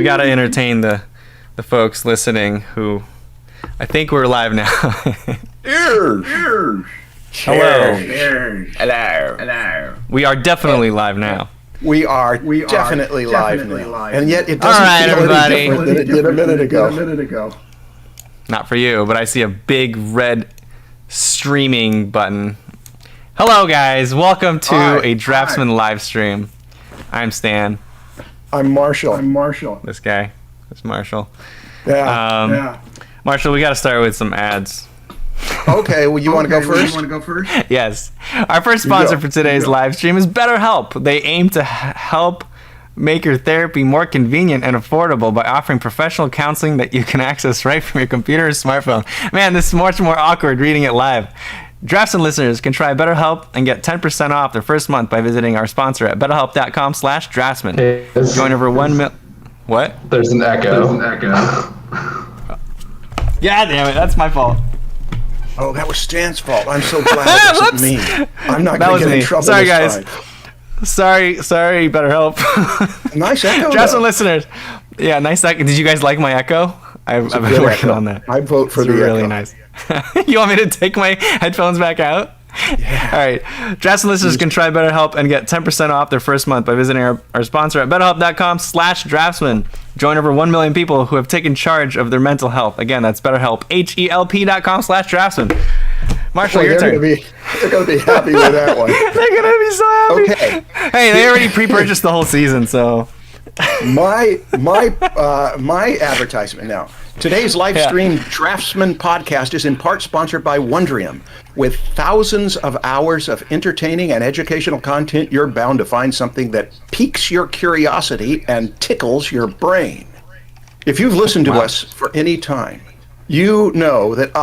got to entertain the folks listening who I think we're live now. Hello. We are definitely live now. We are definitely live now. And yet it All right, doesn't feel everybody. any different than it did a minute ago. Not for you, but I see a big red streaming button. Hello, guys. Welcome to a Draftsmen live stream. I'm Stan. I'm Marshall. This guy. It's Marshall. Yeah. Marshall, we got to start with some ads. Okay, well, you want to go first? Yes. Our first sponsor for today's live stream is BetterHelp. They aim to help make your therapy more convenient and affordable by offering professional counseling that you can access right from your computer or smartphone. Man, this is much more awkward reading it live. Draftsmen listeners can try BetterHelp and get 10% off their first month by visiting our sponsor at betterhelp.com/draftsmen. Join over 1 million... What? There's an echo. Yeah, damn it. That's my fault. Oh, that was Stan's fault. I'm so glad it wasn't me. I'm not going to get in trouble. Sorry, guys. Sorry, BetterHelp. Nice echo. Draftsmen listeners. Yeah, nice echo. Did you guys like my echo? I've been working on that. I vote for it's the really echo. Nice. You want me to take my headphones back out? Yeah. All right. Draftsmen listeners can try BetterHelp and get 10% off their first month by visiting our sponsor at betterhelp.com/draftsmen. Join over 1 million people who have taken charge of their mental health. Again, that's BetterHelp, HELP.com/draftsmen. Marshall, your turn. They're going to be happy with that one. They're going to be so happy. Okay. Hey, they already pre-purchased the whole season, so... My advertisement now. Today's live stream Draftsman podcast is in part sponsored by Wondrium. With thousands of hours of entertaining and educational content, you're bound to find something that piques your curiosity and tickles your brain. If you've listened to us for any time, you know that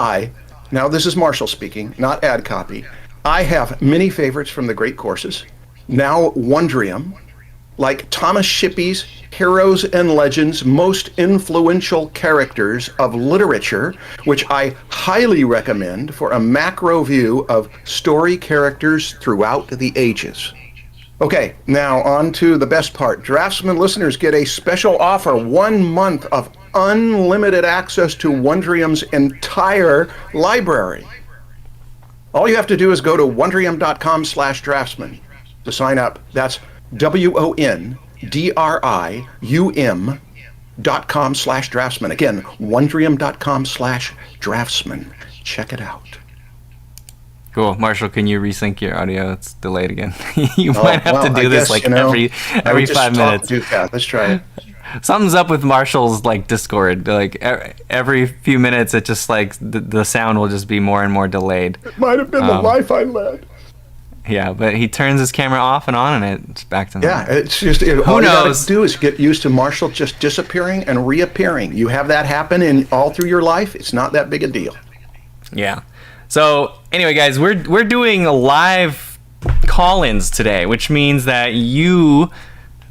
now this is Marshall speaking, not ad copy, I have many favorites from the great courses. Now Wondrium, like Thomas Shippey's Heroes and Legends, Most Influential Characters of Literature, which I highly recommend for a macro view of story characters throughout the ages. Okay, now on to the best part. Draftsman listeners get a special offer, 1 month of unlimited access to Wondrium's entire library. All you have to do is go to wondrium.com/draftsman to sign up. That's WONDRIUM.com/draftsman. Again, wondrium.com/draftsman. Check it out. Cool. Marshall, can you resync your audio? It's delayed again. You might have to do this every 5 minutes. Let's try it. Something's up with Marshall's Discord. Every few minutes, it just the sound will just be more and more delayed. It might have been the Wi-Fi LED. Yeah, but he turns his camera off and on, and it's back to normal. Yeah, it's just all you gotta do is get used to Marshall just disappearing and reappearing. You have that happen all through your life. It's not that big a deal. Yeah. So anyway, guys, we're doing live call-ins today, which means that you,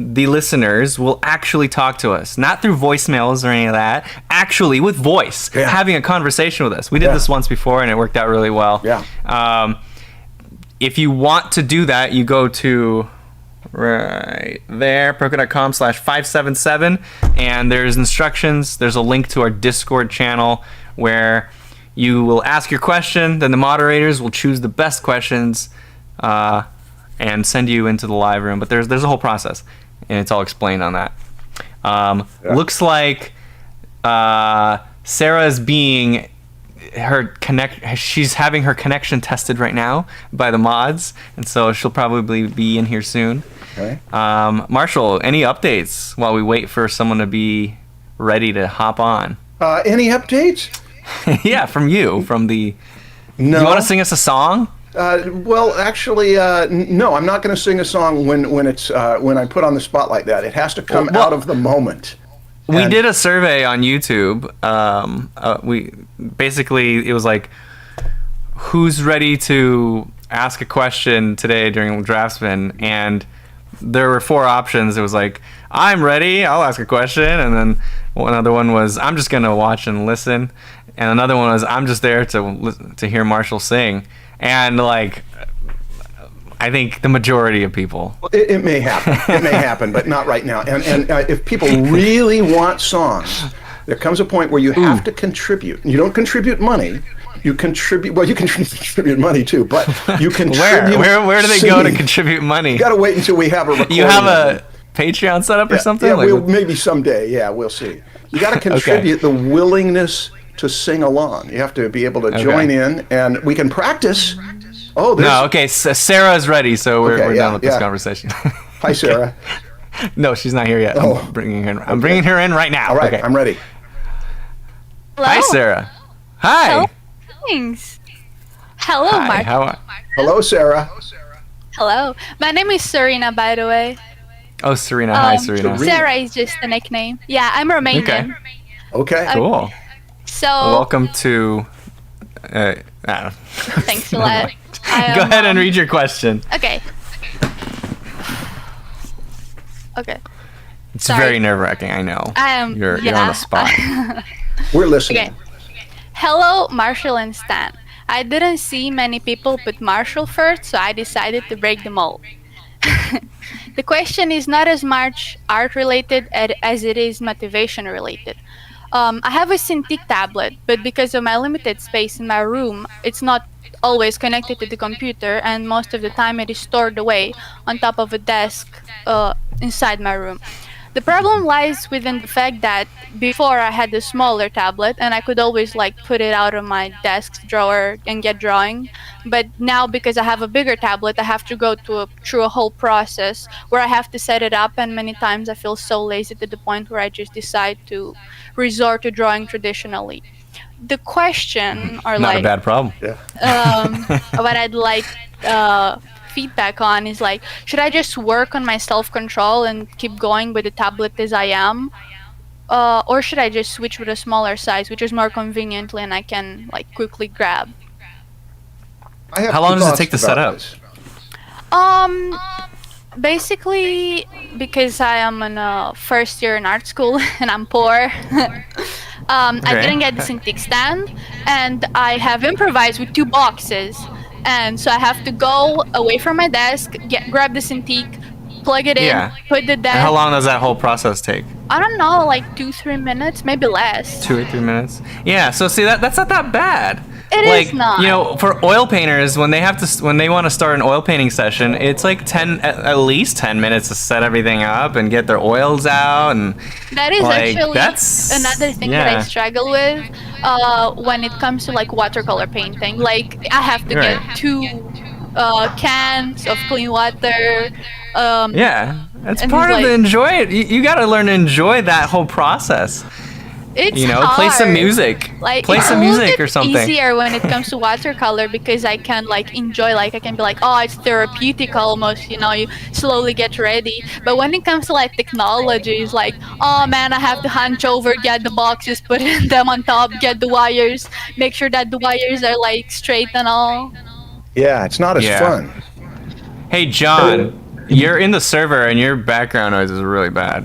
the listeners, will actually talk to us, not through voicemails or any of that. Actually, with voice, having a conversation with us. We did this once before, and it worked out really well. Yeah. If you want to do that, you go to right there, PROKO.com/577, and there's instructions. There's a link to our Discord channel where you will ask your question, then the moderators will choose the best questions and send you into the live room. But there's a whole process, and it's all explained on that. Looks like Sarah is being... she's having her connection tested right now by the mods, and so she'll probably be in here soon. Okay. Marshall, any updates while we wait for someone to be ready to hop on? Any updates? Yeah, from you, from the... No. You want to sing us a song? Well, actually, no. I'm not going to sing a song when I put on the spot like that. It has to come out of the moment. We did a survey on YouTube. It was like, who's ready to ask a question today during Draftsman? And there were 4 options. It was like, I'm ready, I'll ask a question. And then another one was, I'm just going to watch and listen. And another one was, I'm just there to hear Marshall sing. And I think the majority of people. It may happen. It may happen, but not right now. And if people really want songs, there comes a point where you have to contribute. You don't contribute money. You contribute. Well, you can contribute money too, but you contribute. Where do they go to contribute money? You got to wait until we have a recording. You have a Patreon set up or something? Yeah, maybe someday. Yeah, we'll see. You got to contribute the willingness to sing along. You have to be able to join in, and we can practice. Oh, no. Okay, Sarah is ready, so we're done with this conversation. Hi, Sarah. No, she's not here yet. Oh. I'm bringing her in right now. All right, okay. I'm ready. Hello. Hi, Sarah. Hi. Hello. Thanks. Hello, Mark. Hello, Sarah. Hello. My name is Serena, by the way. Oh, Serena. Hi, Serena. Sarah is just a nickname. Yeah, I'm Romanian. Okay. Cool. So. Welcome to. Thanks a lot. Go ahead and read your question. Okay. Okay. It's very nerve-wracking. I know. You're on the spot. We're listening. Okay. Hello, Marshall and Stan. I didn't see many people put Marshall first, so I decided to break the mold. The question is not as much art-related as it is motivation-related. I have a Cintiq tablet, but because of my limited space in my room, it's not always connected to the computer, and most of the time it is stored away on top of a desk inside my room. The problem lies within the fact that before I had a smaller tablet and I could always put it out of my desk drawer and get drawing, but now because I have a bigger tablet, I have to go through a whole process where I have to set it up, and many times I feel so lazy to the point where I just decide to resort to drawing traditionally. The question, or not a bad problem. what I'd like feedback on is should I just work on my self-control and keep going with the tablet as I am, or should I just switch with a smaller size, which is more conveniently and I can quickly grab? How long does it take to set up? Basically, because I am in a first year in art school and I'm poor, I didn't get the Cintiq stand, and I have improvised with 2 boxes. And so I have to go away from my desk, grab the Cintiq, plug it in, put the desk. And how long does that whole process take? I don't know, 2-3 minutes, maybe less. 2 or 3 minutes. Yeah. So see that's not that bad. It is not. You know, for oil painters, when they want to start an oil painting session, it's at least 10 minutes to set everything up and get their oils out, and that is actually another thing that I struggle with when it comes to watercolor painting. I have to get 2 cans of clean water. That's part of the enjoy it. You got to learn to enjoy that whole process. It's hard. Play some music. Play some music or something. It's easier when it comes to watercolor because I can enjoy. I can be oh, it's therapeutic almost. You slowly get ready. But when it comes to technology, it's oh man, I have to hunch over, get the boxes, put them on top, get the wires, make sure that the wires are straight and all. Yeah, it's not as fun. Hey, John. You're in the server and your background noise is really bad.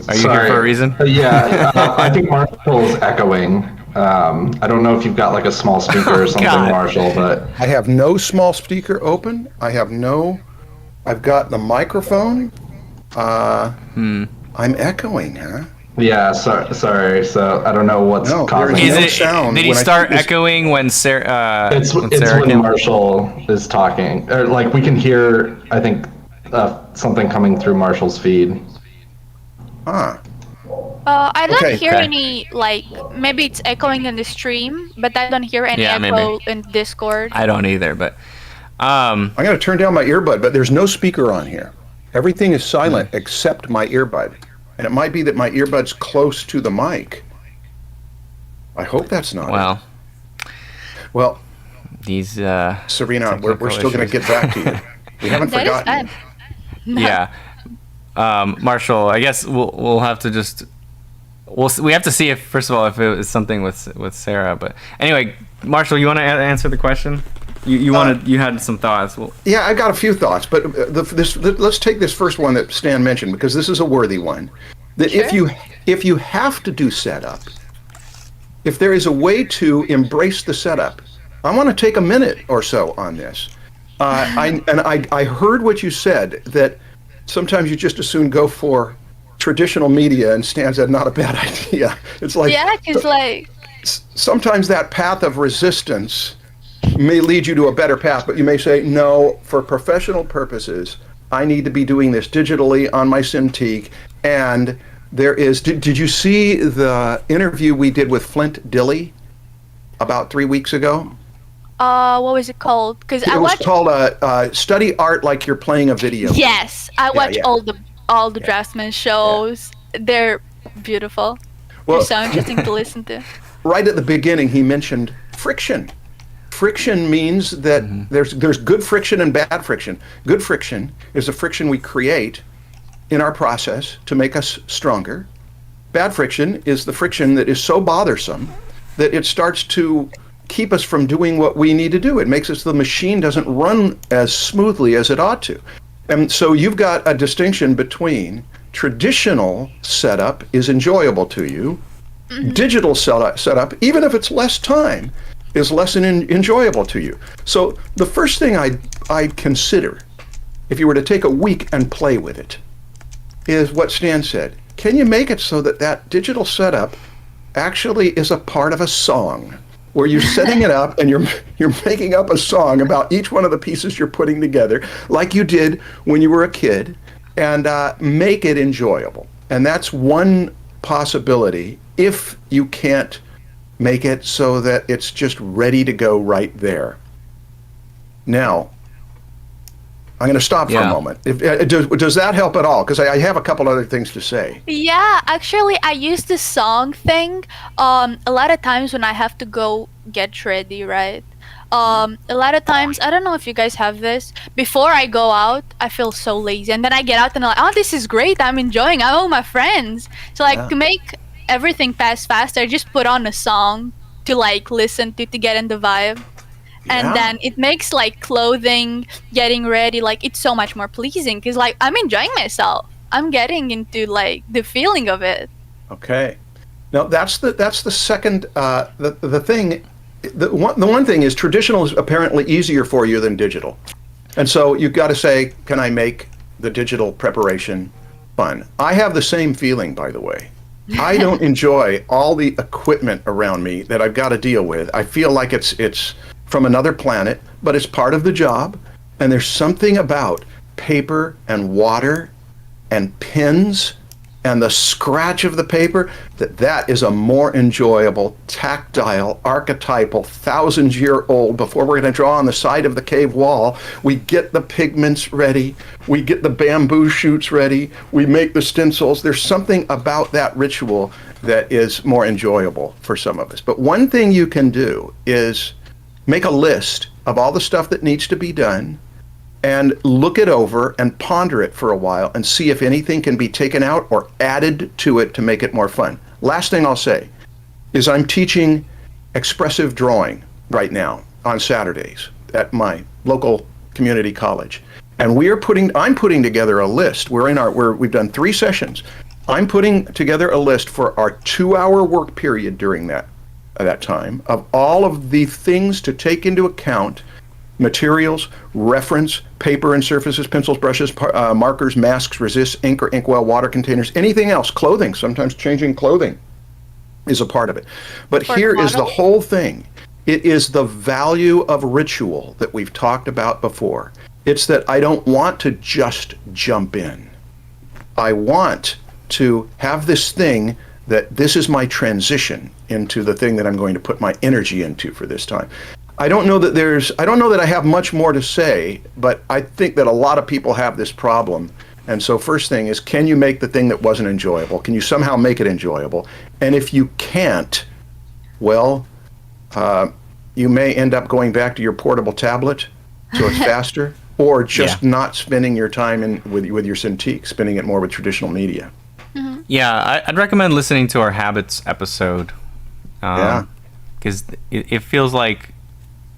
Are you here for a reason? I think Marshall's echoing. I don't know if you've got a small speaker or something, Marshall, but I have no small speaker open. I've got the microphone. I'm echoing, huh? Yeah, sorry. So I don't know what's causing it. Sound did he start echoing when Sarah? It's when Marshall is talking, or we can hear. I think. Something coming through Marshall's feed. Huh. I don't hear any, maybe it's echoing in the stream, but I don't hear any echo in Discord. I don't either, but... I'm going to turn down my earbud, but there's no speaker on here. Everything is silent except my earbud. And it might be that my earbud's close to the mic. I hope that's not it. Well, these... Serena, we're still going to get back to you. We haven't forgotten you. Marshall, I guess we'll have to just we have to see if first of all if it was something with Sarah. But anyway, Marshall, you want to answer the question? You had some thoughts. Yeah, I got a few thoughts, but let's take this first one that Stan mentioned because this is a worthy one. That if you have to do setup, if there is a way to embrace the setup, I want to take a minute or so on this. I heard what you said, that sometimes you just as soon go for traditional media, and Stan said not a bad idea. It's like, Yeah, because like, sometimes that path of resistance may lead you to a better path, but you may say, no, for professional purposes, I need to be doing this digitally on my Cintiq. And there is, did you see the interview we did with Flint Dilley about 3 weeks ago? what was it called? Because I It was watched. called Study Art Like You're Playing a Video. Yes, I watch yeah. all the Draftsmen shows. They're beautiful. Well, They're so interesting to listen to. right at the beginning, he mentioned friction. Friction means that there's good friction and bad friction. Good friction is the friction we create in our process to make us stronger. Bad friction is the friction that is so bothersome that it starts to keep us from doing what we need to do. It makes us, the machine doesn't run as smoothly as it ought to. And so you've got a distinction between traditional setup is enjoyable to you, digital setup, even if it's less time, is less enjoyable to you. So the first thing I'd consider, if you were to take a week and play with it, is what Stan said. Can you make it so that that digital setup actually is a part of a song, where you're setting it up and you're making up a song about each one of the pieces you're putting together, like you did when you were a kid, and make it enjoyable. And that's one possibility if you can't make it so that it's just ready to go right there. Now, I'm going to stop for a moment. Does that help at all? Because I have a couple other things to say. Yeah, actually, I use the song thing. A lot of times when I have to go get ready, right? A lot of times, I don't know if you guys have this. Before I go out, I feel so lazy, and then I get out and I'm like, oh, this is great. I'm enjoying. I'm with my friends. So like to make everything pass faster, I just put on a song to like listen to get in the vibe. And then it makes like clothing, getting ready, like it's so much more pleasing because like I'm enjoying myself. I'm getting into like the feeling of it. Okay. Now that's the second the thing. The one thing is traditional is apparently easier for you than digital, and so you've got to say, can I make the digital preparation fun? I have the same feeling, by the way. I don't enjoy all the equipment around me that I've got to deal with. I feel like it's from another planet, but it's part of the job. And there's something about paper and water and pens and the scratch of the paper that is a more enjoyable, tactile, archetypal, thousands-year-old. Before we're going to draw on the side of the cave wall, we get the pigments ready, we get the bamboo shoots ready, we make the stencils. There's something about that ritual that is more enjoyable for some of us. But one thing you can do is make a list of all the stuff that needs to be done and look it over and ponder it for a while and see if anything can be taken out or added to it to make it more fun. Last thing I'll say is I'm teaching expressive drawing right now on Saturdays at my local community college. And I'm putting together a list. We've done 3 sessions. I'm putting together a list for our 2-hour work period during that time of all of the things to take into account: materials, reference, paper and surfaces, pencils, brushes, markers, masks, resists, ink or inkwell, water containers, anything else, clothing. Sometimes changing clothing is a part of it. But here is the whole thing. It is the value of ritual that we've talked about before. It's that I don't want to just jump in. I want to have this thing that this is my transition into the thing that I'm going to put my energy into for this time. I don't know that I have much more to say, but I think that a lot of people have this problem. And so first thing is, can you make the thing that wasn't enjoyable? Can you somehow make it enjoyable? And if you can't, well, you may end up going back to your portable tablet so it's faster, or just not spending your time with your Cintiq, spending it more with traditional media. Yeah, I'd recommend listening to our habits episode. Because it feels like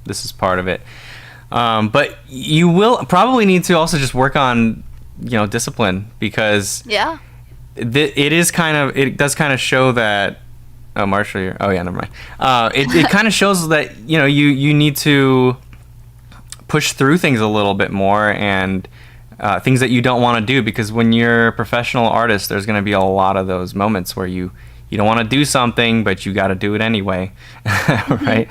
this is part of it. But you will probably need to also just work on, discipline, because it does kind of show that. Oh, Marshall, never mind. It kind of shows that you need to push through things a little bit more, and things that you don't want to do, because when you're a professional artist, there's going to be a lot of those moments where you don't want to do something, but you got to do it anyway, right?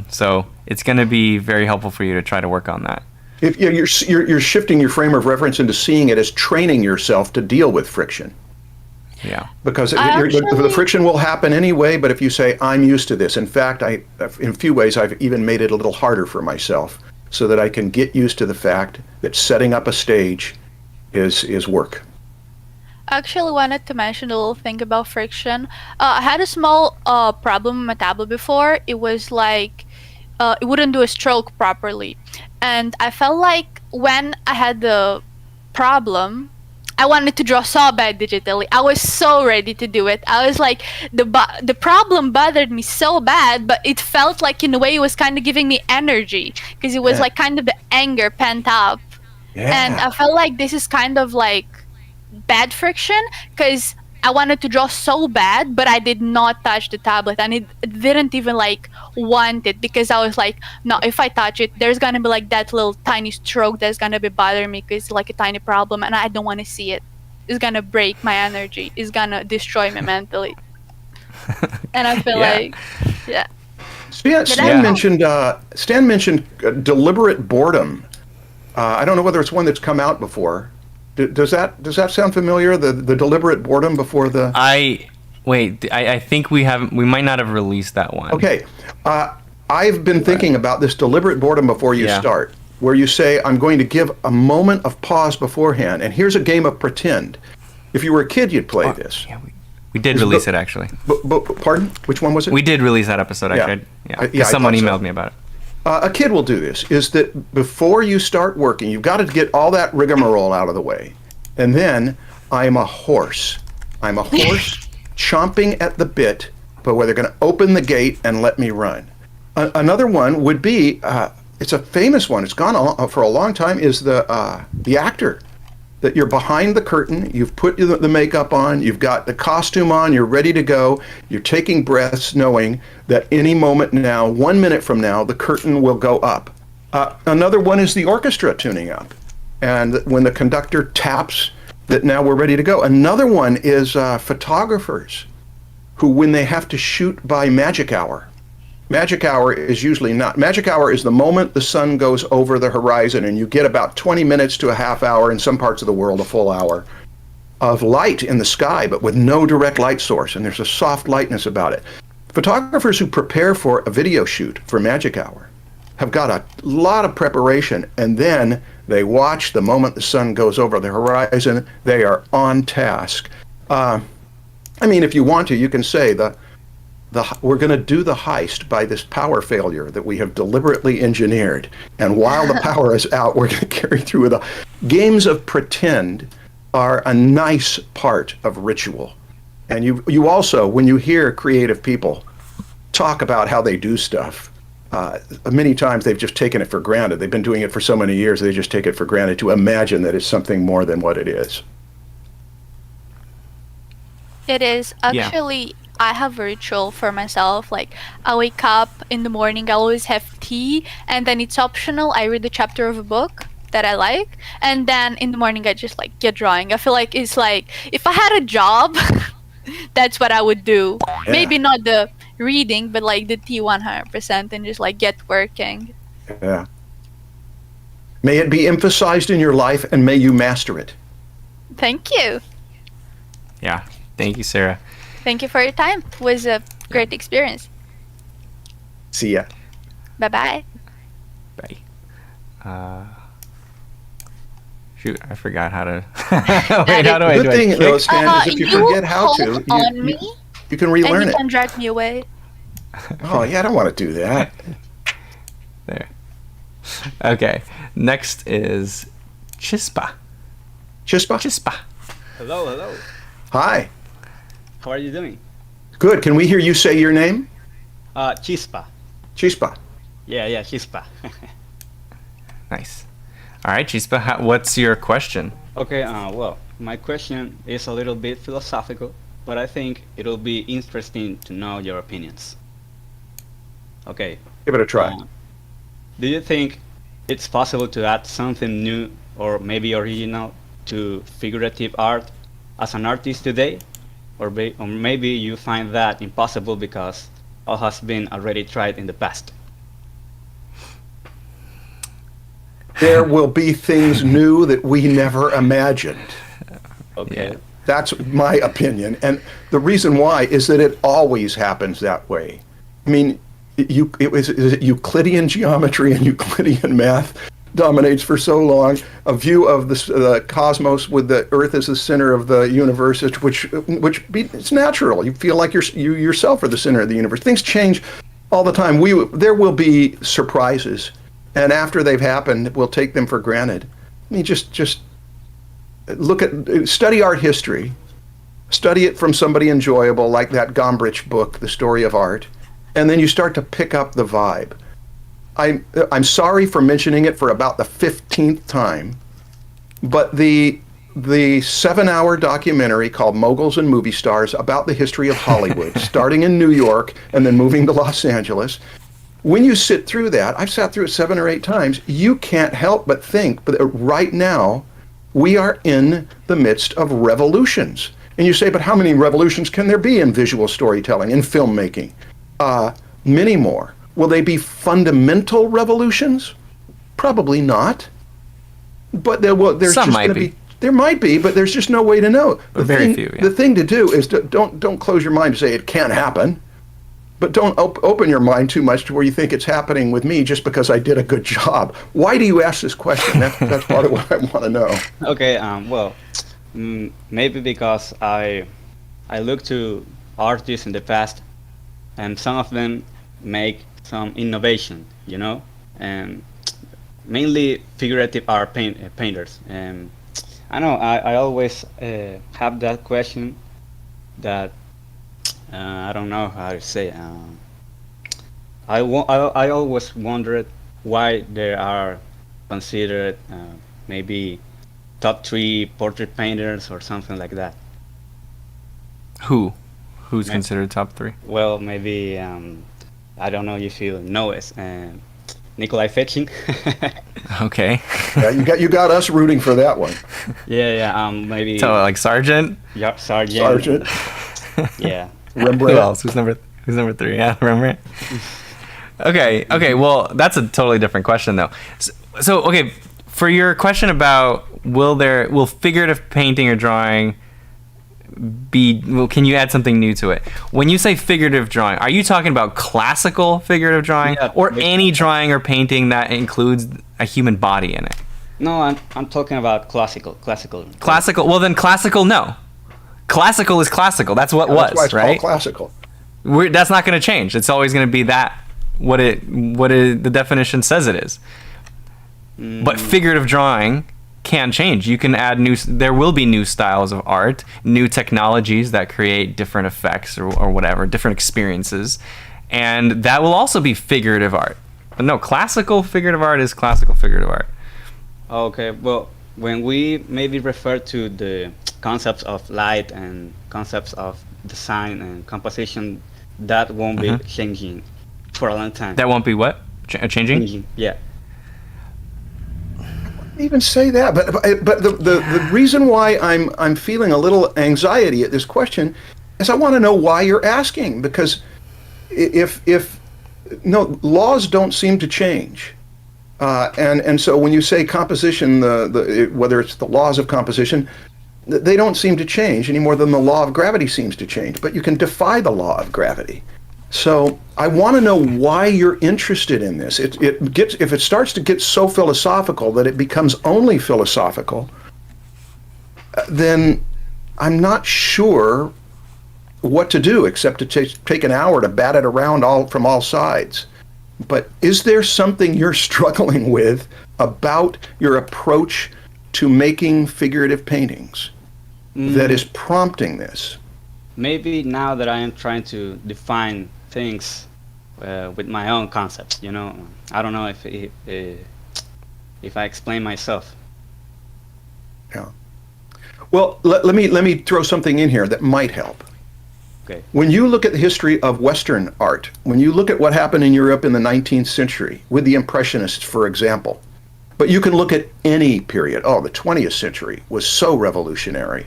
So it's going to be very helpful for you to try to work on that. If you're shifting your frame of reference into seeing it as training yourself to deal with friction. Yeah. Because the friction will happen anyway, but if you say, I'm used to this. In fact, in a few ways, I've even made it a little harder for myself so that I can get used to the fact that setting up a stage is work. I actually wanted to mention a little thing about friction. I had a small problem with my tablet before. It was like it wouldn't do a stroke properly. And I felt like when I had the problem, I wanted to draw so bad digitally. I was so ready to do it. I was like, the problem bothered me so bad, but it felt like in a way it was kind of giving me energy, because it was like kind of the anger pent up. And I felt like this is kind of like bad friction, because I wanted to draw so bad, but I did not touch the tablet, and it didn't even like want it, because I was like, no, if I touch it, there's gonna be like that little tiny stroke that's gonna be bothering me, because it's like a tiny problem, and I don't want to see it. It's gonna break my energy. It's gonna destroy me mentally. And I feel like, Stan mentioned deliberate boredom. I don't know whether it's one that's come out before. Does that sound familiar? The deliberate boredom before the. I think we might not have released that one. Okay, I've been thinking about this deliberate boredom before you start, where you say, I'm going to give a moment of pause beforehand, and here's a game of pretend. If you were a kid, you'd play this. Yeah, we did release it, actually. Pardon? Which one was it? We did release that episode, actually. Yeah, someone emailed me about it. A kid will do this, is that before you start working, you've got to get all that rigmarole out of the way. And then, I'm a horse. I'm a horse chomping at the bit, but where they're going to open the gate and let me run. Another one would be, it's a famous one, it's gone on for a long time, is the actor. That you're behind the curtain, you've put the makeup on, you've got the costume on, you're ready to go, you're taking breaths knowing that any moment now, 1 minute from now, the curtain will go up. Another one is the orchestra tuning up. And when the conductor taps that now we're ready to go. Another one is photographers who, when they have to shoot by magic hour, magic hour is usually not. Magic hour is the moment the sun goes over the horizon and you get about 20 minutes to a half hour, in some parts of the world a full hour, of light in the sky, but with no direct light source, and there's a soft lightness about it. Photographers who prepare for a video shoot for magic hour have got a lot of preparation, and then they watch the moment the sun goes over the horizon. They are on task. I mean, if you want to, you can say we're going to do the heist by this power failure that we have deliberately engineered. And while the power is out, we're going to carry through with games of pretend are a nice part of ritual. And you also, when you hear creative people talk about how they do stuff, many times they've just taken it for granted. They've been doing it for so many years, they just take it for granted to imagine that it's something more than what it is. It is. Actually, I have a ritual for myself. Like, I wake up in the morning, I always have tea, and then it's optional. I read a chapter of a book that I like, and then in the morning I just like get drawing. I feel like it's like, if I had a job, that's what I would do. Yeah. Maybe not the reading, but like the tea 100%, and just like get working. Yeah. May it be emphasized in your life, and may you master it. Thank you. Yeah. Thank you, Sarah. Thank you for your time. It was a great experience. See ya. Bye-bye. Bye. Shoot, I forgot how to. Wait, how do I do it? Good thing, though, Stan, is if you forget how to, you can relearn it. And you can drag me away. Oh, yeah, I don't want to do that. There. Okay. Next is Chispa. Chispa? Chispa. Hello. Hi. How are you doing? Good. Can we hear you say your name? Chispa. Chispa. Yeah, Chispa. Nice. All right, Chispa, what's your question? Okay, well, my question is a little bit philosophical, but I think it'll be interesting to know your opinions. Okay. Give it a try. Do you think it's possible to add something new or maybe original to figurative art as an artist today, or maybe you find that impossible because all has been already tried in the past. There will be things new that we never imagined. Okay. Yeah. That's my opinion. And the reason why is that it always happens that way. I mean, it was Euclidean geometry and Euclidean math dominates for so long. A view of the cosmos with the Earth as the center of the universe, it's natural. You feel like you yourself are the center of the universe. Things change all the time. There will be surprises, and after they've happened, we'll take them for granted. I mean, just study art history, study it from somebody enjoyable, like that Gombrich book, The Story of Art, and then you start to pick up the vibe. I'm sorry for mentioning it for about the 15th time, but the 7-hour documentary called Moguls and Movie Stars about the history of Hollywood, starting in New York and then moving to Los Angeles. When you sit through that, I've sat through it 7 or 8 times, you can't help but think, but right now, we are in the midst of revolutions. And you say, but how many revolutions can there be in visual storytelling, in filmmaking? Many more. Will they be fundamental revolutions? Probably not. But there might be, but there's just no way to know. Very few. Yeah. The thing to do is don't close your mind to say it can't happen, but don't open your mind too much to where you think it's happening with me just because I did a good job. Why do you ask this question? That's part of what I want to know. Okay. Well, maybe because I look to artists in the past, and some of them make some innovation, and mainly figurative art painters. And I know I always have that question that I don't know how to say. I always wondered why there are considered maybe top 3 portrait painters or something like that. Who's considered top 3? Well, maybe I don't know if you know it. Nikolai Fetching. Okay. Yeah, you got us rooting for that one. Yeah. Maybe. So like Sargent. Yeah, Sargent. Yeah. Rembrandt. Who else? Who's number 3? Yeah, Rembrandt. Okay. Well, that's a totally different question though. So okay, for your question about will figurative painting or drawing can you add something new to it? When you say figurative drawing, are you talking about classical figurative drawing, or any drawing or painting that includes a human body in it? No, I'm talking about classical. Classical. Well, then classical, no. Classical is classical. That's what was, that's why it's right? called classical. That's not going to change. It's always going to be what the definition says it is. But figurative drawing can change. You can add there will be new styles of art, new technologies that create different effects or whatever, different experiences. And that will also be figurative art. But no, classical figurative art is classical figurative art. Okay, well, when we maybe refer to the concepts of light and concepts of design and composition, that won't be changing for a long time. That won't be what? Changing? Yeah. Even say that, but the reason why I'm feeling a little anxiety at this question is I want to know why you're asking, because if laws don't seem to change, and so when you say composition, whether it's the laws of composition, they don't seem to change any more than the law of gravity seems to change, but you can defy the law of gravity. So I want to know why you're interested in this. If it starts to get so philosophical that it becomes only philosophical, then I'm not sure what to do except to take an hour to bat it around from all sides. But is there something you're struggling with about your approach to making figurative paintings that is prompting this? Maybe now that I am trying to define things with my own concepts, I don't know if I explain myself. Yeah. Well, let me throw something in here that might help. Okay. When you look at the history of Western art, when you look at what happened in Europe in the 19th century with the Impressionists, for example, But you can look at any period. Oh, the 20th century was so revolutionary.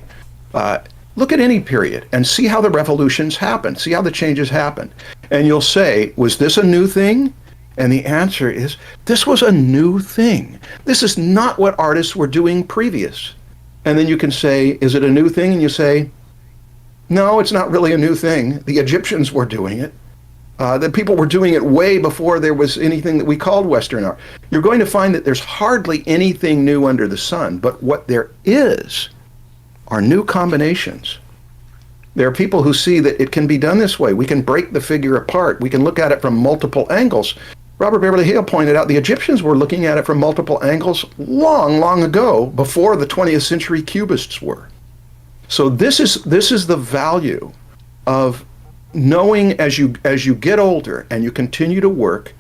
Look at any period and see how the revolutions happen, see how the changes happen. And you'll say, was this a new thing? And the answer is, this was a new thing. This is not what artists were doing previous. And then you can say, is it a new thing? And you say, no, it's not really a new thing. The Egyptians were doing it. The people were doing it way before there was anything that we called Western art. You're going to find that there's hardly anything new under the sun, but what there is are new combinations. There are people who see that it can be done this way. We can break the figure apart. We can look at it from multiple angles. Robert Beverly Hale pointed out the Egyptians were looking at it from multiple angles long, long ago, before the 20th century Cubists were. So this is the value of knowing as you get older and you continue to work,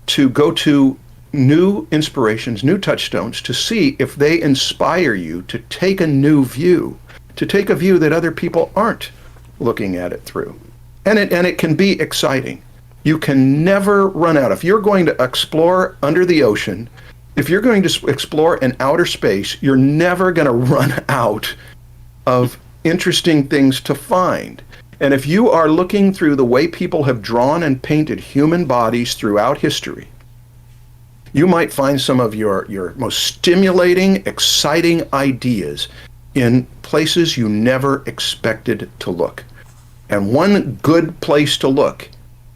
to go to new inspirations, new touchstones, to see if they inspire you to take a new view, to take a view that other people aren't looking at it through. And it can be exciting. You can never run out. If you're going to explore under the ocean, if you're going to explore in outer space, you're never going to run out of interesting things to find. And if you are looking through the way people have drawn and painted human bodies throughout history, you might find some of your most stimulating, exciting ideas in places you never expected to look. And one good place to look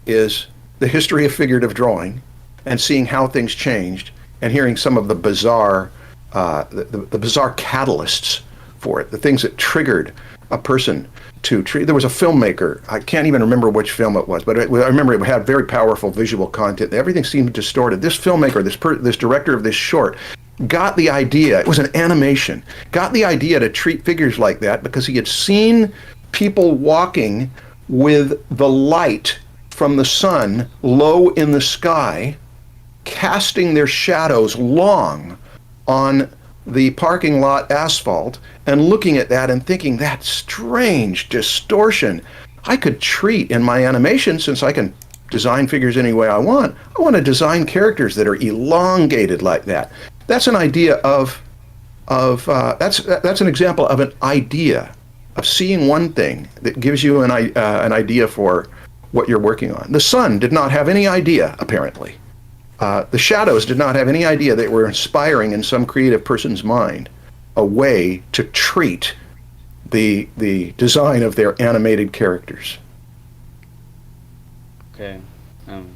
is the history of figurative drawing and seeing how things changed and hearing some of the bizarre bizarre catalysts for it, the things that triggered a person to treat. There was a filmmaker, I can't even remember which film it was, but I remember it had very powerful visual content. Everything seemed distorted. This filmmaker, this director of this short, got the idea, it was an animation, got the idea to treat figures like that because he had seen people walking with the light from the sun low in the sky, casting their shadows long on the parking lot asphalt, and looking at that and thinking, that strange distortion I could treat in my animation. Since I can design figures any way I want to design characters that are elongated like that. That's an idea of that's an example of an idea of seeing one thing that gives you an idea for what you're working on. The sun did not have any idea, apparently. The shadows did not have any idea they were inspiring in some creative person's mind a way to treat the design of their animated characters. Okay.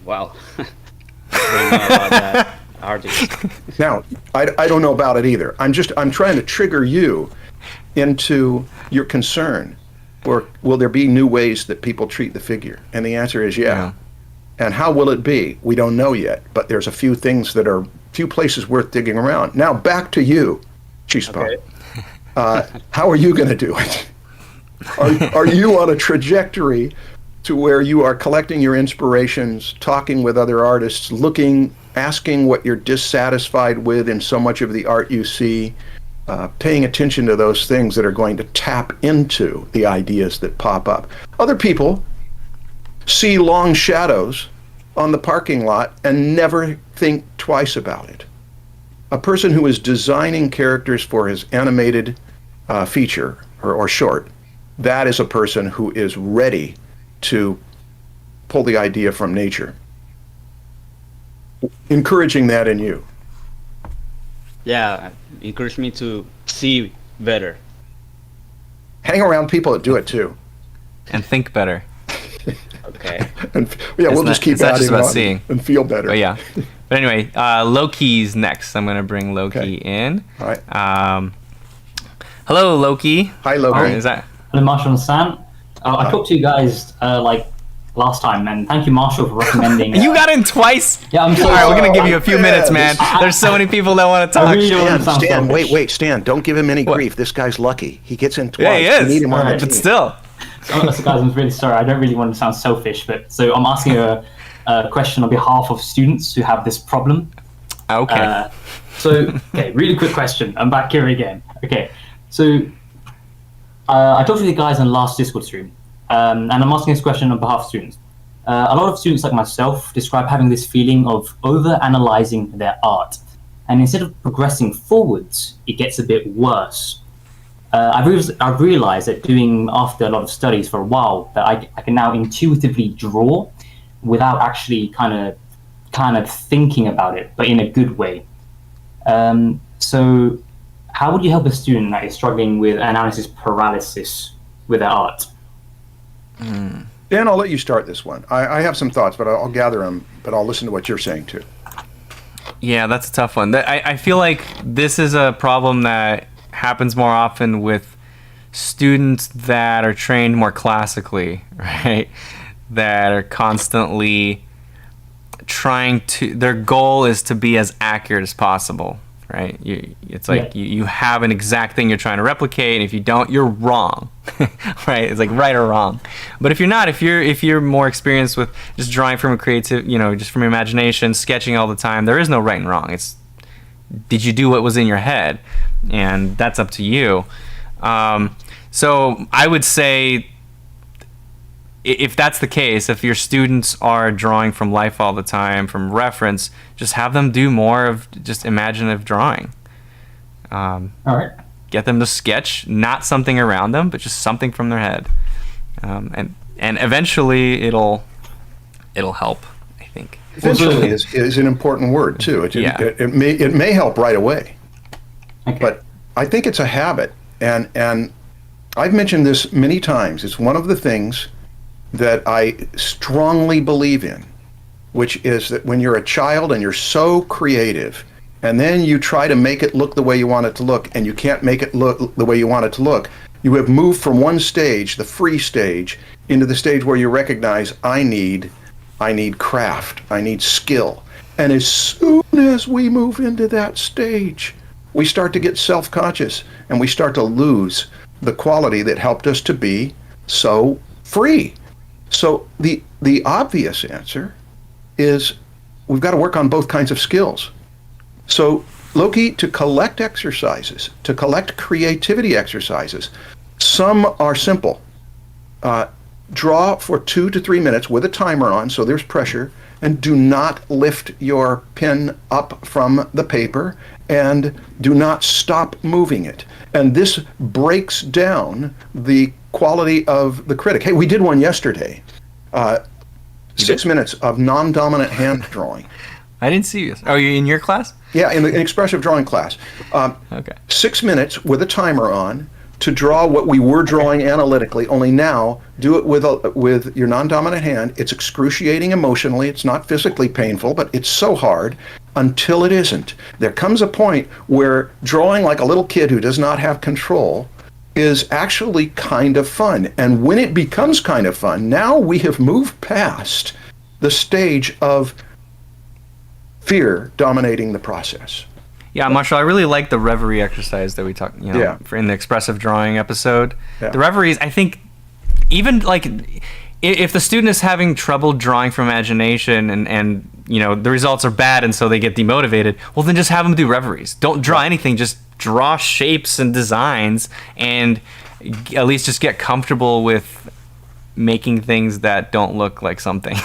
Wow. I don't know about that artist. Now, I don't know about it either. I'm trying to trigger you into your concern. Or will there be new ways that people treat the figure? And the answer is yeah. And how will it be? We don't know yet, but there's a few places worth digging around. Now back to you, Chispa. Okay. How are you going to do it? Are you on a trajectory to where you are collecting your inspirations, talking with other artists, asking what you're dissatisfied with in so much of the art you see, paying attention to those things that are going to tap into the ideas that pop up? Other people see long shadows on the parking lot and never think twice about it. A person who is designing characters for his animated feature or short, that is a person who is ready to pull the idea from nature. Encouraging that in you. Yeah, encourage me to see better. Hang around people that do it too. And think better. Okay. And we'll just keep adding on seeing. And feel better. Oh yeah. But anyway, Loki's next. I'm gonna bring Loki in. All right. Hello, Loki. Hi, Loki. Or is that? Hello, Marshall and Stan. I talked to you guys last time, and thank you, Marshall, for recommending. You got in twice. Yeah, I'm sorry. All right, we're gonna give you a few minutes, man. There's so many people that want to talk. Stan, wait, Stan, don't give him any grief. This guy's lucky. He gets in twice. Yeah, he is. We need him on the But team. still. So, guys, I'm really sorry. I don't really want to sound selfish, but so I'm asking a question on behalf of students who have this problem. Okay. Really quick question. I'm back here again. Okay, so I talked to the guys in the last Discord stream, and I'm asking this question on behalf of students. A lot of students like myself describe having this feeling of over-analyzing their art. and instead of progressing forwards, it gets a bit worse. I've realized that after a lot of studies for a while, that I can now intuitively draw without actually kind of thinking about it, but in a good way. So how would you help a student that is struggling with analysis paralysis with their art? Dan, I'll let you start this one. I have some thoughts, but I'll gather them, but I'll listen to what you're saying too. Yeah, that's a tough one. I feel like this is a problem that happens more often with students that are trained more classically, right? That are constantly their goal is to be as accurate as possible, right? It's like you have an exact thing you're trying to replicate, and if you don't, you're wrong, right? It's like right or wrong. But if you're not, if you're more experienced with just drawing from a creative, just from your imagination, sketching all the time, there is no right and wrong. It's, did you do what was in your head? And that's up to you. So I would say, if that's the case, if your students are drawing from life all the time, from reference, just have them do more of just imaginative drawing. All right. Get them to sketch, not something around them, but just something from their head. And eventually it'll help, I think. Eventually is an important word too. It may help right away. Okay. But I think it's a habit, and I've mentioned this many times. It's one of the things that I strongly believe in, which is that when you're a child and you're so creative, and then you try to make it look the way you want it to look, and you can't make it look the way you want it to look, you have moved from one stage, the free stage, into the stage where you recognize, I need craft, I need skill. And as soon as we move into that stage, we start to get self-conscious, and we start to lose the quality that helped us to be so free. So the obvious answer is we've got to work on both kinds of skills. So Loki, to collect exercises, to collect creativity exercises, some are simple. Draw for 2 to 3 minutes with a timer on, so there's pressure, and do not lift your pen up from the paper, and do not stop moving it. And this breaks down the quality of the critic. Hey, we did one yesterday. 6 minutes of non-dominant hand drawing. I didn't see you. Oh, you in your class? Yeah, in the expressive drawing class. Okay. 6 minutes with a timer on to draw what we were drawing analytically, only now do it with your non-dominant hand. It's excruciating emotionally. It's not physically painful, but it's so hard until it isn't. There comes a point where drawing like a little kid who does not have control is actually kind of fun. And when it becomes kind of fun, now we have moved past the stage of fear dominating the process. Yeah, Marshall, I really like the reverie exercise that we talked, in the expressive drawing episode. Yeah. The reveries, I think, even like if the student is having trouble drawing from imagination and the results are bad and so they get demotivated, well, then just have them do reveries. Don't draw anything, just draw shapes and designs, and at least just get comfortable with making things that don't look like something.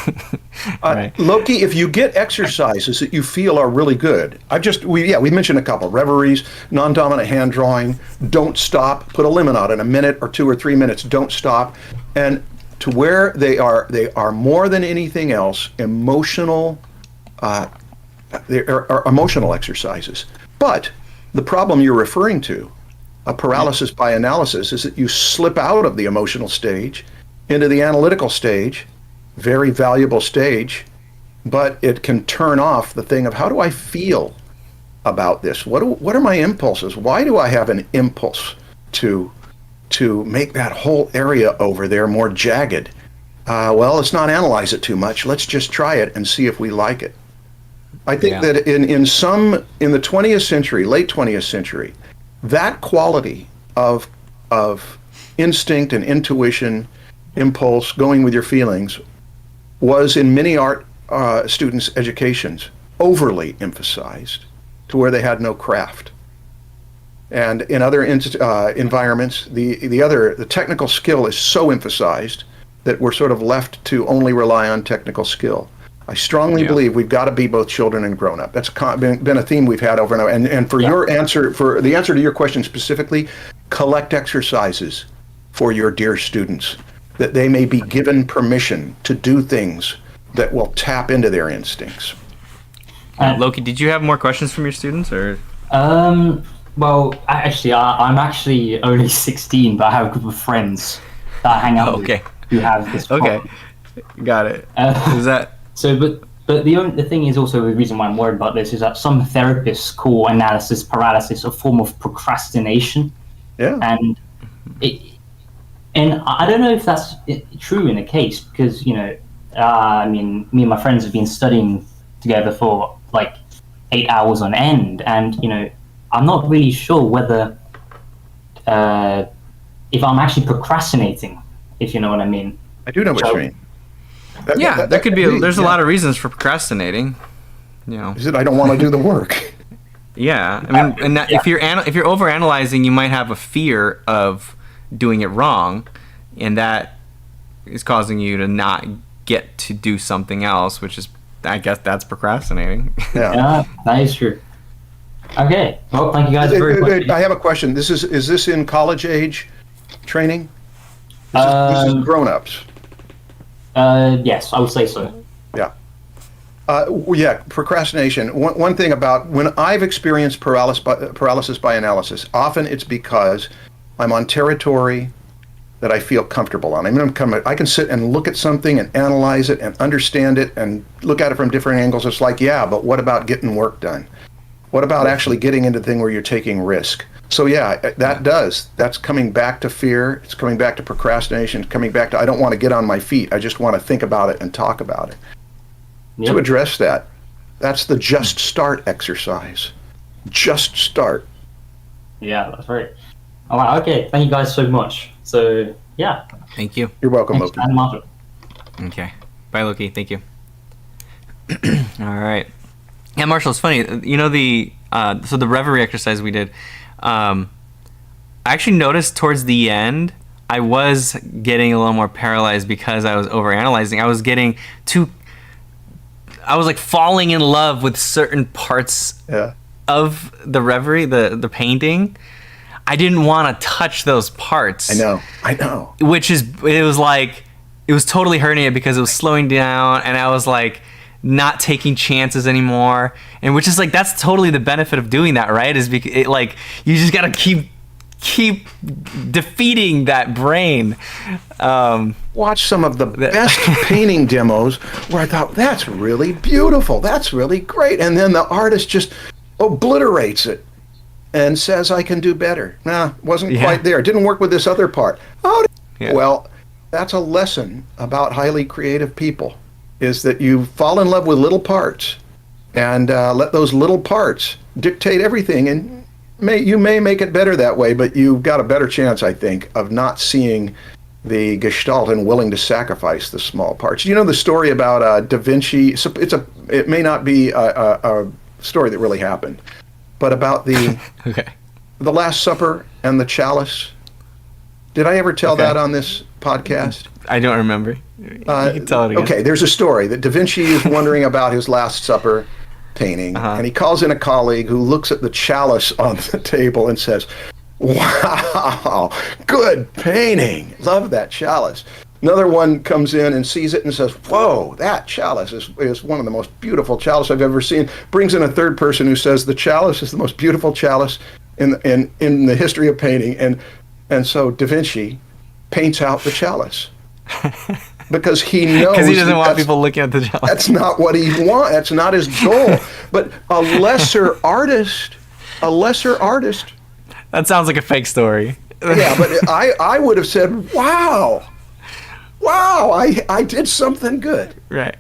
Right. Loki, if you get exercises that you feel are really good, we mentioned a couple: reveries, non-dominant hand drawing, don't stop, put a limit on it, a minute or 2 or 3 minutes, don't stop, and to where they are more than anything else emotional. They are emotional exercises. But the problem you're referring to, a paralysis by analysis, is that you slip out of the emotional stage into the analytical stage, very valuable stage, but it can turn off the thing of, how do I feel about this? What are my impulses? Why do I have an impulse to make that whole area over there more jagged? Well, let's not analyze it too much. Let's just try it and see if we like it. I think that in the 20th century, late 20th century, that quality of instinct and intuition, impulse, going with your feelings, was in many art students' educations overly emphasized to where they had no craft. And in other environments, the technical skill is so emphasized that we're sort of left to only rely on technical skill. I strongly believe we've got to be both children and grown up. That's been a theme we've had over and over. And for your answer, for the answer to your question specifically, collect exercises for your dear students, that they may be given permission to do things that will tap into their instincts. Loki, did you have more questions from your students, or? Well, actually, I'm actually only 16, but I have a group of friends that I hang out with who have this problem. Okay, got it. Is that... So, but the thing is also the reason why I'm worried about this is that some therapists call analysis paralysis a form of procrastination. Yeah. And I don't know if that's true in a case, because, I mean, me and my friends have been studying together for like 8 hours on end, and, I'm not really sure whether if I'm actually procrastinating, if you know what I mean. I do know what you mean. There could be. There's a lot of reasons for procrastinating. Is it I don't want to do the work? Yeah, I mean, and if you're overanalyzing, you might have a fear of doing it wrong, and that is causing you to not get to do something else, which is, I guess, that's procrastinating. Yeah, that is true. Okay, well, thank you guys very much. I have a question. Is this in college age training? This is grown-ups. Yes, I would say so. Yeah. Procrastination. One thing about when I've experienced paralysis by analysis, often it's because I'm on territory that I feel comfortable on. I can sit and look at something and analyze it and understand it and look at it from different angles. It's like, but what about getting work done? What about actually getting into the thing where you're taking risk? So that's coming back to fear. It's coming back to procrastination. It's coming back to, I don't want to get on my feet. I just want to think about it and talk about it. Yep. To address that, that's the just start exercise. Just start. Yeah, that's right. All right, okay. Thank you guys so much. So, yeah. Thank you. You're welcome, Loki. And Marshall. Okay. Bye, Loki. Thank you. All right. Yeah, Marshall, it's funny. So the reverie exercise we did, I actually noticed towards the end, I was getting a little more paralyzed because I was overanalyzing. I was like falling in love with certain parts of the reverie, the painting. I didn't want to touch those parts. I know. It was totally hurting it because it was slowing down, and I was like not taking chances anymore. And which is like, that's totally the benefit of doing that, right? Is because you just gotta keep defeating that brain. Watch some of the best painting demos where I thought, that's really beautiful, that's really great, and then the artist just obliterates it and says, I can do better. Wasn't quite there. Didn't work with this other part. Well, that's a lesson about highly creative people, is that you fall in love with little parts and let those little parts dictate everything, and you may make it better that way, but you've got a better chance, I think, of not seeing the gestalt and willing to sacrifice the small parts. You know the story about Da Vinci? It may not be a story that really happened, but about the the Last Supper and the chalice. Did I ever tell that on this podcast? I don't remember. You can tell it again. Okay, there's a story that Da Vinci is wondering about his Last Supper painting, and he calls in a colleague who looks at the chalice on the table and says, wow, good painting. Love that chalice. Another one comes in and sees it and says, whoa, that chalice is one of the most beautiful chalice I've ever seen. Brings in a third person who says the chalice is the most beautiful chalice in the history of painting. And so Da Vinci paints out the chalice. Because he knows, because he doesn't want people looking at the chalice. That's not what he wants. That's not his goal. But a lesser artist. That sounds like a fake story. Yeah, but I would have said, wow, I did something good. Right.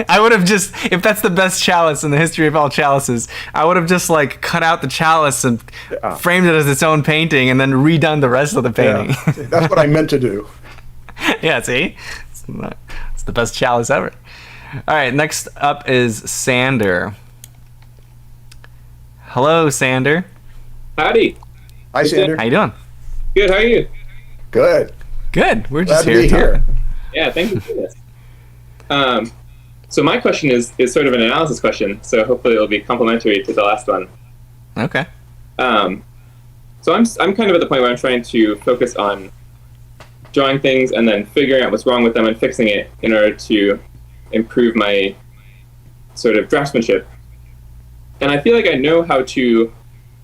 I would have just, if that's the best chalice in the history of all chalices, I would have just like cut out the chalice and framed it as its own painting and then redone the rest of the painting. Yeah. That's what I meant to do. Yeah, see? It's the best chalice ever. All right, next up is Sander. Hello, Sander. Howdy. Hi, Sander. How you doing? Good, how are you? Good. Good. We're just Glad to be here. Yeah, thank you for this. So my question is sort of an analysis question, so hopefully it'll be complementary to the last one. Okay. So I'm kind of at the point where I'm trying to focus on drawing things and then figuring out what's wrong with them and fixing it in order to improve my sort of draftsmanship. And I feel like I know how to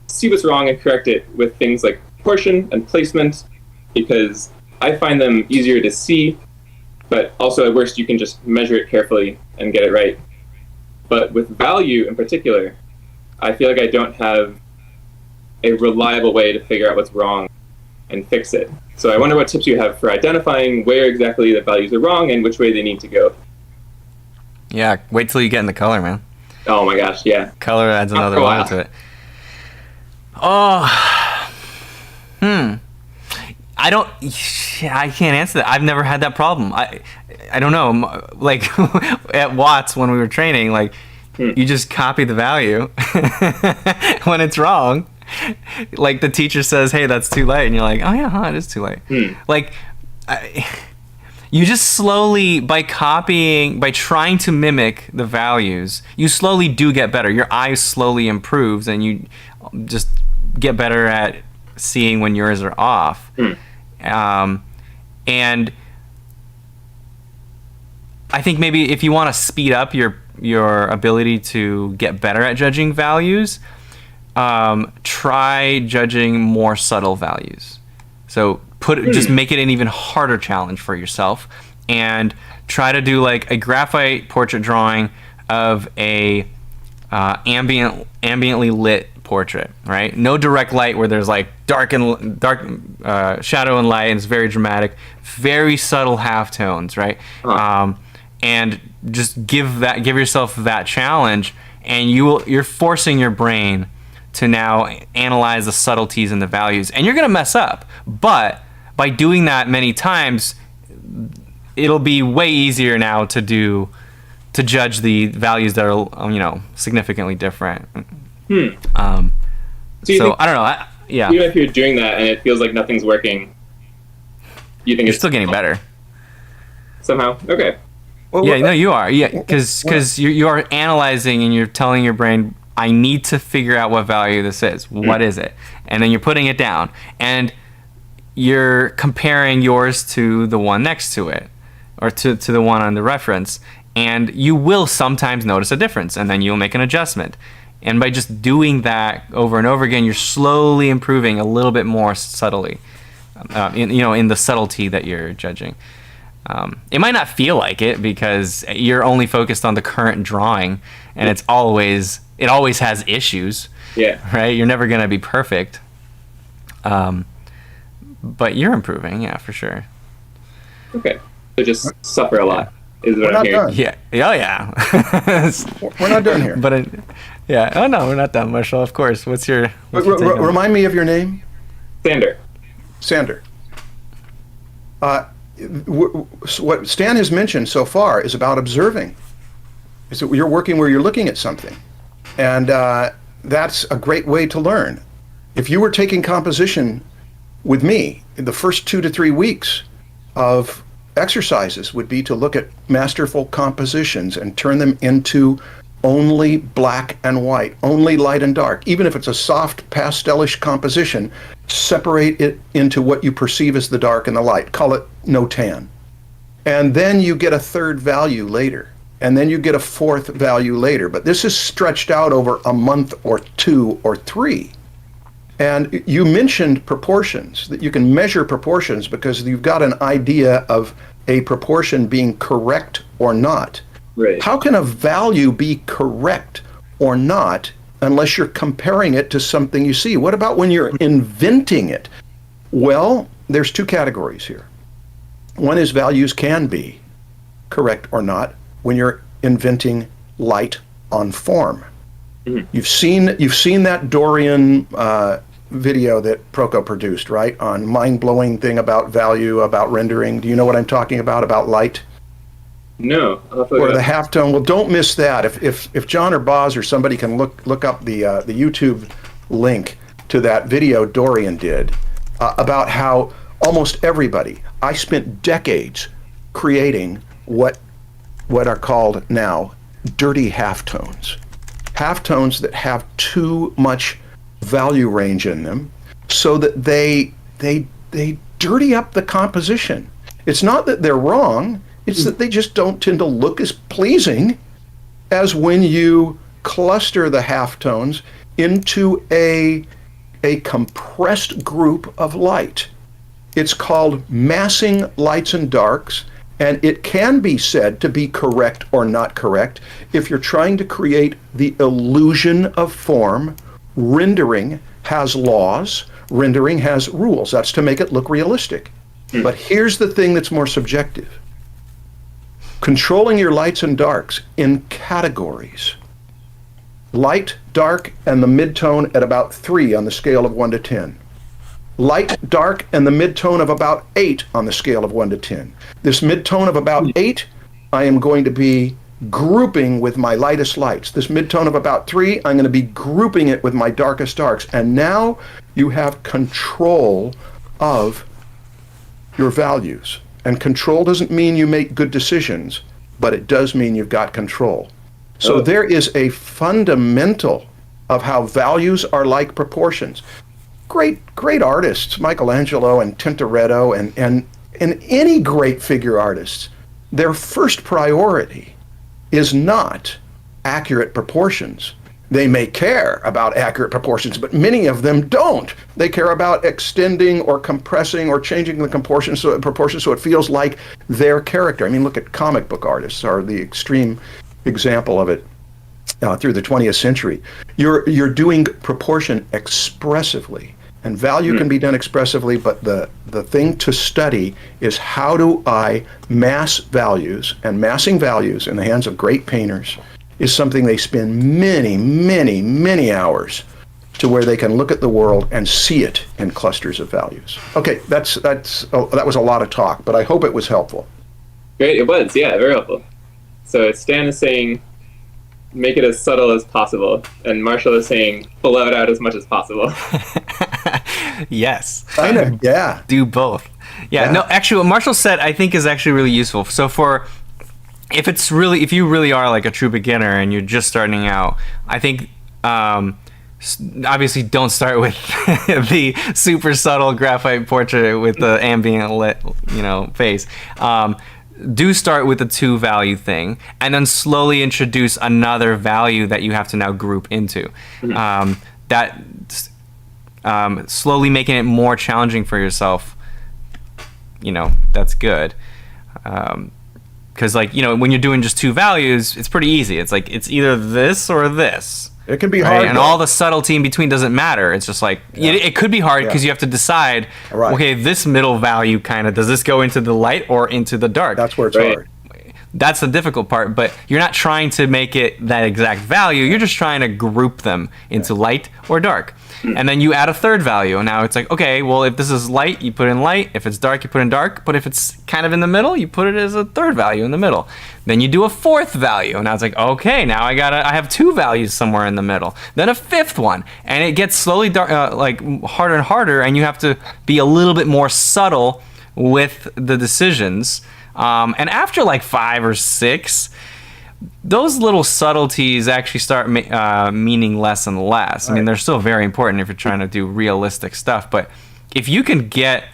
see what's wrong and correct it with things like proportion and placement, because I find them easier to see, but also at worst you can just measure it carefully and get it right. But with value in particular, I feel like I don't have a reliable way to figure out what's wrong and fix it. So I wonder what tips you have for identifying where exactly the values are wrong and which way they need to go. Yeah, wait till you get in the color, man. Oh my gosh, yeah. Color adds another level to it. I can't answer that. I've never had that problem. I don't know. Like at Watts when we were training, like you just copy the value when it's wrong. Like the teacher says, "Hey, that's too light," and you're like, "Oh yeah, it is too light." Like you just slowly, by trying to mimic the values, you slowly do get better. Your eye slowly improves, and you just get better at seeing when yours are off. And I think maybe if you want to speed up your ability to get better at judging values, try judging more subtle values. So just make it an even harder challenge for yourself, and try to do like a graphite portrait drawing of a ambiently lit portrait, right? No direct light where there's like dark shadow and light, and it's very dramatic. Very subtle halftones, right? And just give yourself that challenge, and you're forcing your brain to now analyze the subtleties and the values, and you're gonna mess up. But by doing that many times, it'll be way easier now to judge the values that are significantly different. So I don't know. Yeah. Even if you're doing that and it feels like nothing's working, you think you're still getting better somehow? Okay. Well, yeah, no, you are. Yeah, because you are analyzing and you're telling your brain, I need to figure out what value this is. What is it? And then you're putting it down, and you're comparing yours to the one next to it, or to the one on the reference, and you will sometimes notice a difference, and then you'll make an adjustment. And by just doing that over and over again, you're slowly improving a little bit more subtly, in the subtlety that you're judging. It might not feel like it because you're only focused on the current drawing, and it always has issues. Yeah. Right? You're never going to be perfect. But you're improving, yeah, for sure. Okay. So just suffer a lot is what I'm hearing. Yeah. Oh, yeah. We're not done here. But yeah. Oh, no, we're not done, Marshall. Of course. What's your take on it? Remind me of your name? Sander. What Stan has mentioned so far is about observing. Is that you're working where you're looking at something, and that's a great way to learn. If you were taking composition with me, the first 2 to 3 weeks of exercises would be to look at masterful compositions and turn them into only black and white, only light and dark. Even if it's a soft pastelish composition, separate it into what you perceive as the dark and the light. Call it no tan. And then you get a third value later. And then you get a fourth value later. But this is stretched out over a month or 2 or 3. And you mentioned proportions, that you can measure proportions because you've got an idea of a proportion being correct or not. Right. How can a value be correct or not unless you're comparing it to something you see? What about when you're inventing it? Well, there's 2 categories here. One is values can be correct or not when you're inventing light on form. Mm-hmm. You've seen that Dorian video that PROKO produced, right? On mind-blowing thing about value, about rendering. Do you know what I'm talking about light? No. Or the halftone. Well, don't miss that. If John or Boz or somebody can look up the YouTube link to that video Dorian did about how almost everybody, I spent decades creating what what are called now dirty halftones. Halftones that have too much value range in them, so that they dirty up the composition. It's not that they're wrong, it's that they just don't tend to look as pleasing as when you cluster the halftones into a compressed group of light. It's called massing lights and darks, and it can be said to be correct or not correct if you're trying to create the illusion of form. Rendering has laws, rendering has rules. That's to make it look realistic. But here's the thing that's more subjective. Controlling your lights and darks in categories. Light, dark, and the midtone at about 3 on the scale of 1 to 10. Light, dark, and the midtone of about 8 on the scale of 1 to 10. This midtone of about 8, I am going to be grouping with my lightest lights. This midtone of about 3, I'm going to be grouping it with my darkest darks. And now you have control of your values. And control doesn't mean you make good decisions, but it does mean you've got control. So there is a fundamental of how values are like proportions. Great artists, Michelangelo and Tintoretto and any great figure artists, their first priority is not accurate proportions. They may care about accurate proportions, but many of them don't. They care about extending or compressing or changing the proportions so it feels like their character. I mean, look at comic book artists are the extreme example of it through the 20th century. You're doing proportion expressively, and value can be done expressively, but the thing to study is how do I mass values, and massing values in the hands of great painters is something they spend many, many, many hours to where they can look at the world and see it in clusters of values. Okay, that was a lot of talk, but I hope it was helpful. Great, it was, yeah, very helpful. So Stan is saying, make it as subtle as possible, and Marshall is saying, blow it out as much as possible. Yes. Kind of, yeah. Do both. Yeah, no, actually what Marshall said I think is actually really useful. So if you really are like a true beginner and you're just starting out, I think obviously don't start with the super subtle graphite portrait with the ambient lit, face. Do start with the 2 value thing, and then slowly introduce another value that you have to now group into. Slowly making it more challenging for yourself. That's good. Because when you're doing just 2 values, it's pretty easy. It's like it's either this or this. It can be right? hard, and all the subtlety in between doesn't matter. It's just like it could be hard because you have to decide. Right. Okay, this middle value does this go into the light or into the dark? That's where it's hard. That's the difficult part. But you're not trying to make it that exact value. You're just trying to group them into light or dark. And then you add a 3rd value, and now it's like, okay, well, if this is light, you put in light. If it's dark, you put in dark. But if it's kind of in the middle, you put it as a 3rd value in the middle. Then you do a 4th value, and now it's like, okay, now I have 2 values somewhere in the middle. Then a 5th one, and it gets slowly harder and harder, and you have to be a little bit more subtle with the decisions. And after like 5 or 6. Those little subtleties actually start meaning less and less. I mean, they're still very important if you're trying to do realistic stuff. But if you can get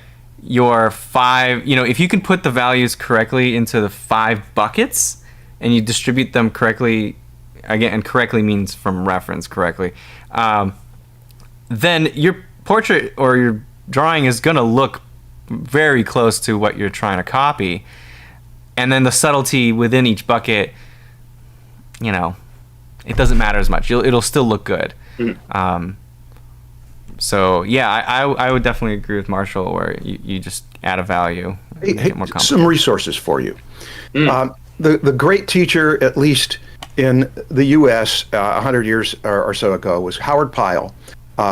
your 5, if you can put the values correctly into the 5 buckets and you distribute them correctly, again, and correctly means from reference correctly, then your portrait or your drawing is going to look very close to what you're trying to copy. And then the subtlety within each bucket, it doesn't matter as much. It'll still look good. So yeah, I would definitely agree with Marshall where you just add a value. Hey, some resources for you. The great teacher, at least in the U.S. 100 years or so ago, was Howard Pyle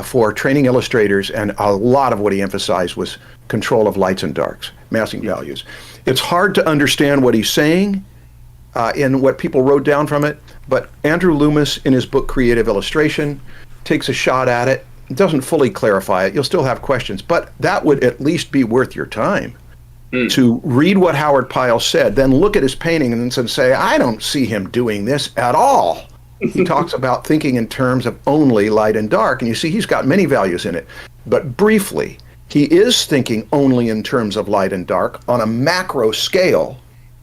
for training illustrators, and a lot of what he emphasized was control of lights and darks, massing values. It's hard to understand what he's saying in what people wrote down from it, but Andrew Loomis in his book Creative Illustration takes a shot at it. It doesn't fully clarify it. You'll still have questions, but that would at least be worth your time to read what Howard Pyle said, then look at his painting and then say, I don't see him doing this at all. He talks about thinking in terms of only light and dark, and you see he's got many values in it. But briefly, he is thinking only in terms of light and dark on a macro scale.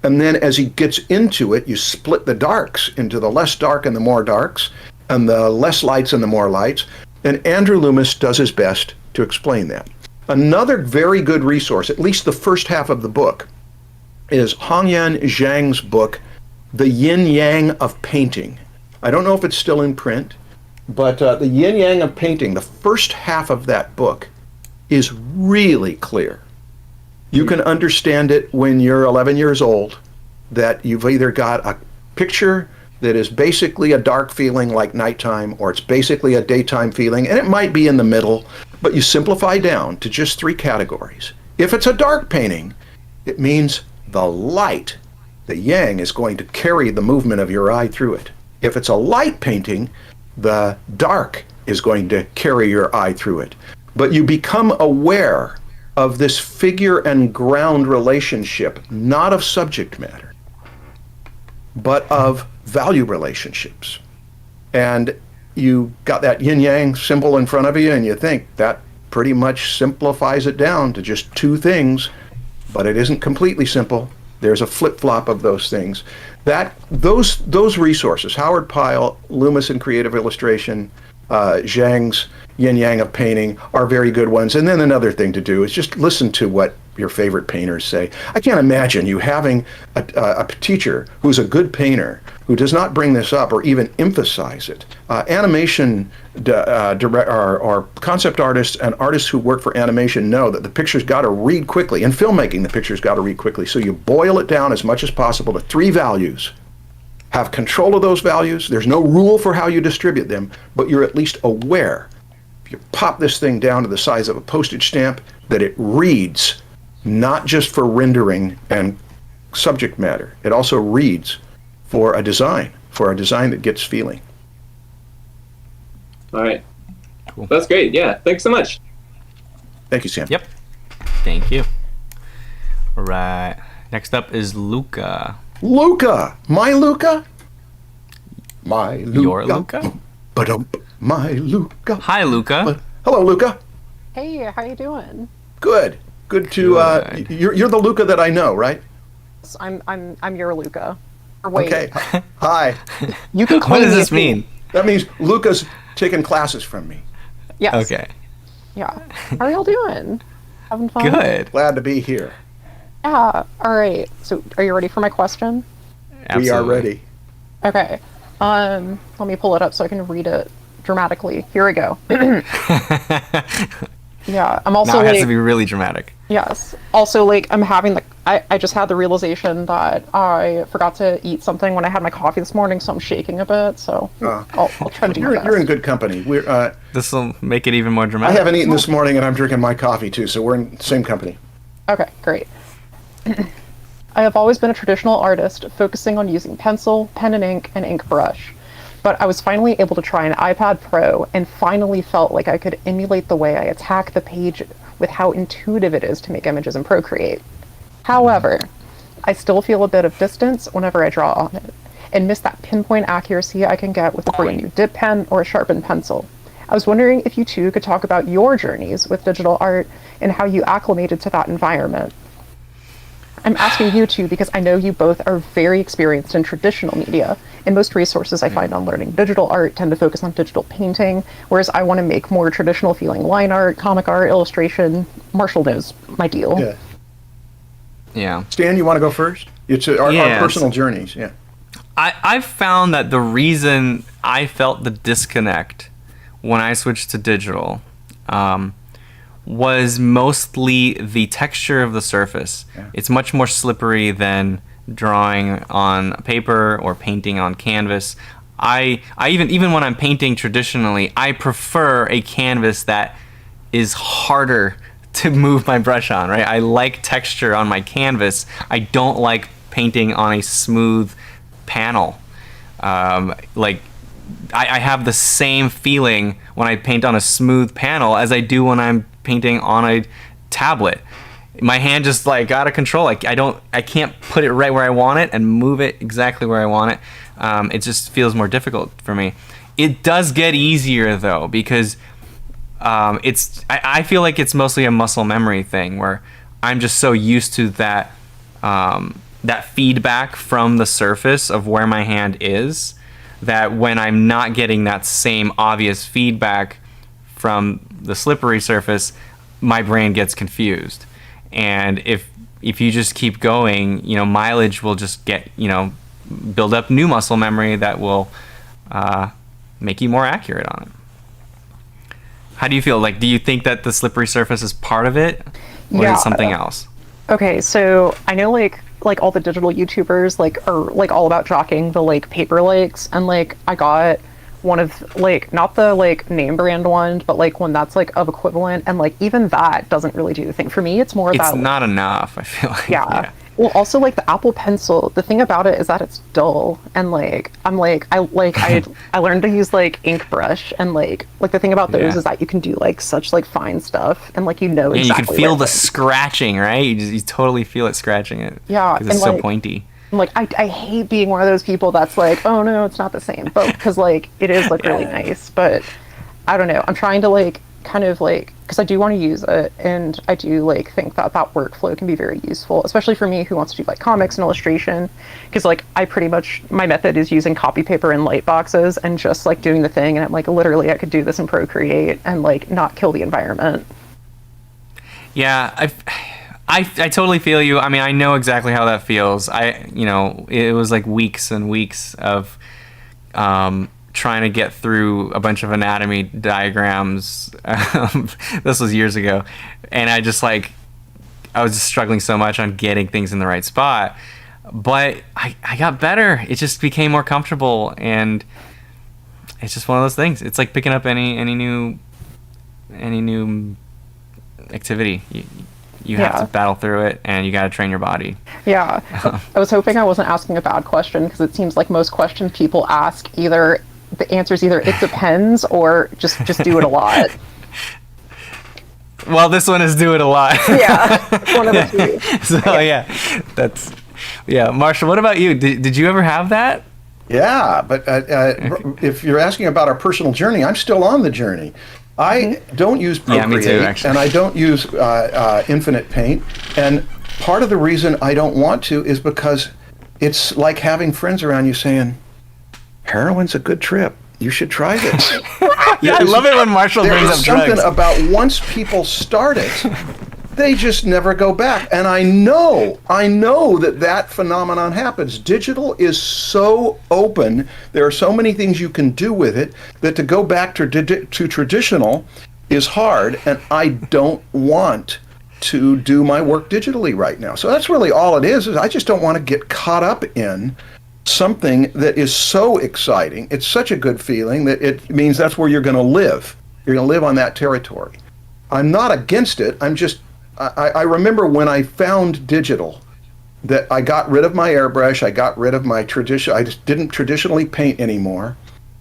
And then as he gets into it, you split the darks into the less dark and the more darks, and the less lights and the more lights. And Andrew Loomis does his best to explain that. Another very good resource, at least the first half of the book, is Hongyan Zhang's book, The Yin Yang of Painting. I don't know if it's still in print, but The Yin Yang of Painting, the first half of that book, is really clear. You can understand it when you're 11 years old, that you've either got a picture that is basically a dark feeling like nighttime, or it's basically a daytime feeling, and it might be in the middle, but you simplify down to just 3 categories. If it's a dark painting, it means the light, the yang, is going to carry the movement of your eye through it. If it's a light painting, the dark is going to carry your eye through it. But you become aware of this figure and ground relationship, not of subject matter, but of value relationships. And you got that yin-yang symbol in front of you, and you think that pretty much simplifies it down to just 2 things, but it isn't completely simple. There's a flip-flop of those things. Those resources, Howard Pyle, Loomis in Creative Illustration, Zhang's Yin Yang of Painting, are very good ones. And then another thing to do is just listen to what your favorite painters say. I can't imagine you having a teacher who's a good painter who does not bring this up or even emphasize it. Animation or concept artists and artists who work for animation know that the picture's got to read quickly. In filmmaking, the picture's got to read quickly. So you boil it down as much as possible to 3 values. Have control of those values. There's no rule for how you distribute them, but you're at least aware. If you pop this thing down to the size of a postage stamp, that it reads not just for rendering and subject matter. It also reads for a design that gets feeling. All right. Cool. That's great. Yeah. Thanks so much. Thank you, Sam. Yep. Thank you. All right. Next up is Luca. Luca! My Luca? My Luca. Your Luca? My Luca. Hi, Luca. Hello, Luca. Hey, how you doing? Good. Good to Good. You're the Luca that I know, right? I'm your Luca. Or wait. Okay. Hi. You can call What me does this if you- mean? That means Luca's taking classes from me. Yes. Okay. Yeah. How are y'all doing? Having fun? Good. Glad to be here. Yeah. All right. So, are you ready for my question? Absolutely. We are ready. Okay. Let me pull it up so I can read it dramatically. Here we go. Yeah. I'm also Now it has like, to be really dramatic. yes. Also, like, I'm having the. I just had the realization that I forgot to eat something when I had my coffee this morning, so I'm shaking a bit. So I'll try to do my You're in best. good company. We're. This will make it even more I dramatic. haven't eaten this morning, and I'm drinking my coffee too. So we're in the same company. Okay, great. I have always been a traditional artist, focusing on using pencil, pen and ink, and ink brush. But I was finally able to try an iPad Pro and finally felt like I could emulate the way I attack the page with how intuitive it is to make images in Procreate. However, I still feel a bit of distance whenever I draw on it, and miss that pinpoint accuracy I can get with a brand new dip pen or a sharpened pencil. I was wondering if you two could talk about your journeys with digital art and how you acclimated to that environment. I'm asking you two because I know you both are very experienced in traditional media, and most resources I find on learning digital art tend to focus on digital painting, whereas I want to make more traditional feeling line art, comic art, illustration. Marshall knows my deal. Yeah. Yeah. Stan, you want to go first? It's our personal journeys. Yeah. I've found that the reason I felt the disconnect when I switched to digital was mostly the texture of the surface. Yeah. It's much more slippery than drawing on paper or painting on canvas. I even when I'm painting traditionally, I prefer a canvas that is harder to move my brush on, right? I like texture on my canvas. I don't like painting on a smooth panel. I have the same feeling when I paint on a smooth panel as I do when I'm painting on a tablet. my hand just like out of control. Like I can't put it right where I want it and move it exactly where I want it. It just feels more difficult for me. It does get easier though, because I feel like it's mostly a muscle memory thing where I'm just so used to that that feedback from the surface of where my hand is, that when I'm not getting that same obvious feedback from the slippery surface, my brain gets confused. And if you just keep going, mileage will just get, build up new muscle memory that will make you more accurate on it. How do you feel? Like, do you think that the slippery surface is part of it, or is it something else? Okay, so I know like all the digital YouTubers are like all about jockeying the like paper lakes, and like I got one of like, not the like name brand one, but like one that's like of equivalent, and like even that doesn't really do the thing for me. It's more it's that not enough, I feel like. Yeah. Well, also like the Apple Pencil, the thing about it is that it's dull, and like I learned to use like ink brush, and like the thing about those is that you can do like such like fine stuff, and like exactly. You can feel the scratching, right? You totally feel it scratching it. Yeah, because it's so pointy. Like I hate being one of those people that's like, oh no, it's not the same, but because like it is like really nice, but I don't know. I'm trying to like kind of like, because I do want to use it, and I do like think that workflow can be very useful, especially for me who wants to do like comics and illustration, because like I pretty much, my method is using copy paper and light boxes and just like doing the thing, and I'm like, literally I could do this in Procreate and like not kill the environment. Yeah, I totally feel you. I mean, I know exactly how that feels. It was like weeks and weeks of trying to get through a bunch of anatomy diagrams. This was years ago, and I was just struggling so much on getting things in the right spot. But I got better. It just became more comfortable, and it's just one of those things. It's like picking up any new activity. You have to battle through it, and you got to train your body. Yeah. I was hoping I wasn't asking a bad question, because it seems like most questions people ask, either the answer is either it depends or just do it a lot. Well, this one is do it a lot. Yeah, one of the two. So Marshall, what about you? Did you ever have that? Yeah, but if you're asking about our personal journey, I'm still on the journey. I don't use Procreate, and I don't use Infinite Paint, and part of the reason I don't want to is because it's like having friends around you saying, heroin's a good trip. You should try this. I love it when Marshall brings up drugs. There's something about once people start it, they just never go back. And I know that phenomenon happens. Digital is so open. There are so many things you can do with it that to go back to traditional is hard. And I don't want to do my work digitally right now. So that's really all it is I just don't want to get caught up in something that is so exciting. It's such a good feeling that it means that's where you're going to live. You're going to live on that territory. I'm not against it. I remember when I found digital that I got rid of my airbrush. I got rid of my tradition. I just didn't traditionally paint anymore.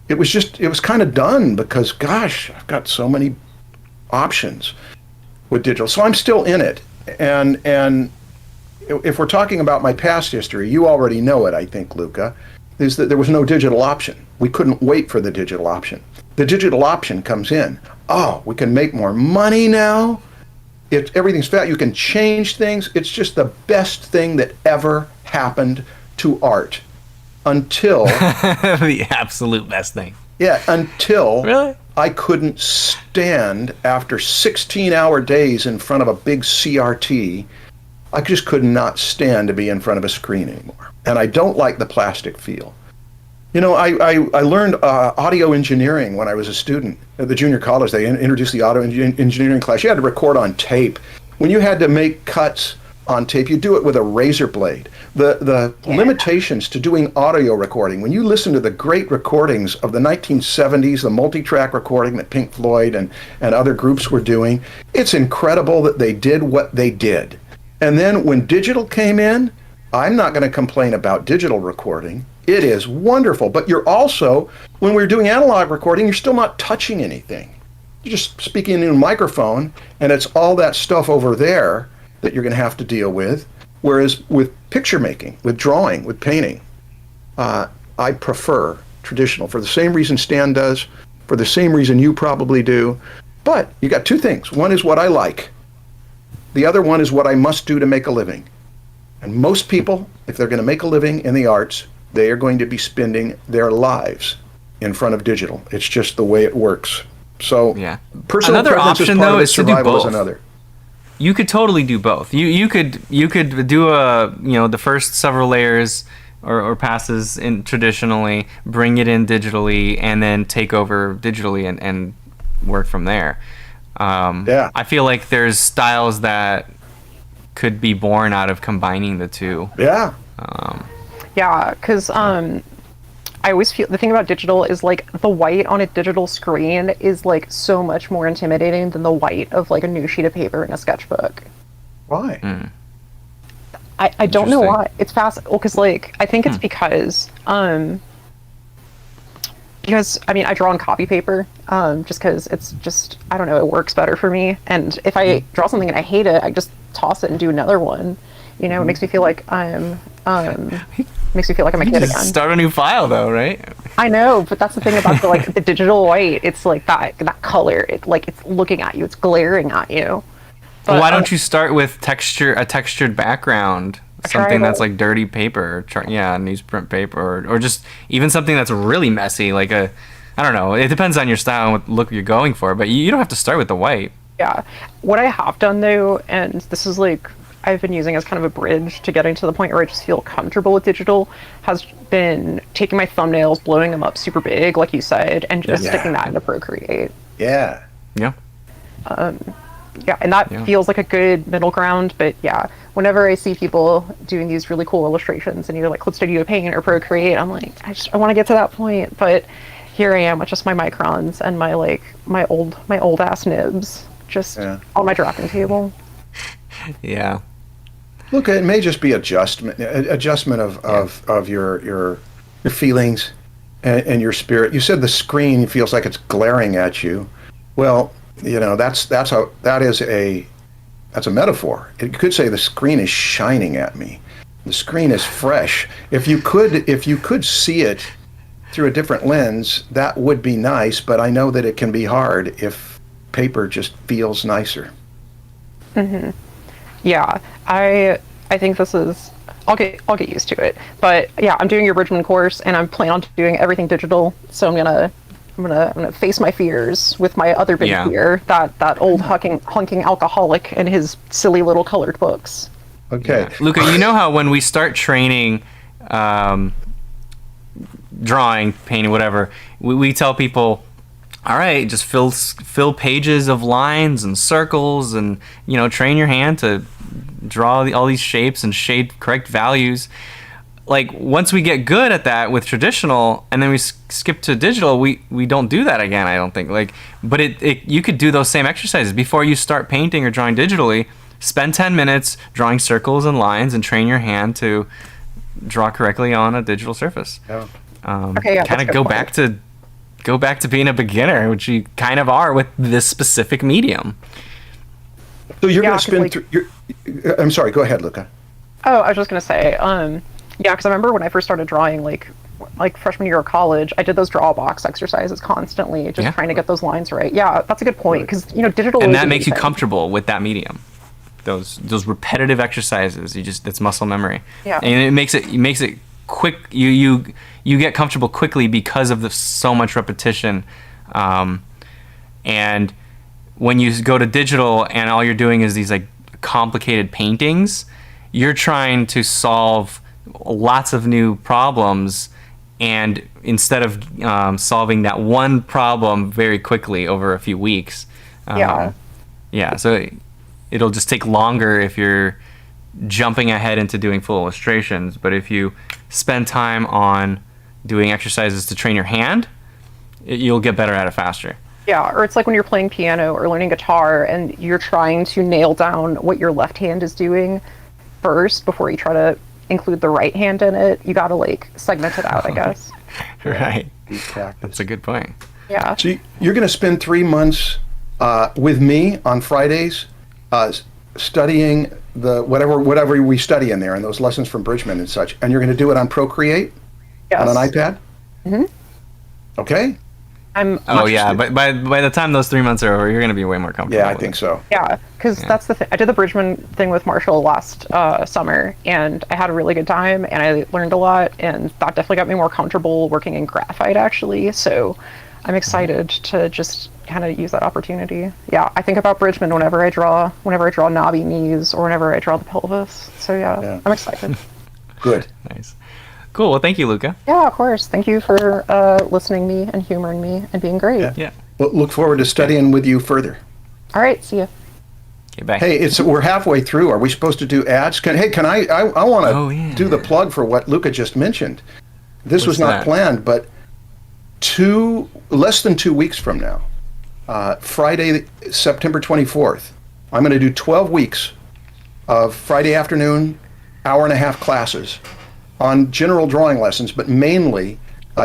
It was kind of done because, gosh, I've got so many options with digital. So I'm still in it. And if we're talking about my past history, you already know it, I think, Luca, is that there was no digital option. We couldn't wait for the digital option. The digital option comes in. Oh, we can make more money now. Everything's fat. You can change things. It's just the best thing that ever happened to art until... the absolute best thing. Yeah, until really? I couldn't stand, after 16-hour days in front of a big CRT, I just could not stand to be in front of a screen anymore. And I don't like the plastic feel. I learned audio engineering when I was a student at the junior college. They introduced the audio engineering class. You had to record on tape. When you had to make cuts on tape, you do it with a razor blade. The limitations to doing audio recording, when you listen to the great recordings of the 1970s, the multi-track recording that Pink Floyd and other groups were doing, it's incredible that they did what they did. And then when digital came in, I'm not going to complain about digital recording. It is wonderful. But you're also, when we're doing analog recording, you're still not touching anything. You're just speaking in a microphone, and it's all that stuff over there. that you're going to have to deal with. Whereas with picture making, with drawing, with painting, I prefer traditional for the same reason Stan does, for the same reason you probably do. But you got two things. One is what I like. The other one is what I must do to make a living. And most people, if they're going to make a living in the arts, they are going to be spending their lives in front of digital. It's just the way it works. So Yeah. personal Another preference option, is part though, of it, is to do survival is both. another. You could totally do both. You could do the first several layers or passes in traditionally, bring it in digitally, and then take over digitally and work from there. Yeah. I feel like there's styles that could be born out of combining the two. Yeah. Yeah, because I always feel the thing about digital is like the white on a digital screen is like so much more intimidating than the white of like a new sheet of paper in a sketchbook. Why? I don't know Interesting. why. It's fast. Well, because like I think it's because I mean I draw on copy paper just because it's just I don't know, it works better for me. And if I draw something and I hate it, I just toss it and do another one. You know, it makes me feel like I'm makes me feel like I'm a kid Just again. start a new file though, right? I know, but that's the thing about the like the digital white. It's like that color. It's looking at you. It's glaring at you. Well, But, why don't you start with a textured background, something that's tribal. like dirty paper, newsprint paper, or just even something that's really messy, like I don't know. It depends on your style and what look you're going for, but you don't have to start with the white. Yeah. What I have done though, and this is like I've been using as kind of a bridge to getting to the point where I just feel comfortable with digital, has been taking my thumbnails, blowing them up super big, like you said, and just Yeah. sticking that into Procreate. Yeah. Yeah. Yeah, and that Yeah. feels like a good middle ground. But yeah, whenever I see people doing these really cool illustrations and you're like, let's studio paint or Procreate, I'm like, I want to get to that point. But here I am with just my microns and my old ass nibs just Yeah. on my drafting table. Yeah. Look, it may just be adjustment of your feelings and your spirit. You said the screen feels like it's glaring at you. Well, you know, that's a metaphor. It could say the screen is shining at me. The screen is fresh. If you could see it through a different lens, that would be nice, but I know that it can be hard if paper just feels nicer. Yeah, I think this is. I'll get used to it. But yeah, I'm doing your Bridgman course, and I'm planning on doing everything digital. So I'm gonna face my fears with my other big fear, that old hunking alcoholic and his silly little colored books. Okay. Luca, you know how when we start training, drawing, painting, whatever, we tell people, all right, just fill pages of lines and circles, and train your hand to draw all these shapes and shade correct values. Like once we get good at that with traditional, and then we skip to digital, we don't do that again. I don't think. But you could do those same exercises before you start painting or drawing digitally. Spend 10 minutes drawing circles and lines, and train your hand to draw correctly on a digital surface. Yeah. Okay, yeah, kind that's of a good go back to being a beginner, which you kind of are with this specific medium. So you're Yeah, going to 'cause, spin through. I'm sorry. Go ahead, Luca. Oh, I was just gonna say, yeah, because I remember when I first started drawing, like freshman year of college, I did those draw box exercises constantly, just trying to get those lines right. Yeah, that's a good point, because digital. And is that makes you amazing. comfortable with that medium. Those repetitive exercises, that's muscle memory. Yeah. And it makes it quick. You get comfortable quickly because of so much repetition. And when you go to digital and all you're doing is these like complicated paintings, you're trying to solve lots of new problems, and instead of solving that one problem very quickly over a few weeks, so it'll just take longer if you're jumping ahead into doing full illustrations. But if you spend time on doing exercises to train your hand, you'll get better at it faster. Yeah, or it's like when you're playing piano or learning guitar and you're trying to nail down what your left hand is doing first before you try to include the right hand in it. You gotta segment it out, I guess. Right. Practice. That's a good point. Yeah. So you're going to spend 3 months with me on Fridays, studying the whatever we study in there and those lessons from Bridgman and such, and you're going to do it on Procreate Yes. on an iPad? Mm-hmm. Okay. But by the time those 3 months are over, you're going to be way more comfortable. Yeah, I think so. Yeah, because that's the thing. I did the Bridgman thing with Marshall last summer, and I had a really good time, and I learned a lot, and that definitely got me more comfortable working in graphite, actually. So I'm excited to just kind of use that opportunity. Yeah, I think about Bridgman whenever I draw knobby knees or whenever I draw the pelvis. So yeah. I'm excited. Good. Nice. Cool. Well, thank you, Luca. Yeah, of course. Thank you for listening to me and humoring me and being great. Yeah. Well, look forward to studying with you further. All right, see you. Okay, bye. Hey, we're halfway through. Are we supposed to do ads? Can I want to do the plug for what Luca just mentioned. This was not planned, but less than 2 weeks from now, Friday, September 24th, I'm going to do 12 weeks of Friday afternoon, hour-and-a-half classes on general drawing lessons, but mainly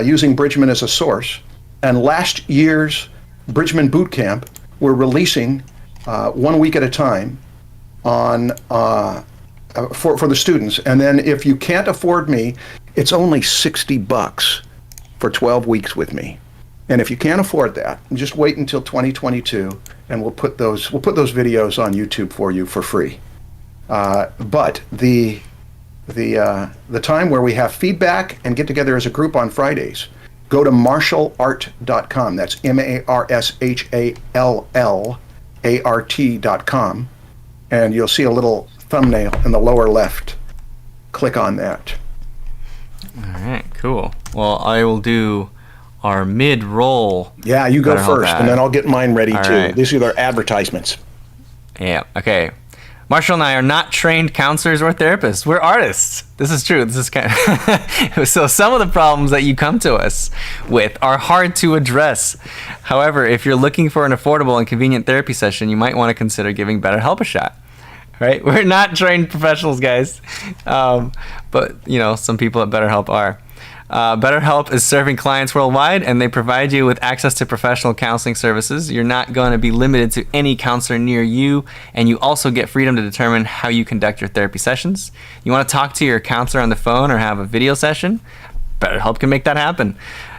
using Bridgman as a source. And last year's Bridgman Boot Camp, we're releasing 1 week at a time on for the students. And then if you can't afford me, it's only $60 for 12 weeks with me. And if you can't afford that, just wait until 2022, and we'll put those videos on YouTube for you for free. But the time where we have feedback and get together as a group on Fridays, go to marshallart.com. That's marshallart.com, and you'll see a little thumbnail in the lower left. Click on that. All right, cool. Well, I will do our mid-roll. Yeah, you go first, and then I'll get mine ready too. Right. These are their advertisements. Yeah, okay. Marshall and I are not trained counselors or therapists. We're artists. This is true. This is kind of so some of the problems that you come to us with are hard to address. However, if you're looking for an affordable and convenient therapy session, you might want to consider giving BetterHelp a shot. Right? We're not trained professionals, guys. But, some people at BetterHelp are. BetterHelp is serving clients worldwide, and they provide you with access to professional counseling services. You're not going to be limited to any counselor near you, and you also get freedom to determine how you conduct your therapy sessions. You want to talk to your counselor on the phone or have a video session? BetterHelp can make that happen.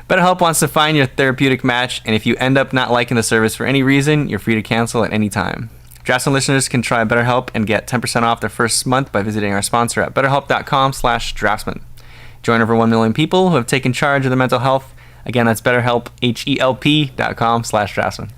BetterHelp wants to find your therapeutic match, and if you end up not liking the service for any reason, you're free to cancel at any time. Draftsmen listeners can try BetterHelp and get 10% off their first month by visiting our sponsor at betterhelp.com/draftsmen. Join over 1 million people who have taken charge of their mental health. Again, that's BetterHelp, HELP.com/draftsmen. All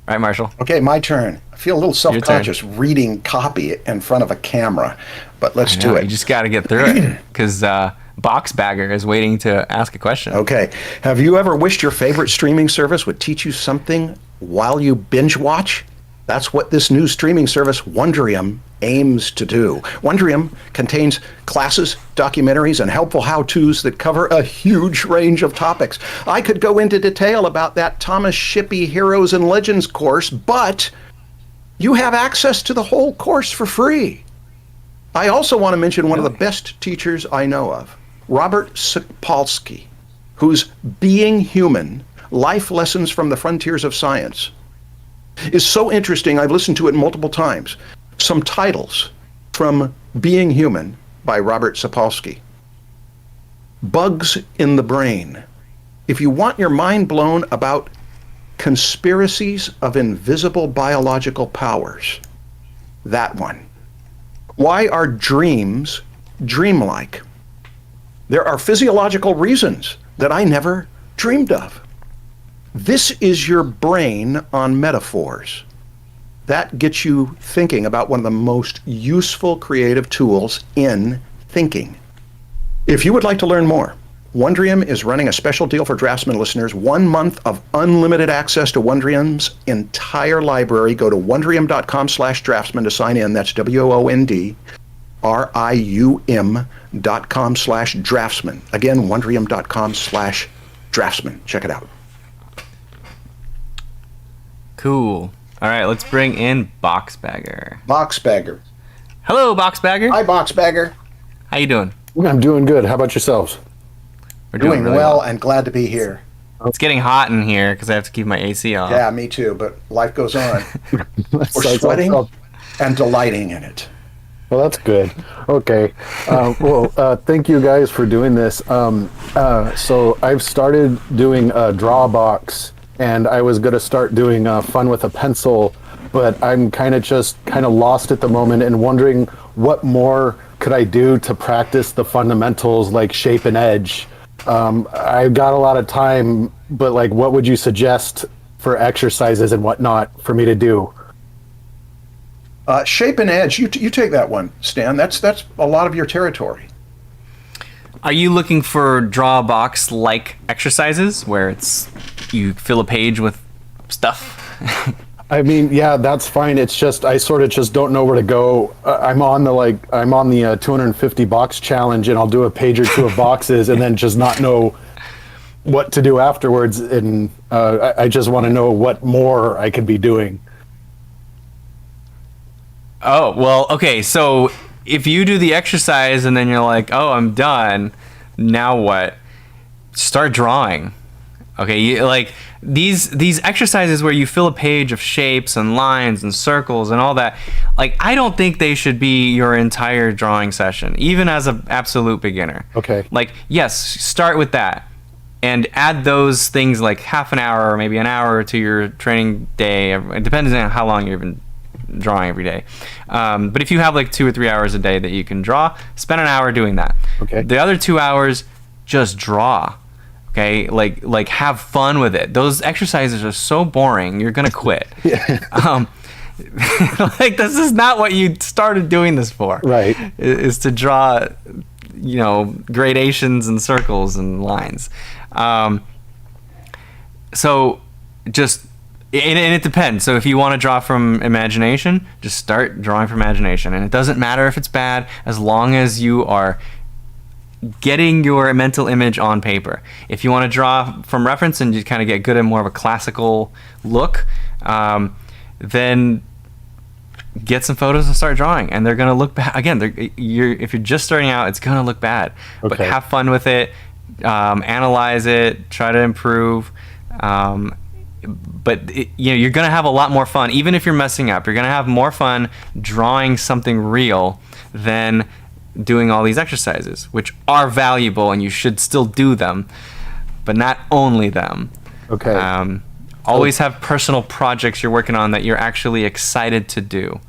right, Marshall. Okay, my turn. I feel a little self-conscious reading copy in front of a camera, but let's do it. You just got to get through it because Boxbagger is waiting to ask a question. Okay. Have you ever wished your favorite streaming service would teach you something while you binge watch? That's what this new streaming service, Wondrium, aims to do. Wondrium contains classes, documentaries, and helpful how-tos that cover a huge range of topics. I could go into detail about that Thomas Shippey Heroes and Legends course, but you have access to the whole course for free. I also want to mention one of the best teachers I know of, Robert Sapolsky, whose Being Human, Life Lessons from the Frontiers of Science is so interesting. I've listened to it multiple times. Some titles from Being Human by Robert Sapolsky. Bugs in the Brain. If you want your mind blown about conspiracies of invisible biological powers, that one. Why are dreams dreamlike? There are physiological reasons that I never dreamed of. This is your brain on metaphors. That gets you thinking about one of the most useful creative tools in thinking. If you would like to learn more, Wondrium is running a special deal for Draftsmen listeners. 1 month of unlimited access to Wondrium's entire library. Go to wondrium.com/draftsmen to sign in. That's WONDRIUM.com/draftsmen. Again, wondrium.com/draftsmen. Check it out. Cool. All right, let's bring in Boxbagger. Boxbagger. Hello, Boxbagger. Hi, Boxbagger. How you doing? I'm doing good. How about yourselves? We're doing really well and glad to be here. It's getting hot in here because I have to keep my AC off. Yeah, me too, but life goes on. We're So sweating. and delighting in it. Well, that's good. Okay. Thank you guys for doing this. So I've started doing Drawbox, and I was going to start doing Fun with a Pencil, but I'm kind of lost at the moment and wondering what more could I do to practice the fundamentals like shape and edge. I've got a lot of time, but like, what would you suggest for exercises and whatnot for me to do? Shape and edge, you take that one, Stan. That's a lot of your territory. Are you looking for draw box like exercises where you fill a page with stuff? I mean, yeah, that's fine. It's just I sort of just don't know where to go. I'm on the 250 box challenge, and I'll do a page or two of boxes, and then just not know what to do afterwards. And I just want to know what more I could be doing. Oh, well, okay, so if you do the exercise and then you're like, oh, I'm done, now what? Start drawing. Okay, like these exercises where you fill a page of shapes and lines and circles and all that, like I don't think they should be your entire drawing session, even as an absolute beginner. Okay. Like, yes, start with that and add those things like half an hour or maybe an hour to your training day. It depends on how long you've been drawing every day. But if you have like 2 or 3 hours a day that you can draw, spend an hour doing that. Okay. The other 2 hours, just draw. Okay, like have fun with it. Those exercises are so boring, you're gonna quit. Yeah. Like this is not what you started doing this for. Right. Is to draw, gradations and circles and lines. So just and it depends. So if you want to draw from imagination, just start drawing from imagination, and it doesn't matter if it's bad as long as you are getting your mental image on paper. If you want to draw from reference and you kind of get good at more of a classical look, then get some photos and start drawing, and they're going to look bad. Again, if you're just starting out, it's going to look bad. Okay. But have fun with it, analyze it, try to improve. But you're going to have a lot more fun. Even if you're messing up, you're going to have more fun drawing something real than doing all these exercises, which are valuable and you should still do them, but not only them. Okay. Always have personal projects you're working on that you're actually excited to do.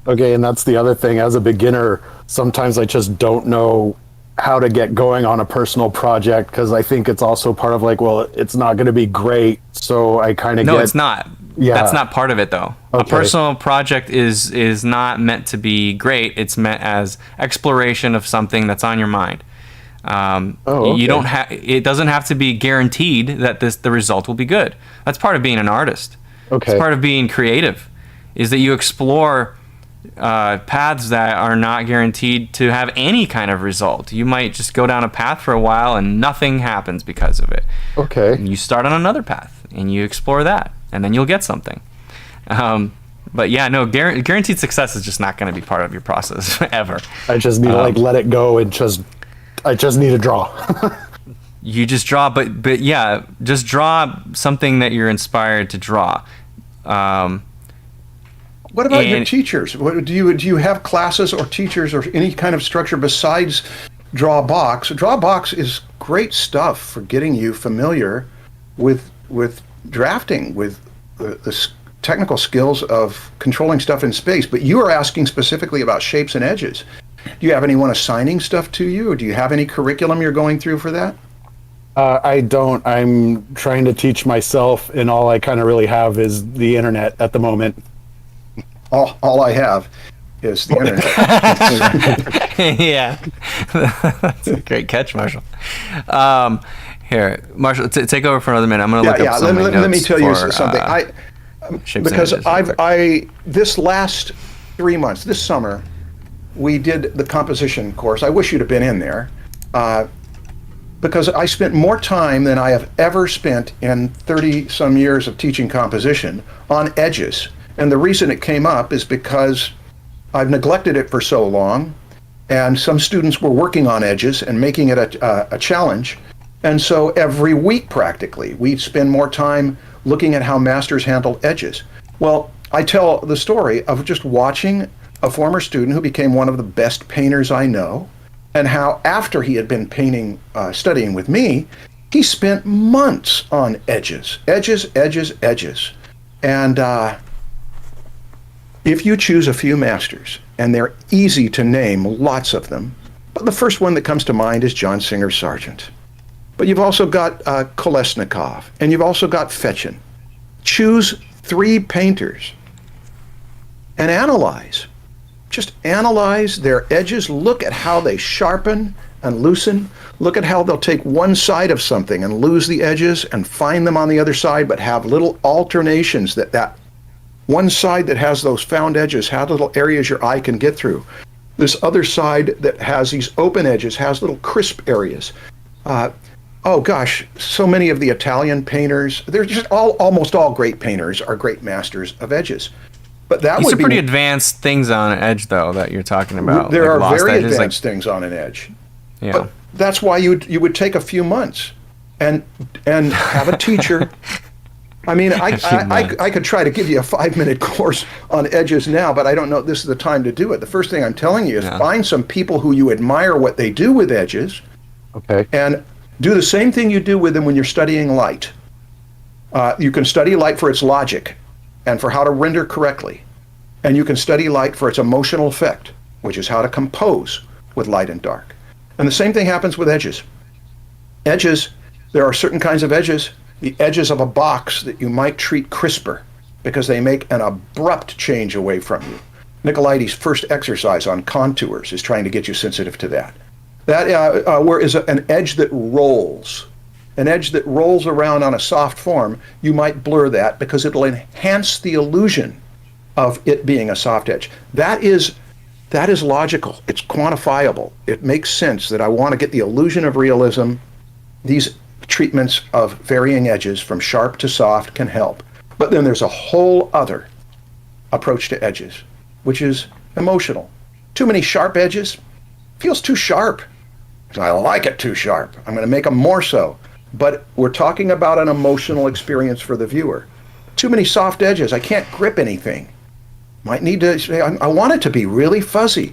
Okay, and that's the other thing. As a beginner, sometimes I just don't know how to get going on a personal project, because I think it's also part of like, well, it's not going to be great, so I kind of No, it's not. Yeah. That's not part of it, though. Okay. A personal project is not meant to be great. It's meant as exploration of something that's on your mind. Okay. You don't it doesn't have to be guaranteed that the result will be good. That's part of being an artist. Okay. It's part of being creative, is that you explore paths that are not guaranteed to have any kind of result. You might just go down a path for a while and nothing happens because of it. Okay. And you start on another path and you explore that, and then you'll get something. But yeah, no, guaranteed success is just not going to be part of your process ever. I just need to let it go and I just need to draw. You just draw, but yeah, just draw something that you're inspired to draw. What about your teachers? Do you have classes or teachers or any kind of structure besides Drawbox? Drawbox is great stuff for getting you familiar with drafting, with the technical skills of controlling stuff in space. But you are asking specifically about shapes and edges. Do you have anyone assigning stuff to you, or do you have any curriculum you're going through for that? I don't. I'm trying to teach myself, and all I kind of really have is the internet at the moment. All I have is the internet. Yeah, that's a great catch, Marshall. Here, Marshall, take over for another minute. I'm going to look up some notes. Let me tell you something. Because this last 3 months, this summer, we did the composition course. I wish you'd have been in there, because I spent more time than I have ever spent in 30 some years of teaching composition on edges. And the reason it came up is because I've neglected it for so long, and some students were working on edges and making it a challenge. And so every week, practically, we'd spend more time looking at how masters handle edges. Well, I tell the story of just watching a former student who became one of the best painters I know, and how after he had been painting, studying with me, he spent months on edges. And if you choose a few masters, and they're easy to name, lots of them, but the first one that comes to mind is John Singer Sargent. But you've also got Kolesnikov, and you've also got Fechin. Choose 3 painters and analyze. Just analyze their edges. Look at how they sharpen and loosen. Look at how they'll take one side of something and lose the edges and find them on the other side, but have little alternations that one side that has those found edges, have little areas your eye can get through. This other side that has these open edges has little crisp areas. Oh gosh, so many of the Italian painters, they're just almost all great painters are great masters of edges. But that These would are be pretty advanced things on an edge, though, that you're talking about. There like are lost very edges, advanced things on an edge. Yeah. But that's why you would take a few months and have a teacher. I mean, I could try to give you a 5-minute course on edges now, but I don't know if this is the time to do it. The first thing I'm telling you is find some people who you admire what they do with edges. Okay. And do the same thing you do with them when you're studying light. You can study light for its logic and for how to render correctly. And you can study light for its emotional effect, which is how to compose with light and dark. And the same thing happens with edges. Edges, there are certain kinds of edges, the edges of a box that you might treat crisper because they make an abrupt change away from you. Nicolaides' first exercise on contours is trying to get you sensitive to that. That where is an edge that rolls. An edge that rolls around on a soft form, you might blur that because it'll enhance the illusion of it being a soft edge. That is logical. It's quantifiable. It makes sense that I want to get the illusion of realism. These treatments of varying edges from sharp to soft can help. But then there's a whole other approach to edges, which is emotional. Too many sharp edges feels too sharp. I like it too sharp. I'm going to make them more so. But we're talking about an emotional experience for the viewer. Too many soft edges. I can't grip anything. Might need to, I want it to be really fuzzy.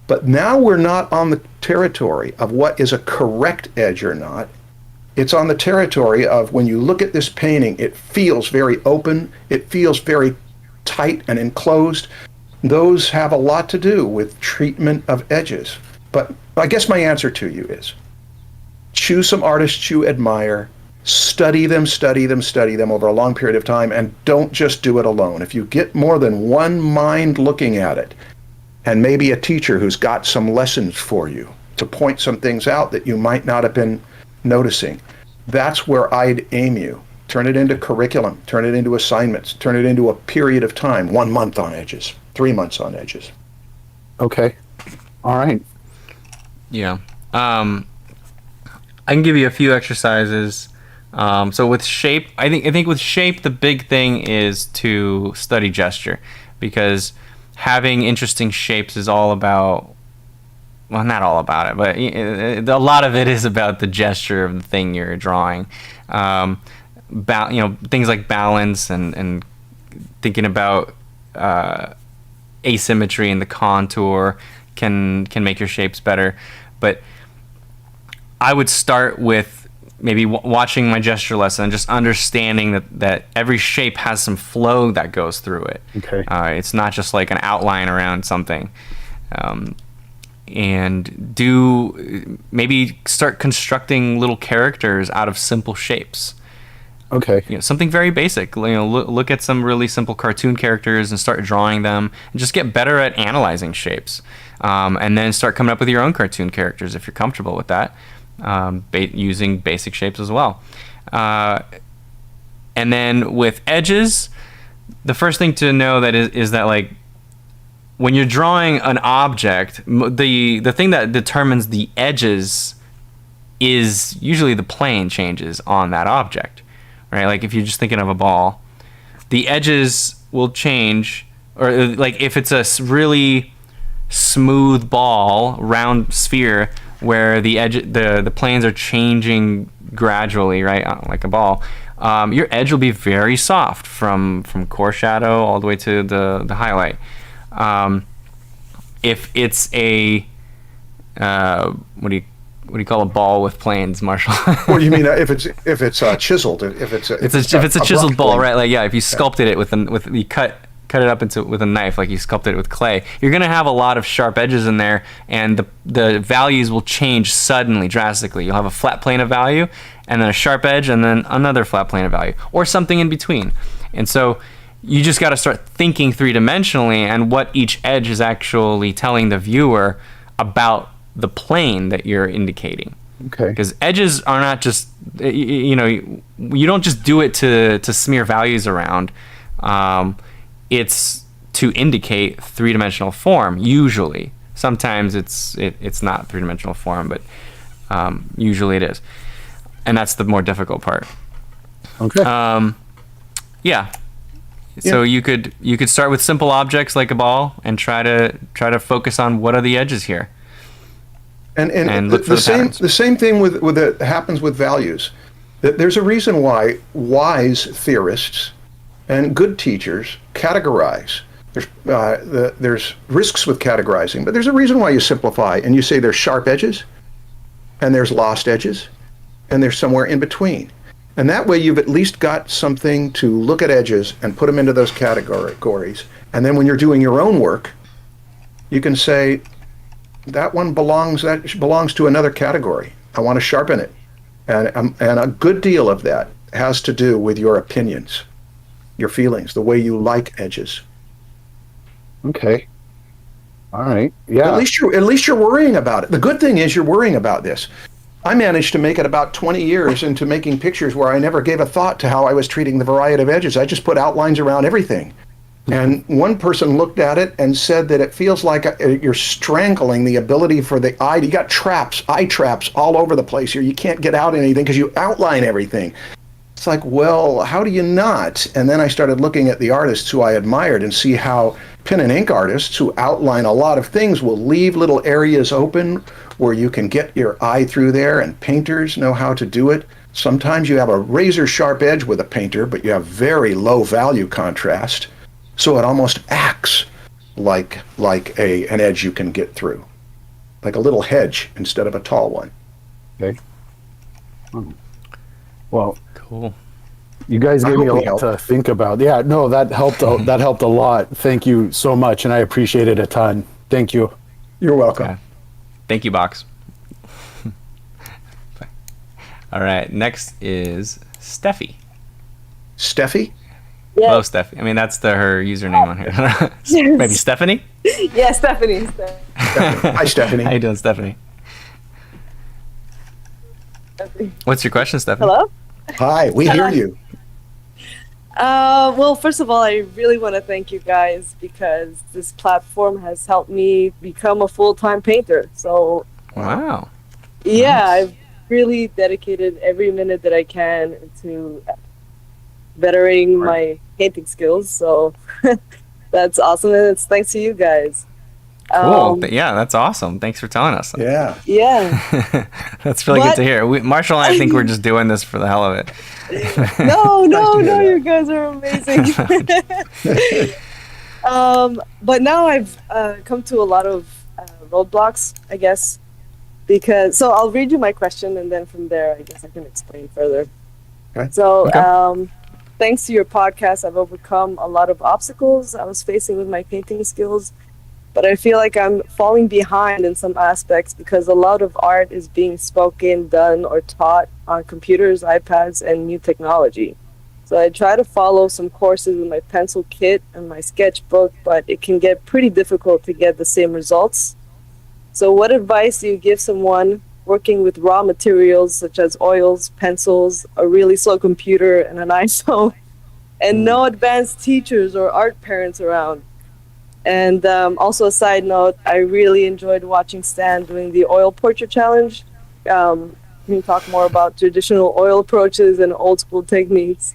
But now we're not on the territory of what is a correct edge or not. It's on the territory of when you look at this painting, it feels very open. It feels very tight and enclosed. Those have a lot to do with treatment of edges. But I guess my answer to you is choose some artists you admire, study them over a long period of time, and don't just do it alone. If you get more than one mind looking at it, and maybe a teacher who's got some lessons for you to point some things out that you might not have been noticing, that's where I'd aim you. Turn it into curriculum, turn it into assignments, turn it into a period of time, 1 month on edges, 3 months on edges. Okay. All right. Yeah. I can give you a few exercises. So with shape, I think with shape, the big thing is to study gesture, because having interesting shapes is all about, well, not all about it, but a lot of it is about the gesture of the thing you're drawing. Things like balance and thinking about asymmetry in the contour can make your shapes better. But I would start with maybe watching my gesture lesson and just understanding that every shape has some flow that goes through it. Okay. It's not just like an outline around something. And maybe start constructing little characters out of simple shapes. Okay. Something very basic. Look at some really simple cartoon characters and start drawing them, and just get better at analyzing shapes. And then start coming up with your own cartoon characters if you're comfortable with that, using basic shapes as well. And then with edges, the first thing to know is that like when you're drawing an object, the thing that determines the edges is usually the plane changes on that object, right? Like if you're just thinking of a ball, the edges will change, or like if it's a really smooth ball, round sphere, where the planes are changing gradually, right, like a ball, your edge will be very soft from core shadow all the way to the highlight. If it's a what do you call a ball with planes, Marshall? What do you mean if it's chiseled? If it's a chiseled ball, plane. right? Like if you sculpted it with you cut it up with a knife, like you sculpted it with clay, you're gonna have a lot of sharp edges in there, and the values will change suddenly, drastically. You'll have a flat plane of value, and then a sharp edge, and then another flat plane of value, or something in between. And so you just got to start thinking three-dimensionally and what each edge is actually telling the viewer about the plane that you're indicating. Okay. Because edges are not just, you don't just do it to smear values around. It's to indicate three-dimensional form, usually. Sometimes it's not three-dimensional form, but usually it is. And that's the more difficult part. Okay. Yeah. So you could start with simple objects like a ball and try to focus on what are the edges here. And look for the same thing with it happens with values. There's a reason why wise theorists and good teachers categorize. There's risks with categorizing, but there's a reason why you simplify and you say there's sharp edges, and there's lost edges, and there's somewhere in between. And that way you've at least got something to look at edges and put them into those categories. And then when you're doing your own work, you can say, that belongs to another category. I want to sharpen it. And a good deal of that has to do with your opinions, your feelings, the way you like edges. Okay. All right. Yeah. At least you're worrying about it. The good thing is you're worrying about this. I managed to make it about 20 years into making pictures where I never gave a thought to how I was treating the variety of edges. I just put outlines around everything. And one person looked at it and said that it feels like you're strangling the ability for the eye. You got eye traps all over the place here. You can't get out anything because you outline everything. It's like, well, how do you not? And then I started looking at the artists who I admired and see how pen and ink artists who outline a lot of things will leave little areas open where you can get your eye through there, and painters know how to do it. Sometimes you have a razor sharp edge with a painter, but you have very low value contrast. So it almost acts like an edge you can get through, like a little hedge instead of a tall one. Okay. Well, cool. You guys gave me a lot to think about. Yeah, no, that helped. That helped a lot. Thank you so much, and I appreciate it a ton. Thank you. You're welcome. Okay. Thank you, Box. All right, next is Steffi. Steffi? Yeah. Hello, Steffi. I mean, that's her username on here. Maybe Stephanie? Yeah, Stephanie. Hi, Stephanie. How you doing, Stephanie? What's your question, Stephanie? Hello? Hi, we hear you. Well, first of all, I really want to thank you guys because this platform has helped me become a full-time painter. So, wow. Yeah, Nice. I've really dedicated every minute that I can to bettering my painting skills. So that's awesome, and it's thanks to you guys. Cool. Yeah, that's awesome. Thanks for telling us. Yeah. Yeah. That's really good to hear. Marshall and I think we're just doing this for the hell of it. No, you guys are amazing. But now I've come to a lot of roadblocks, I guess, because so I'll read you my question, and then from there, I guess I can explain further. Okay. So, thanks to your podcast, I've overcome a lot of obstacles I was facing with my painting skills. But I feel like I'm falling behind in some aspects because a lot of art is being spoken, done, or taught on computers, iPads, and new technology. So I try to follow some courses with my pencil kit and my sketchbook, but it can get pretty difficult to get the same results. So what advice do you give someone working with raw materials such as oils, pencils, a really slow computer, and an iPhone, and no advanced teachers or art parents around? And also a side note, I really enjoyed watching Stan doing the oil portrait challenge. Can you talk more about traditional oil approaches and old school techniques?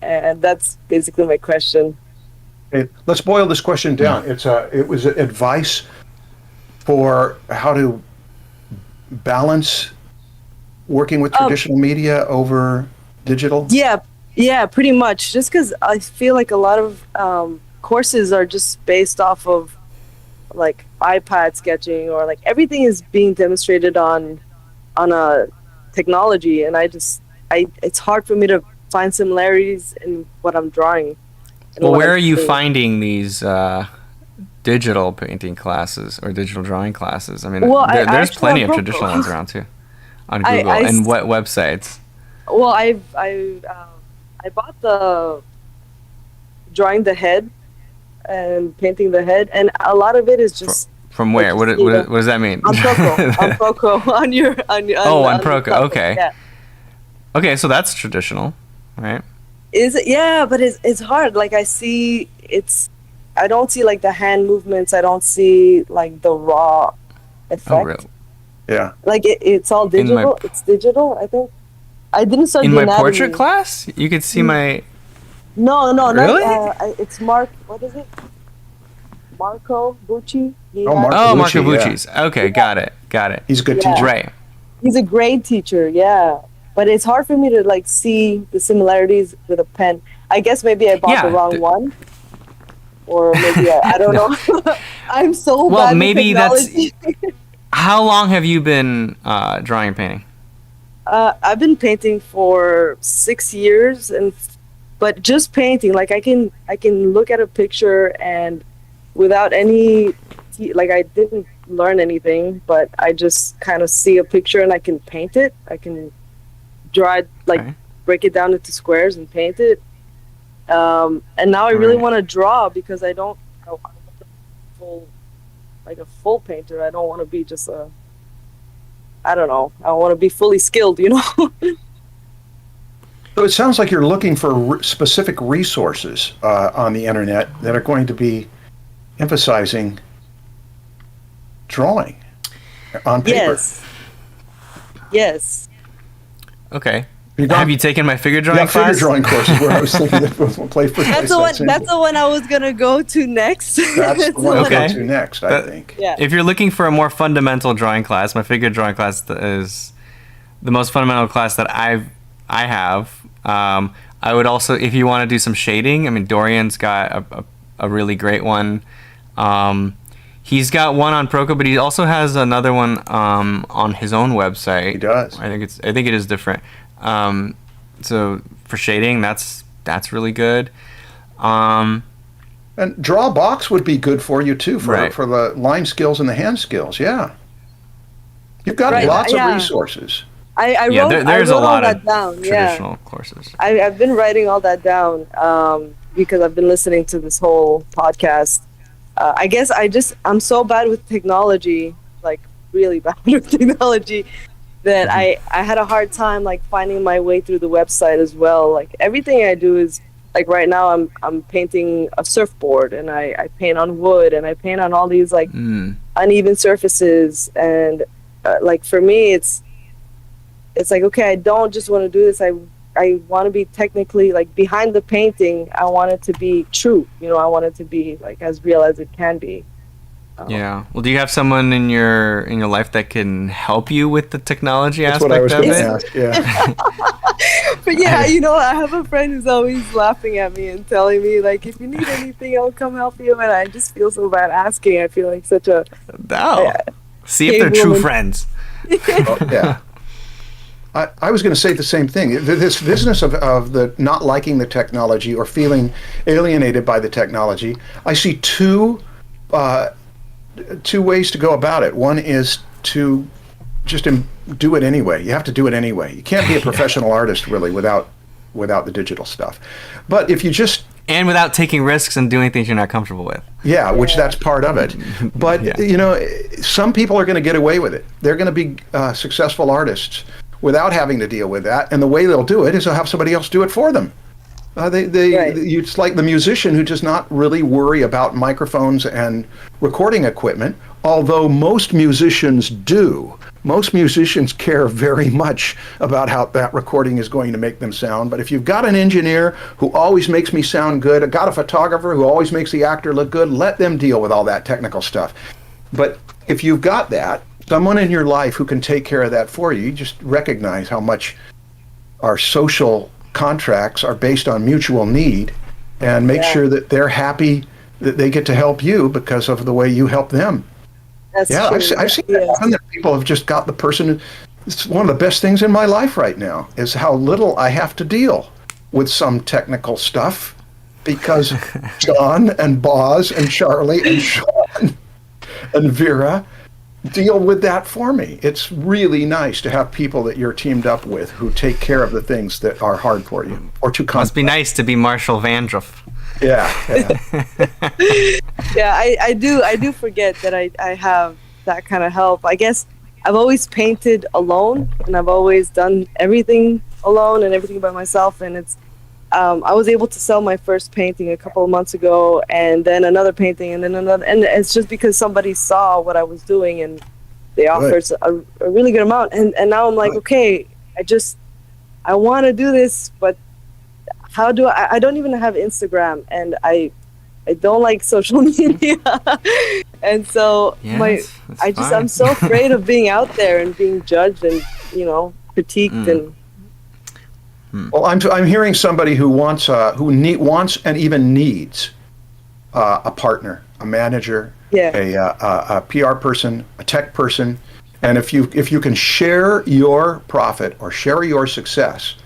And that's basically my question. Okay, let's boil this question down. It was advice for how to balance working with traditional media over digital? Yeah, Yeah, pretty much. Just because I feel like a lot of courses are just based off of like iPad sketching, or like everything is being demonstrated on a technology, and it's hard for me to find similarities in what I'm drawing. Well, where are you finding these digital painting classes or digital drawing classes? I mean, there's plenty of traditional ones around too on Google. And what websites? Well, I bought the drawing the head and painting the head, and a lot of it is just from where? What does that mean? On PROKO. On PROKO. on PROKO. Okay. Yeah. Okay, so that's traditional, right? Is it? Yeah, but it's hard. Like I don't see like the hand movements. I don't see like the raw effect. Oh, really? Yeah. Like it's all digital. It's digital. I think. I didn't start in my portrait class. You could see my. No, really? It's Mark. What is it? Marco Bucci. Marco Bucci's. Yeah. Okay, yeah. Got it. He's a good teacher. Right. He's a great teacher. Yeah, but it's hard for me to like see the similarities with a pen. I guess maybe I bought the wrong one, or maybe I don't know. I'm so bad with maybe technology. How long have you been drawing and painting? I've been painting for 6 years, but just painting. Like I can look at a picture and without any like I didn't learn anything, but I just kind of see a picture and I can paint it. I can draw it, like break it down into squares and paint it. And now I really want to draw because I want to be a full painter. I don't want to be just I don't know. I want to be fully skilled, you know? So it sounds like you're looking for specific resources on the internet that are going to be emphasizing drawing on paper. Yes. Okay. Have you taken my figure drawing class? Figure drawing courses where I was thinking that we'll play for. That's the one I was gonna go to next. That's the one I'll go to next, I think. Yeah. If you're looking for a more fundamental drawing class, my figure drawing class is the most fundamental class that I have. I would also, if you want to do some shading, I mean, Dorian's got a really great one. He's got one on PROKO, but he also has another one on his own website. He does. I think it is different. So for shading, that's really good. And Drawbox would be good for you too, for the line skills and the hand skills. Yeah, you've got lots of resources. I wrote a lot of traditional courses. I've been writing all that down because I've been listening to this whole podcast. I guess I'm so bad with technology, like really bad with technology, that I had a hard time like finding my way through the website as well. Like everything I do is like right now I'm painting a surfboard, and I paint on wood, and I paint on all these like uneven surfaces, and like for me it's like, okay, I don't just want to do this. I want to be technically like behind the painting. I want it to be true. You know, I want it to be like as real as it can be. Yeah. Well, do you have someone in your life that can help you with the technology aspect what I was of going it? to ask. Yeah. But yeah, you know, I have a friend who's always laughing at me and telling me like, if you need anything, I'll come help you. And I just feel so bad asking. I feel like such a see if they're true friends. Yeah. I was going to say the same thing. This business of the not liking the technology or feeling alienated by the technology, I see two ways to go about it. One is to just do it anyway. You have to do it anyway. You can't be a professional artist really without the digital stuff. But if you just and without taking risks and doing things you're not comfortable with. Yeah, which that's part of it. But you know, some people are going to get away with it. They're going to be successful artists without having to deal with that, and the way they'll do it is they'll have somebody else do it for them. It's like the musician who does not really worry about microphones and recording equipment, although most musicians do. Most musicians care very much about how that recording is going to make them sound. But if you've got an engineer who always makes me sound good, got a photographer who always makes the actor look good, let them deal with all that technical stuff. But if you've got that, someone in your life who can take care of that for you, you just recognize how much our social contracts are based on mutual need, and make Yeah. sure that they're happy that they get to help you because of the way you help them. That's Yeah, true. I've seen that happen, that people have just got the person. It's one of the best things in my life right now is how little I have to deal with some technical stuff because John and Boz and Charlie and Sean and Vera deal with that for me. It's really nice to have people that you're teamed up with who take care of the things that are hard for you or too complex. Must be nice to be Marshall Vandruff. Yeah. Yeah, I do forget that I have that kind of help. I guess I've always painted alone, and I've always done everything alone and everything by myself. And it's I was able to sell my first painting a couple of months ago, and then another painting, and then another. And it's just because somebody saw what I was doing, and they offered a really good amount. And now I'm like, okay, I want to do this, but how do I don't even have Instagram, and I don't like social media. And so I'm so afraid of being out there and being judged and, critiqued and Well, I'm hearing somebody who wants wants and even needs a partner, a manager, a PR person, a tech person, and if you can share your profit or share your success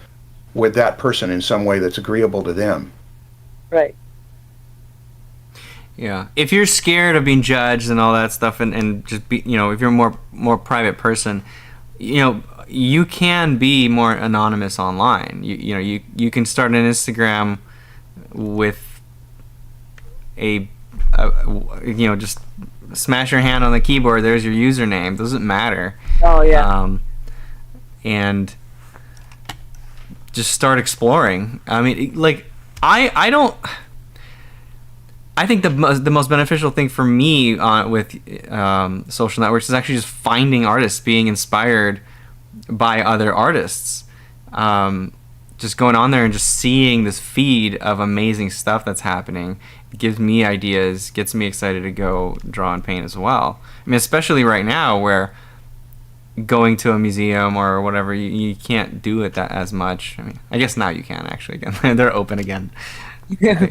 with that person in some way that's agreeable to them. Right. Yeah. If you're scared of being judged and all that stuff, and just be, if you're a more private person, you can be more anonymous online. You can start an Instagram with just smash your hand on the keyboard. There's your username. Doesn't matter. Oh yeah. And just start exploring. I mean, like I don't. I think the most beneficial thing for me with social networks is actually just finding artists, being inspired by other artists. Just going on there and just seeing this feed of amazing stuff that's happening gives me ideas, gets me excited to go draw and paint as well. I mean, especially right now where going to a museum or whatever, you can't do it that as much. I mean, I guess now you can actually again. They're open again.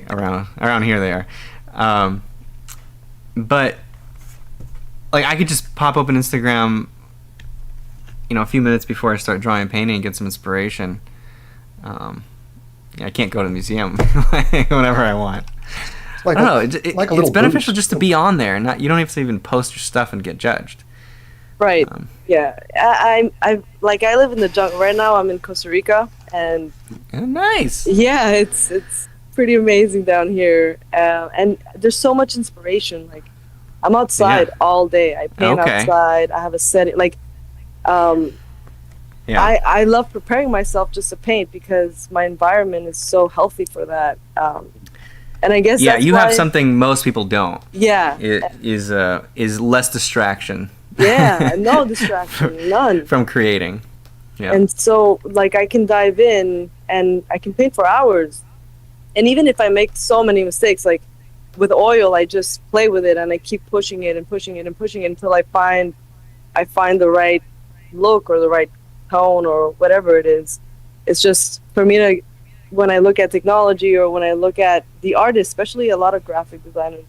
around here they are. But like I could just pop open Instagram, a few minutes before I start drawing and painting and get some inspiration. I can't go to the museum whenever I want. Like I don't know. It's beneficial boost. just to be on there, and you don't have to even post your stuff and get judged. Right. Yeah. I live in the jungle right now. I'm in Costa Rica, and nice. Yeah, it's pretty amazing down here, and there's so much inspiration. Like, I'm outside all day. I paint outside. I have a setting. I love preparing myself just to paint because my environment is so healthy for that. And I guess that's you why, have something most people don't. Yeah, it is less distraction. Yeah, no distraction, none from creating. Yeah, and so I can dive in and I can paint for hours. And even if I make so many mistakes, like with oil, I just play with it and I keep pushing it and pushing it and pushing it until I find the right look or the right tone or whatever it is. It's just for me to, when I look at technology or when I look at the artists, especially a lot of graphic designers,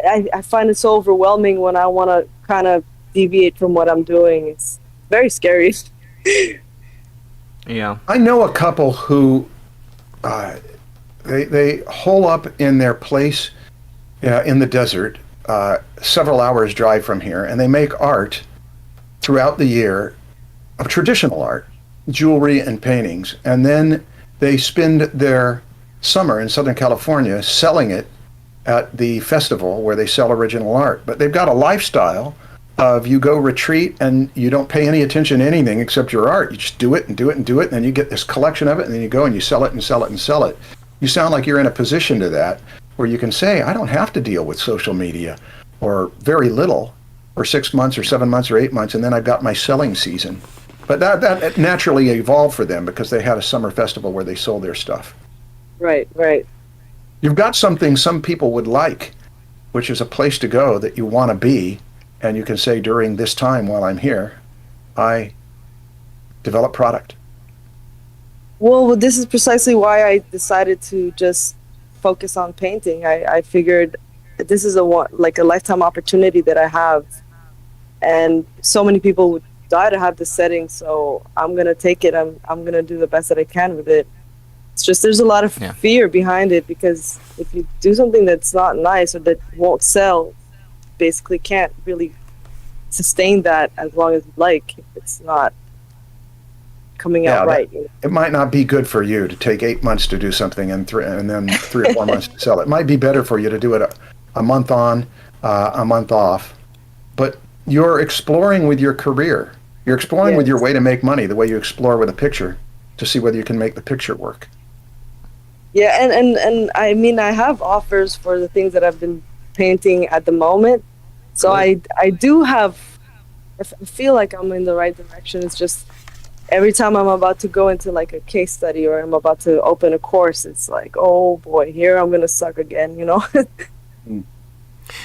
I find it so overwhelming when I want to kind of deviate from what I'm doing. It's very scary. Yeah. I know a couple who they hole up in their place in the desert, several hours drive from here, and they make art throughout the year of traditional art, jewelry and paintings, and then they spend their summer in Southern California selling it at the festival where they sell original art. But they've got a lifestyle of you go retreat and you don't pay any attention to anything except your art. You just do it and do it and do it, and then you get this collection of it, and then you go and you sell it and sell it and sell it. You sound like you're in a position to that where you can say, I don't have to deal with social media or very little for 6 months or 7 months or 8 months, and then I've got my selling season. But that naturally evolved for them because they had a summer festival where they sold their stuff. Right, right. You've got something some people would like, which is a place to go that you want to be, and you can say during this time while I'm here, I develop product. Well, this is precisely why I decided to just focus on painting. I figured this is a lifetime opportunity that I have, and so many people would die to have this setting. So I'm gonna take it. I'm gonna do the best that I can with it. It's just there's a lot of fear behind it, because if you do something that's not nice or that won't sell, basically can't really sustain that as long as you like. If it's not coming out right. It might not be good for you to take 8 months to do something and then 3 or 4 months to sell it. It might be better for you to do it a month on, a month off. But you're exploring with your career. You're exploring with your way to make money, the way you explore with a picture to see whether you can make the picture work. Yeah, and I mean, I have offers for the things that I've been painting at the moment. So I do have, I feel like I'm in the right direction. It's just every time I'm about to go into like a case study or I'm about to open a course, it's like, oh boy, here I'm going to suck again, you know?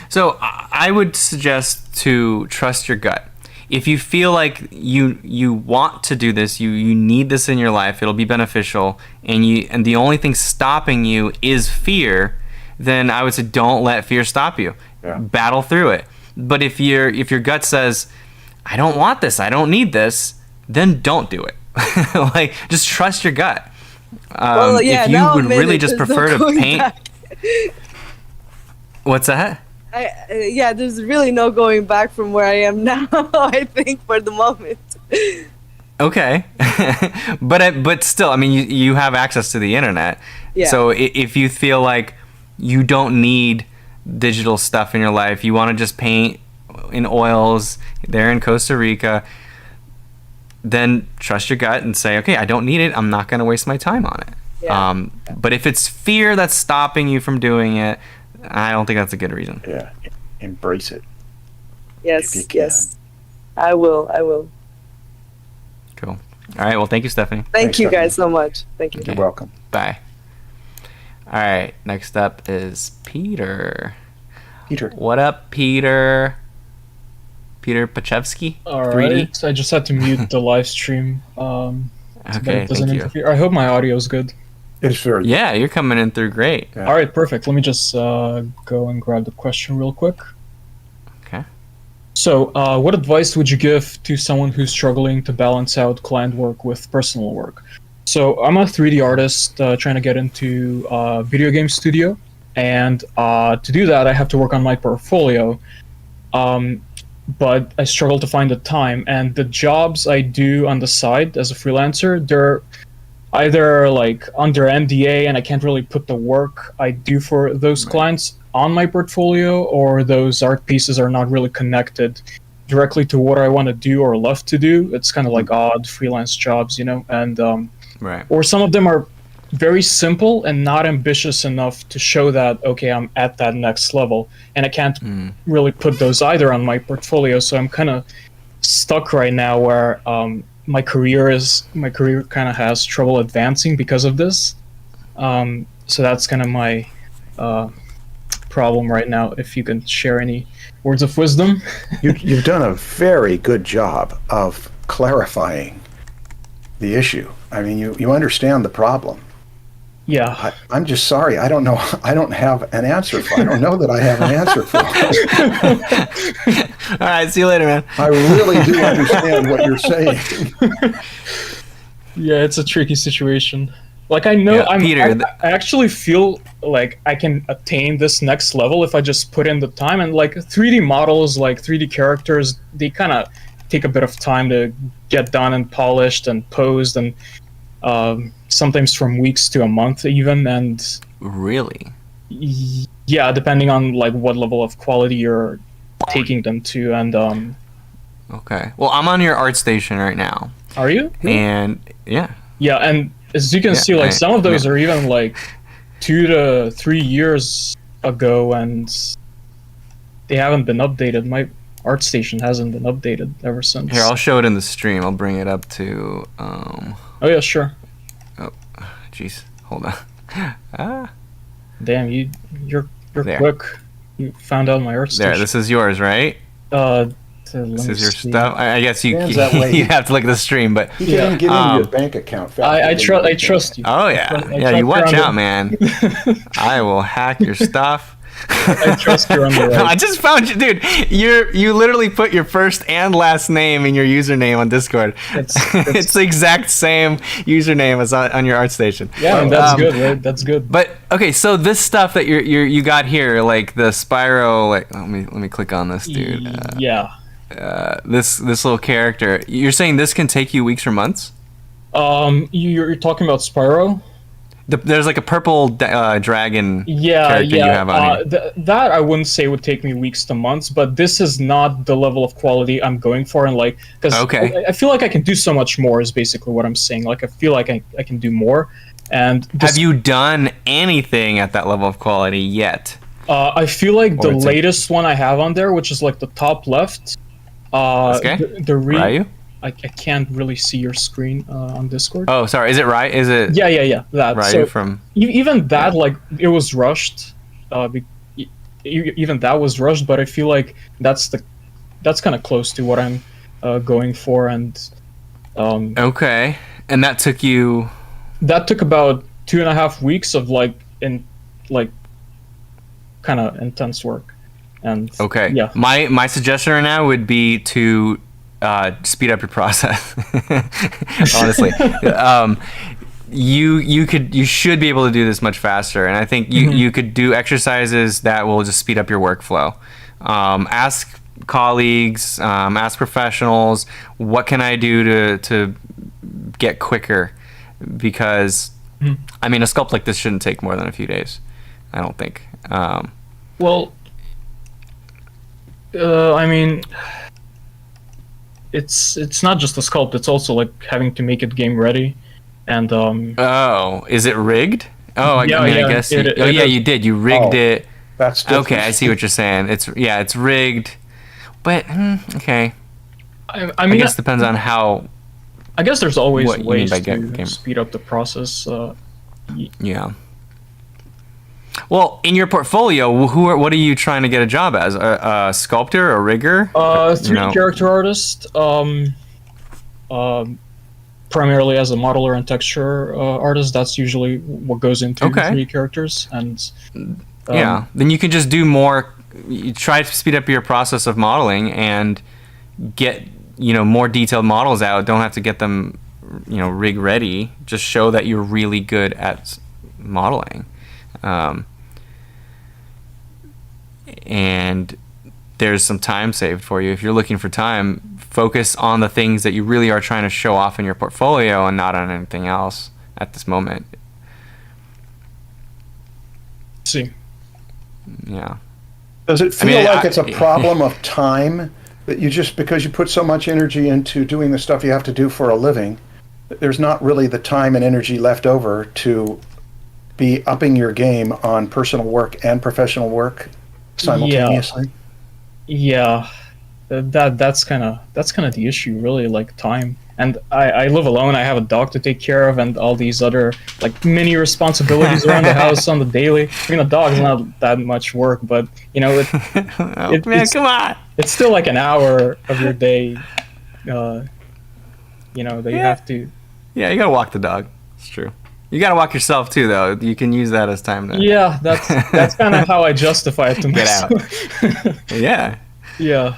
So I would suggest to trust your gut. If you feel like you want to do this, you need this in your life, it'll be beneficial, and the only thing stopping you is fear, then I would say don't let fear stop you. Yeah. Battle through it. But if your gut says, I don't want this, I don't need this, then don't do it. Like, just trust your gut. If you would really just prefer to paint. What's that? There's really no going back from where I am now, I think, for the moment. Okay. but still, I mean, you have access to the internet. Yeah. So if you feel like you don't need digital stuff in your life, you want to just paint in oils there in Costa Rica, then trust your gut and say, okay, I don't need it, I'm not going to waste my time on it. Yeah. But if it's fear that's stopping you from doing it, I don't think that's a good reason. Yeah, embrace it. Yes. I will. Cool. All right, well, thank you, Stephanie. Thanks, you guys so much. Thank you. You're welcome. Bye. All right, next up is Peter. What up, Peter? Peter Pachevsky? All 3D? right, so I just had to mute the live stream. Okay, thank you. Interfere. I hope my audio is good. It's very. Yeah, you're coming in through great. Yeah. All right, perfect. Let me just go and grab the question real quick. Okay. So, what advice would you give to someone who's struggling to balance out client work with personal work? So, I'm a 3D artist trying to get into a video game studio, and to do that, I have to work on my portfolio. But I struggle to find the time, and the jobs I do on the side as a freelancer, they're either like under NDA and I can't really put the work I do for those clients on my portfolio, or those art pieces are not really connected directly to what I want to do or love to do. It's kind of like odd freelance jobs, you know, and or some of them are very simple and not ambitious enough to show that, okay, I'm at that next level, and I can't really put those either on my portfolio. So I'm kind of stuck right now where my career kind of has trouble advancing because of this. So that's kind of my problem right now. If you can share any words of wisdom. You've done a very good job of clarifying the issue. I mean, you understand the problem. Yeah. I'm just sorry. I don't know. I don't have an answer for. I don't know that I have an answer for. All right. See you later, man. I really do understand what you're saying. Yeah, it's a tricky situation. Like, I know I actually feel like I can attain this next level if I just put in the time. And like 3D models, like 3D characters, they kind of take a bit of time to get done and polished and posed, and sometimes from weeks to a month even. And really, yeah, depending on like what level of quality you're taking them to. And okay, well, I'm on your ArtStation right now. Are you? And yeah, and as you can see, like some of those are even like 2 to 3 years ago, and they haven't been updated. My ArtStation hasn't been updated ever since. Here, I'll show it in the stream. I'll bring it up to Oh yeah, sure. Oh, jeez, hold on. Damn, you're there. quick. You found out my ArtStation. There, this is yours, right? This is your stuff. I guess you Dan's that way. you have to look at the stream, but You can't even get into your bank account. I trust you. oh yeah, I you watch trust out, man. I will hack your stuff. I trust you're on the right. I just found you, dude. You literally put your first and last name in your username on Discord. It's the exact same username as on your ArtStation. Yeah, and that's good, right? That's good. But okay, so this stuff that you got here, like the Spyro, like let me click on this, dude. Yeah. This little character. You're saying this can take you weeks or months? You're talking about Spyro? There's like a purple dragon character you have on here. That I wouldn't say would take me weeks to months, but this is not the level of quality I'm going for, and like, because I feel like I can do so much more. Is basically what I'm saying. Like, I feel like I can do more. And have you done anything at that level of quality yet? I feel like the latest one I have on there, which is like the top left. Okay. Ryu? I can't really see your screen on Discord. Oh, sorry. Is it right? Is it? Yeah. That. Ryu So from. Even that, like, it was rushed. Even that was rushed, but I feel like that's kind of close to what I'm going for, and. Okay, and that took you. That took about 2.5 weeks of kind of intense work, and. Okay. Yeah. My suggestion right now would be to. Speed up your process. Honestly, you should be able to do this much faster, and I think you could do exercises that will just speed up your workflow. Ask colleagues, ask professionals, what can I do to get quicker? Because I mean, a sculpt like this shouldn't take more than a few days. I don't think. Well, I mean. It's not just a sculpt. It's also like having to make it game ready, and Oh, is it rigged? Oh, I guess. You did. You rigged it. That's okay. I see what you're saying. It's rigged, but okay. I mean, I guess it depends on how. I guess there's always ways to speed up the process. Yeah. Well, in your portfolio, what are you trying to get a job as? A sculptor, a rigger? 3D character artist. Primarily as a modeler and texture artist. That's usually what goes into 3D characters. And yeah, then you can just do more. You try to speed up your process of modeling and get more detailed models out. Don't have to get them rig ready. Just show that you're really good at modeling. And there's some time saved for you. If you're looking for time, focus on the things that you really are trying to show off in your portfolio and not on anything else at this moment. See. Yeah. Does it feel like it's a problem of time that you just, because you put so much energy into doing the stuff you have to do for a living, there's not really the time and energy left over to be upping your game on personal work and professional work simultaneously? Yeah. That's kind of the issue, really, like time. And I live alone. I have a dog to take care of, and all these other like mini responsibilities around the house on the daily. I mean, a dog's not that much work, but man, come on! It's still like an hour of your day. That you have to. Yeah, you gotta walk the dog. It's true. You gotta walk yourself too, though. You can use that as time to. Yeah, that's kind of how I justify it to myself. Get out. Yeah. Yeah.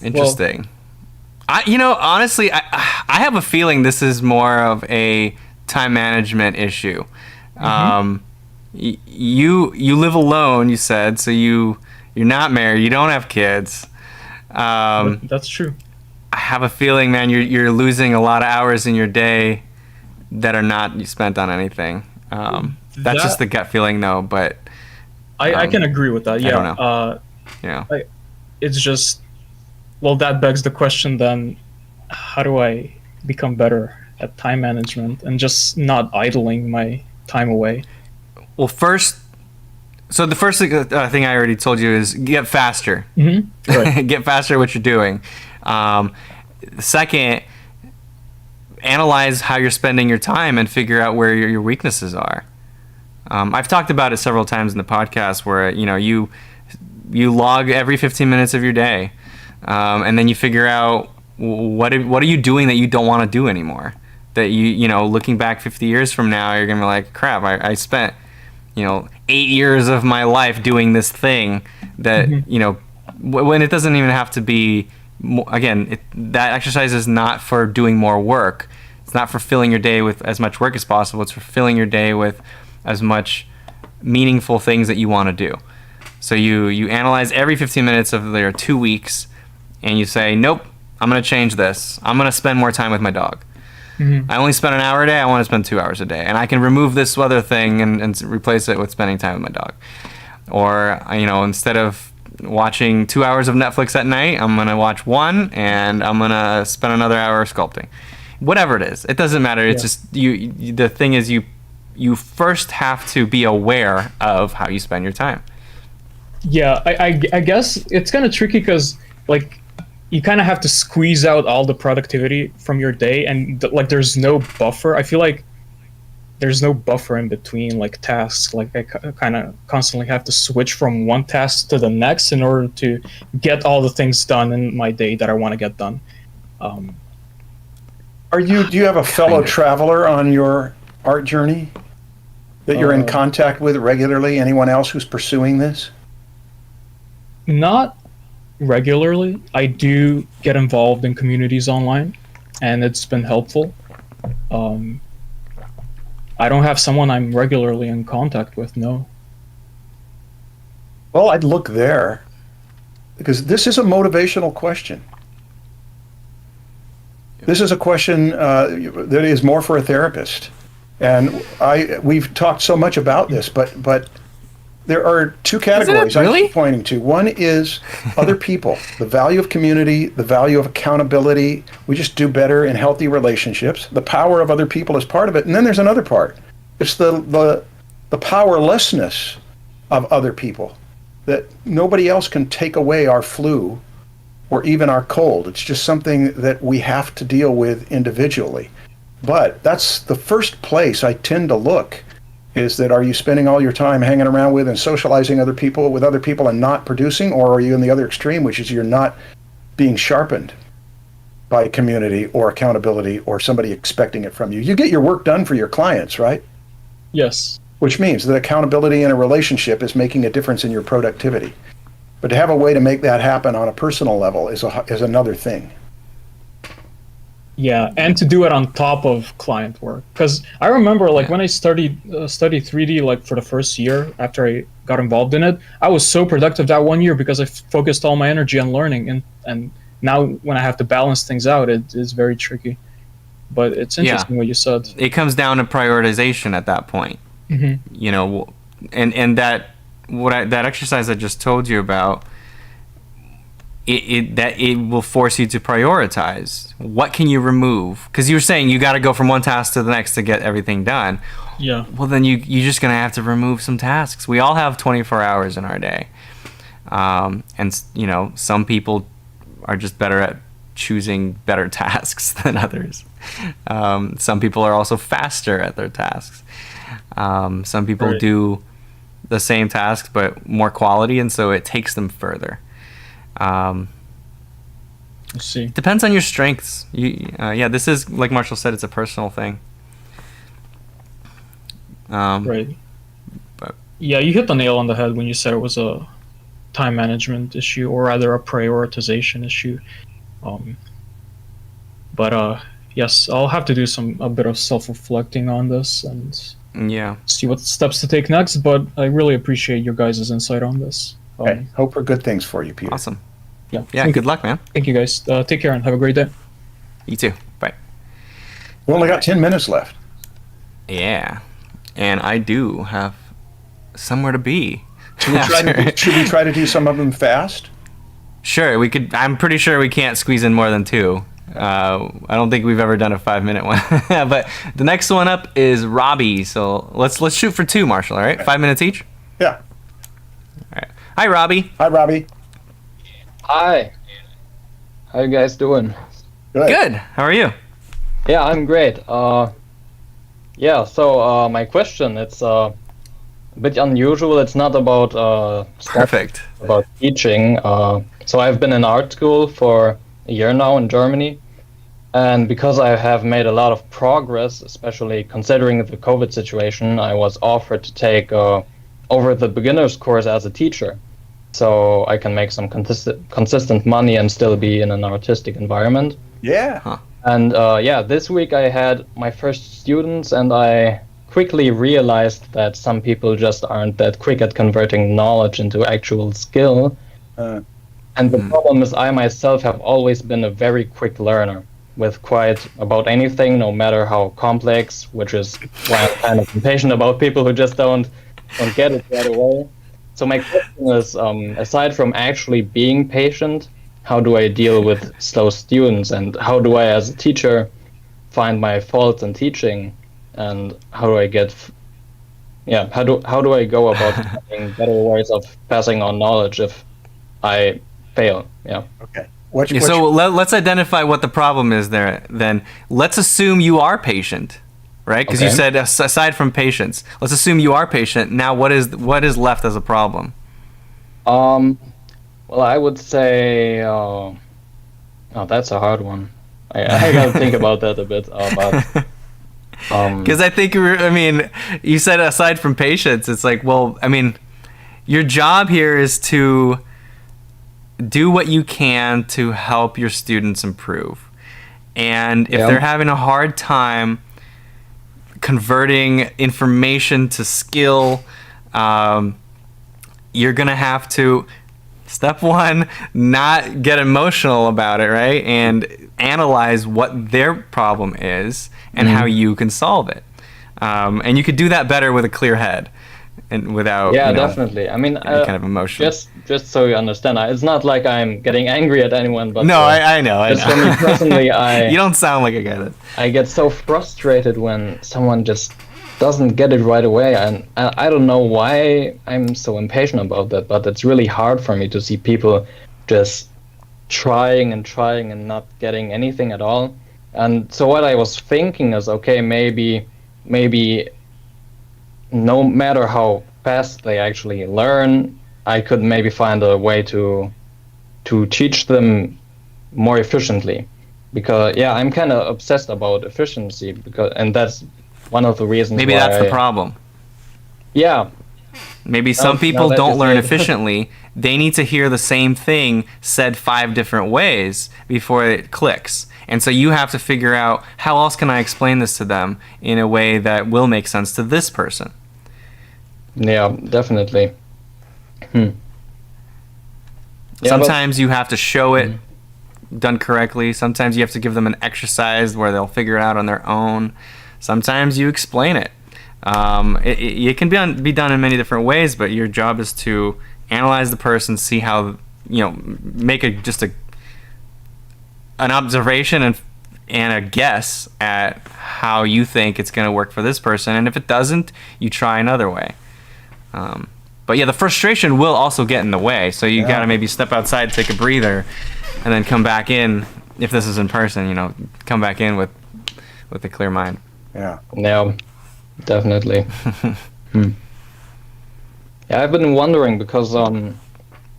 Interesting. Well, honestly, I have a feeling this is more of a time management issue. You live alone, you said, so you're not married, you don't have kids. That's true. I have a feeling, man, you're losing a lot of hours in your day that are not spent on anything. That's just the gut feeling, though. But I can agree with that. Yeah. I don't know. It's just, well, that begs the question then, how do I become better at time management and just not idling my time away? Well, so the first thing I already told you is get faster. Mm-hmm. Right. Get faster at what you're doing. Second, analyze how you're spending your time and figure out where your weaknesses are. I've talked about it several times in the podcast where you log every 15 minutes of your day. and then you figure out what are you doing that you don't want to do anymore. That you know, looking back 50 years from now, you're gonna be like, crap, I spent 8 years of my life doing this thing that when it doesn't even have to be. Again, that exercise is not for doing more work. It's not for filling your day with as much work as possible. It's for filling your day with as much meaningful things that you want to do. So you analyze every 15 minutes of their 2 weeks, and you say, nope, I'm going to change this. I'm going to spend more time with my dog. I only spend an hour a day. I want to spend 2 hours a day. And I can remove this other thing and replace it with spending time with my dog. Or, instead of watching 2 hours of Netflix at night, I'm going to watch one, and I'm going to spend another hour sculpting. Whatever it is. It doesn't matter. It's just, the thing is you first have to be aware of how you spend your time. Yeah, I guess it's kind of tricky because, like, you kind of have to squeeze out all the productivity from your day, and like there's no buffer. I feel like there's no buffer in between like tasks. Like I kind of constantly have to switch from one task to the next in order to get all the things done in my day that I want to get done. Do you have a fellow traveler on your art journey that you're in contact with regularly? Anyone else who's pursuing this? Not regularly. I do get involved in communities online, and it's been helpful. I don't have someone I'm regularly in contact with, no. Well, I'd look there, because this is a motivational question. This is a question that is more for a therapist. And we've talked so much about this, but there are two categories I keep pointing to. One is other people, the value of community, the value of accountability. We just do better in healthy relationships. The power of other people is part of it. And then there's another part. It's the powerlessness of other people, that nobody else can take away our flu or even our cold. It's just something that we have to deal with individually. But that's the first place I tend to look, is that, are you spending all your time hanging around with and socializing with other people and not producing, or are you in the other extreme, which is you're not being sharpened by community or accountability or somebody expecting it from you? You get your work done for your clients, right? Yes. Which means that accountability in a relationship is making a difference in your productivity. But to have a way to make that happen on a personal level is another thing. Yeah, and to do it on top of client work. Because I remember, like, when I studied 3D, like, for the first year after I got involved in it, I was so productive that 1 year because I focused all my energy on learning. And now when I have to balance things out, it is very tricky. But it's interesting what you said. It comes down to prioritization at that point. And that exercise I just told you about, it will force you to prioritize. What can you remove? Because you were saying you got to go from one task to the next to get everything done. Yeah. Well, then you're just going to have to remove some tasks. We all have 24 hours in our day. And, some people are just better at choosing better tasks than others. Some people are also faster at their tasks. Some people do the same tasks but more quality, and so it takes them further. Let's see. Depends on your strengths. This is, like Marshall said, it's a personal thing. Right. But yeah, you hit the nail on the head when you said it was a time management issue, or rather a prioritization issue. Yes, I'll have to do a bit of self-reflecting on this and see what steps to take next. But I really appreciate your guys' insight on this. Hope for good things for you, Peter. Awesome. Yeah. Good luck, man. Thank you, guys. Take care and have a great day. You too. Bye. We only got 10 minutes left. Yeah, and I do have somewhere to be. Should we try to do some of them fast? Sure, we could. I'm pretty sure we can't squeeze in more than 2. I don't think we've ever done a 5-minute one. But the next one up is Robbie. So let's shoot for 2, Marshall. All right, 5 minutes each. Yeah. All right. Hi, Robbie. Hi, Robbie. Hi. How you guys doing? Good. How are you? Yeah, I'm great. So my question, it's bit unusual. It's not about Perfect. about teaching. So I've been in art school for a year now in Germany, and because I have made a lot of progress, especially considering the COVID situation, I was offered to take over the beginner's course as a teacher, so I can make some consistent money and still be in an artistic environment. Yeah. Huh. And this week I had my first students, and I quickly realized that some people just aren't that quick at converting knowledge into actual skill. And the problem is I myself have always been a very quick learner with quite about anything, no matter how complex, which is why I'm kind of impatient about people who just don't get it right away. So my question is, aside from actually being patient, how do I deal with slow students, and how do I as a teacher find my faults in teaching, and how do I get how do I go about finding better ways of passing on knowledge if I fail? Okay. So let's identify what the problem is there. Then let's assume you are patient, right? Because you said aside from patience, let's assume you are patient. Now, what is left as a problem? Well, I would say, that's a hard one. I gotta think about that a bit. Because I think you said aside from patience, it's like, well, I mean, your job here is to do what you can to help your students improve. And if they're having a hard time converting information to skill, you're going to have to, step one, not get emotional about it, right? And analyze what their problem is and how you can solve it. And you could do that better with a clear head and without definitely. I mean, any kind of emotion. Just so you understand, it's not like I'm getting angry at anyone, but no, I know. Just for me personally, you don't sound like I get it. I get so frustrated when someone just doesn't get it right away, and I don't know why I'm so impatient about that, but it's really hard for me to see people just trying and not getting anything at all. And so what I was thinking is, okay, maybe no matter how fast they actually learn, I could maybe find a way to teach them more efficiently, because I'm kind of obsessed about efficiency, and that's one of the reasons maybe that's the problem. Maybe some people don't learn efficiently. They need to hear the same thing said 5 different ways before it clicks. And so you have to figure out, how else can I explain this to them in a way that will make sense to this person? Yeah, definitely. Sometimes you have to show it done correctly. Sometimes you have to give them an exercise where they'll figure it out on their own. Sometimes you explain it. It can be done in many different ways, but your job is to analyze the person, see how, make an observation and a guess at how you think it's going to work for this person. And if it doesn't, you try another way. But the frustration will also get in the way. So you got to maybe step outside, take a breather, and then come back in. If this is in person, come back in with a clear mind. Yeah. Definitely. I've been wondering because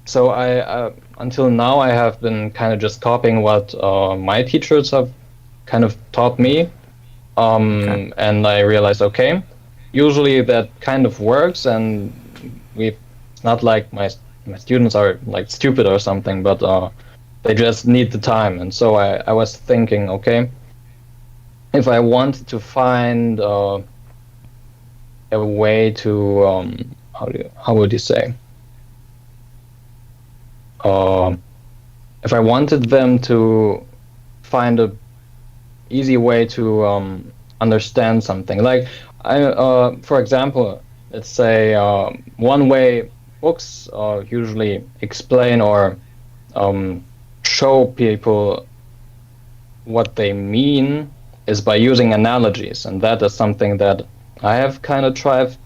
so I until now I have been kind of just copying what my teachers have kind of taught me, and I realized, okay, usually that kind of works, and it's not like my students are like stupid or something, but they just need the time. And so I was thinking, okay, if I wanted to find a way to how would you say, if I wanted them to find a easy way to understand something, like for example, let's say one way books usually explain or show people what they mean is by using analogies, and that is something that I have kind of tried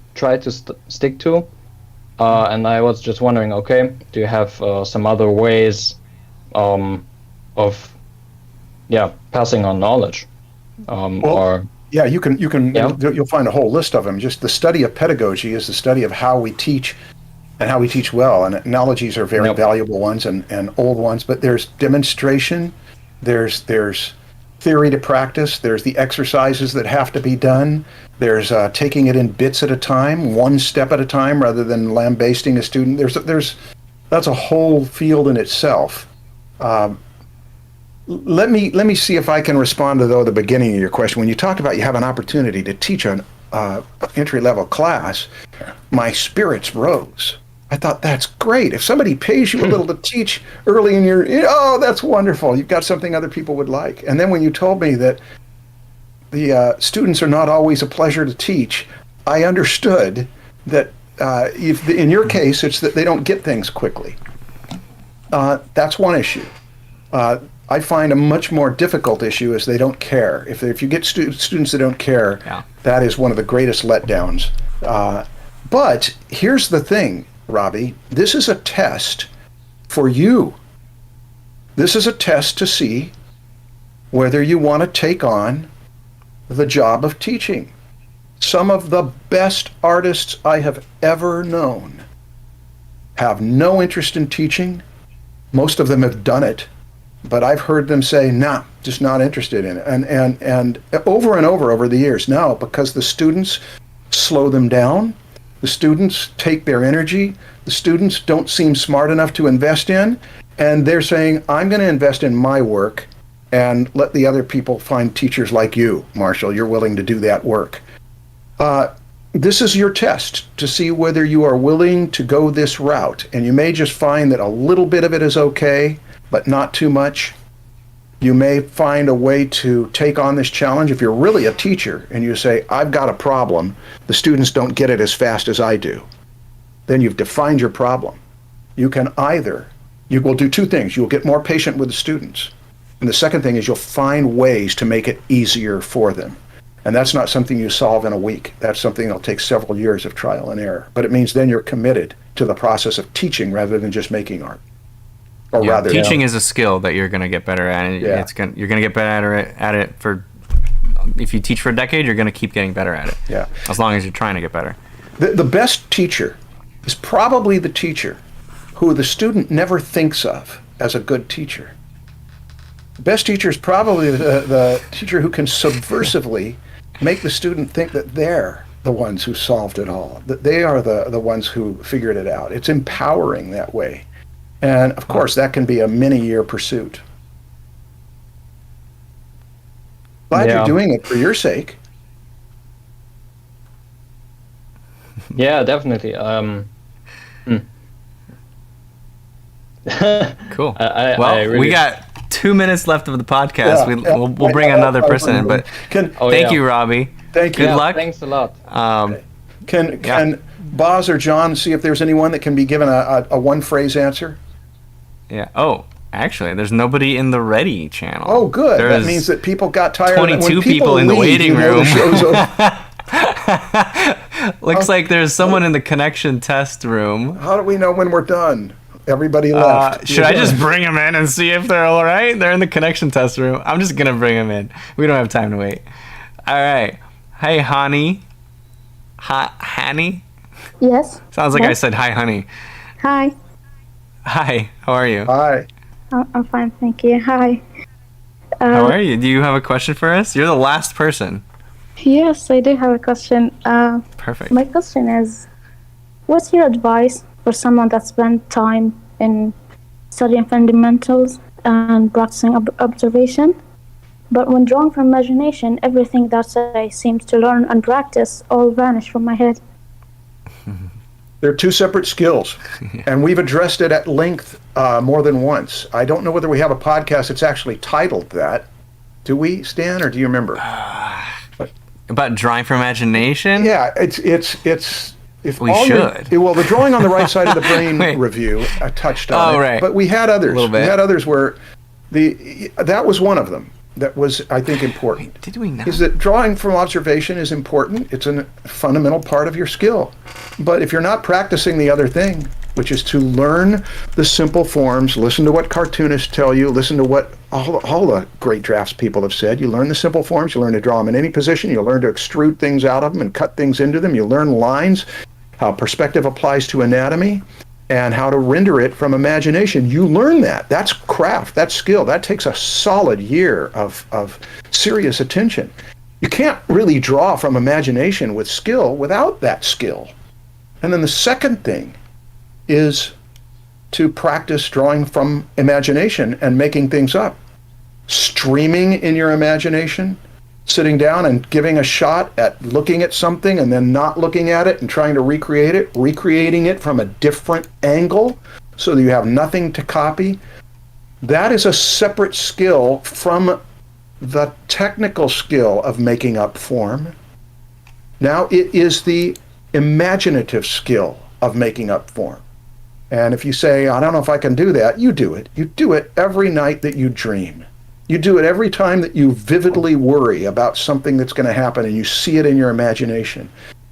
to stick to, and I was just wondering, okay, do you have some other ways of passing on knowledge, or Yeah, you can. Yeah. You'll find a whole list of them. Just the study of pedagogy is the study of how we teach, and how we teach well. And analogies are very valuable ones and old ones. But there's demonstration, there's theory to practice, there's the exercises that have to be done. There's taking it in bits at a time, one step at a time, rather than lambasting a student. That's a whole field in itself. Let me see if I can respond to the beginning of your question. When you talk about you have an opportunity to teach an entry-level class, my spirits rose. I thought, that's great. If somebody pays you a little to teach early in your, that's wonderful. You've got something other people would like. And then when you told me that the students are not always a pleasure to teach, I understood that if in your case, it's that they don't get things quickly. That's one issue. I find a much more difficult issue is they don't care. If you get students that don't care, that is one of the greatest letdowns. But here's the thing, Robbie. This is a test for you. This is a test to see whether you want to take on the job of teaching. Some of the best artists I have ever known have no interest in teaching. Most of them have done it, but I've heard them say, nah, just not interested in it. And over and over the years, now, because the students slow them down, the students take their energy, the students don't seem smart enough to invest in, and they're saying, I'm going to invest in my work and let the other people find teachers like you, Marshall. You're willing to do that work. This is your test to see whether you are willing to go this route. And you may just find that a little bit of it is okay, but not too much. You may find a way to take on this challenge. If you're really a teacher and you say, I've got a problem, the students don't get it as fast as I do, then you've defined your problem. You will do two things. You'll get more patient with the students. And the second thing is you'll find ways to make it easier for them. And that's not something you solve in a week. That's something that'll take several years of trial and error. But it means then you're committed to the process of teaching rather than just making art. Or rather, teaching is a skill that you're going to get better at. And you're going to get better at it for, if you teach for a decade, you're going to keep getting better at it. Yeah. As long as you're trying to get better. The best teacher is probably the teacher who the student never thinks of as a good teacher. The best teacher is probably the teacher who can subversively make the student think that they're the ones who solved it all, that they are the ones who figured it out. It's empowering that way. And of course, that can be a many-year pursuit. Glad you're doing it for your sake. Yeah, definitely. Cool. I really... we got 2 minutes left of the podcast. We'll bring another person in, but thank you, Robbie. Thank you. Good luck. Thanks a lot. Can Boz or John see if there's anyone that can be given a one-phrase answer? Yeah. Oh, actually, there's nobody in the Ready channel. Oh, good. That means that people got tired. 22 people in the waiting room. Looks like there's someone in the connection test room. How do we know when we're done? Everybody left. Should I just bring them in and see if they're all right? They're in the connection test room. I'm just gonna bring them in. We don't have time to wait. All right. Hey, honey. Honey? Yes. Sounds like I said hi, honey. Hi. Hi. How are you? Hi. I'm fine, thank you. Hi. How are you? Do you have a question for us? You're the last person. Yes, I do have a question. Perfect. My question is, what's your advice for someone that spent time in studying fundamentals and practicing observation, but when drawing from imagination, everything that I seem to learn and practice all vanish from my head? They're two separate skills, and we've addressed it at length more than once. I don't know whether we have a podcast that's actually titled that. Do we, Stan, or do you remember? About drawing from imagination? Yeah, it's if we all should. Well, the drawing on the right side of the brain review, I touched on it. Right. But we had others. A little bit. We had others where that was one of them. That was, I think, important. Wait, did we not? Is that drawing from observation is important. It's a fundamental part of your skill. But if you're not practicing the other thing, which is to learn the simple forms, listen to what cartoonists tell you, listen to what all the great drafts people have said. You learn the simple forms, you learn to draw them in any position, you learn to extrude things out of them and cut things into them, you learn lines, how perspective applies to anatomy, and how to render it from imagination. You learn that. That's craft, that's skill. That takes a solid year of serious attention. You can't really draw from imagination with skill without that skill. And then the second thing is to practice drawing from imagination and making things up. Streaming in your imagination, sitting down and giving a shot at looking at something and then not looking at it and trying to recreate it, recreating it from a different angle so that you have nothing to copy. That is a separate skill from the technical skill of making up form. Now it is the imaginative skill of making up form. And if you say, I don't know if I can do that, you do it. You do it every night that you dream. You do it every time that you vividly worry about something that's going to happen and you see it in your imagination.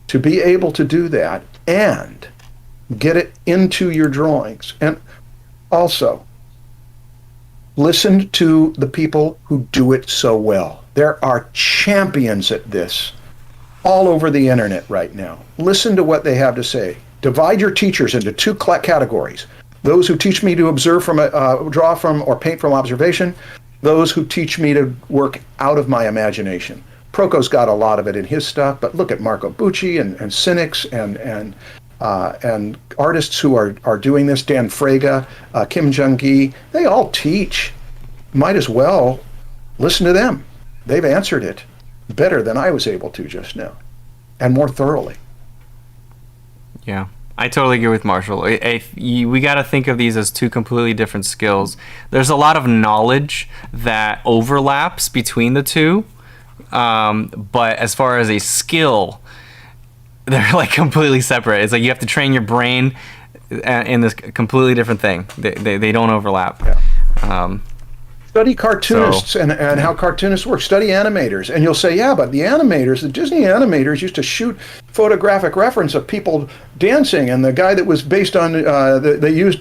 To be able to do that and get it into your drawings. And also, listen to the people who do it so well. There are champions at this all over the internet right now. Listen to what they have to say. Divide your teachers into two categories. Those who teach me to observe from, draw from, or paint from observation. Those who teach me to work out of my imagination. PROKO's got a lot of it in his stuff, but look at Marco Bucci and cynics and artists who are doing this. Dan Fraga, Kim Jung-gi, they all teach. Might as well listen to them. They've answered it better than I was able to just now, and more thoroughly. Yeah, I totally agree with Marshall. We got to think of these as two completely different skills. There's a lot of knowledge that overlaps between the two, but as far as a skill, they're like completely separate. It's like you have to train your brain in this completely different thing. They don't overlap. Yeah. Study cartoonists and how cartoonists work. Study animators, and you'll say, yeah, but the Disney animators used to shoot photographic reference of people dancing, and the guy that was based on, they used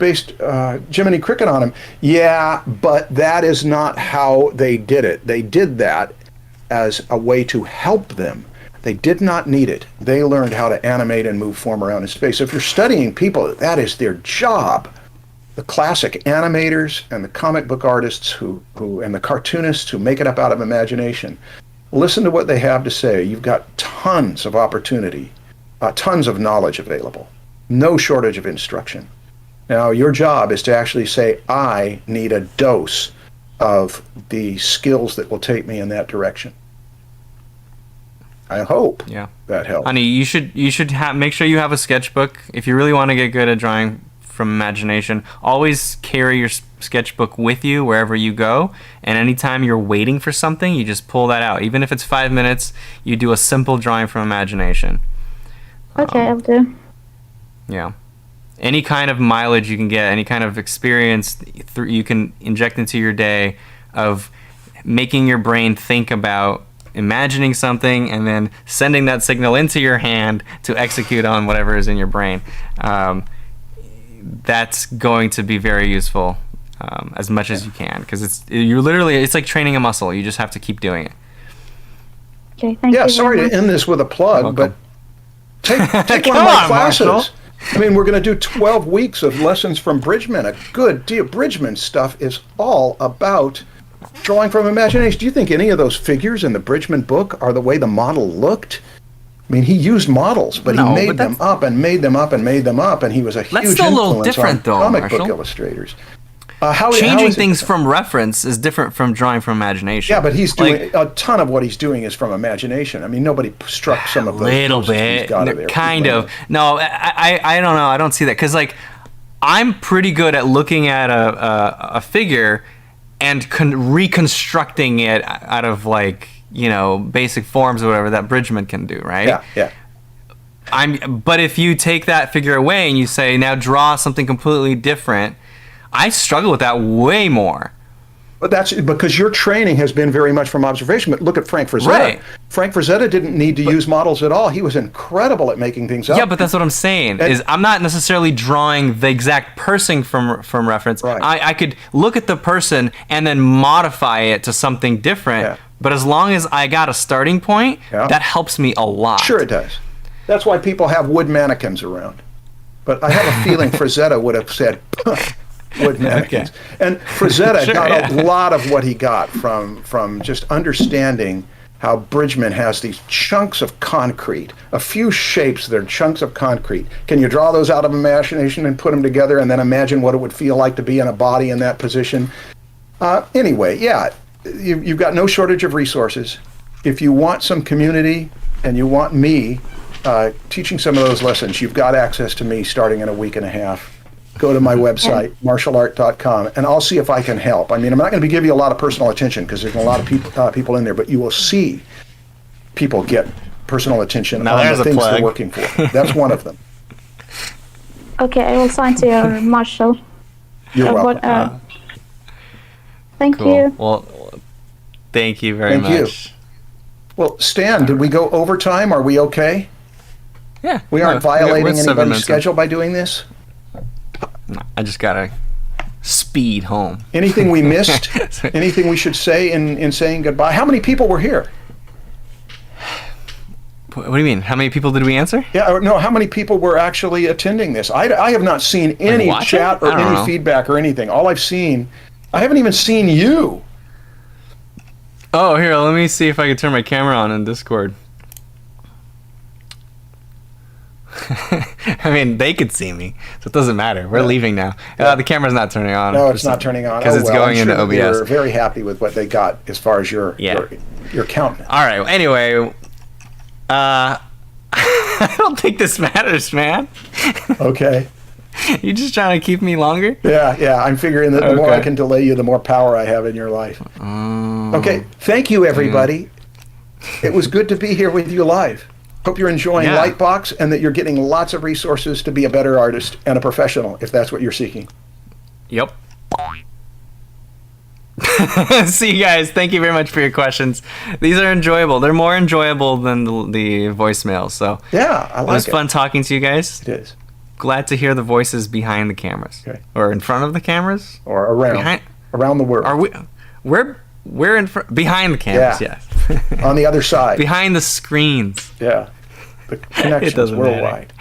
Jiminy Cricket on him. Yeah, but that is not how they did it. They did that as a way to help them. They did not need it. They learned how to animate and move form around in space. If you're studying people, that is their job. The classic animators and the comic book artists who and the cartoonists who make it up out of imagination. Listen to what they have to say. You've got tons of opportunity, tons of knowledge available, no shortage of instruction. Now, your job is to actually say, I need a dose of the skills that will take me in that direction. I hope that helps. Honey, you should make sure you have a sketchbook. If you really want to get good at drawing from imagination, always carry your sketchbook with you wherever you go, and anytime you're waiting for something, you just pull that out. Even if it's 5 minutes, you do a simple drawing from imagination. Okay, I'll do. Yeah. Any kind of mileage you can get, any kind of experience you can inject into your day of making your brain think about imagining something and then sending that signal into your hand to execute on whatever is in your brain. That's going to be very useful as much as you can, because it's like training a muscle. You just have to keep doing it. Okay, thank you. Yeah, sorry to end this with a plug, but take one of my classes. Marshall. I mean, we're going to do 12 weeks of lessons from Bridgman. A good deal. Bridgman stuff is all about drawing from imagination. Do you think any of those figures in the Bridgman book are the way the model looked? I mean, he used models, but he made them up and made them up and made them up, and he was a huge influence on comic book illustrators. Changing things from reference is different from drawing from imagination. Yeah, but he's doing a ton of what he's doing is from imagination. I mean, nobody struck some of those. Little bit, kind of. No, I don't know. I don't see that, because like I'm pretty good at looking at a figure and reconstructing it out of like, you know, basic forms or whatever that Bridgman can do, right? Yeah. But if you take that figure away and you say, now draw something completely different, I struggle with that way more. But that's because your training has been very much from observation. But look at Frank Frazetta. Right. Frank Frazetta didn't need to use models at all. He was incredible at making things up. Yeah, but that's what I'm saying. Is I'm not necessarily drawing the exact person from reference. Right. I could look at the person and then modify it to something different. Yeah. But as long as I got a starting point, that helps me a lot. Sure it does. That's why people have wood mannequins around. But I have a feeling Frazetta would have said wood mannequins. Okay. And Frazetta got a lot of what he got from just understanding how Bridgman has these chunks of concrete, a few shapes that are chunks of concrete. Can you draw those out of imagination and put them together and then imagine what it would feel like to be in a body in that position? Anyway, yeah, you've got no shortage of resources. If you want some community and you want me teaching some of those lessons, you've got access to me starting in a week and a half. Go to my website, martialart.com, and I'll see if I can help. I mean, I'm not going to give you a lot of personal attention because there's a lot of people in there, but you will see people get personal attention on the things they're working for. That's one of them. Okay, I will sign to your Marshall. You're welcome. Thank you. Well, thank you very much. Well, Stan, did we go overtime? Are we okay? Yeah. We aren't violating anybody's schedule by doing this? No, I just gotta speed home. Anything we missed? Anything we should say in saying goodbye? How many people were here? What do you mean? How many people did we answer? Yeah, no, how many people were actually attending this? I have not seen any chat or any feedback or anything. All I've seen, I haven't even seen you. Oh, here, let me see if I can turn my camera on in Discord. I mean, they could see me, so it doesn't matter. We're leaving now. The camera's not turning on. No, it's not turning on. Because it's going into OBS. They're very happy with what they got as far as your count. All right, well, anyway, I don't think this matters, man. Okay. You're just trying to keep me longer? Yeah, I'm figuring that the more I can delay you, the more power I have in your life. Okay, thank you, everybody. It was good to be here with you live. Hope you're enjoying Lightbox and that you're getting lots of resources to be a better artist and a professional, if that's what you're seeking. Yep. See you guys. Thank you very much for your questions. These are enjoyable. They're more enjoyable than the voicemails. So yeah, I like it. It was fun talking to you guys. It is. Glad to hear the voices behind the cameras. Okay. Or in front of the cameras. Or around the world. Are we? We're in front, behind the cameras. Yes. On the other side. Behind the screens. Yeah. The connections worldwide.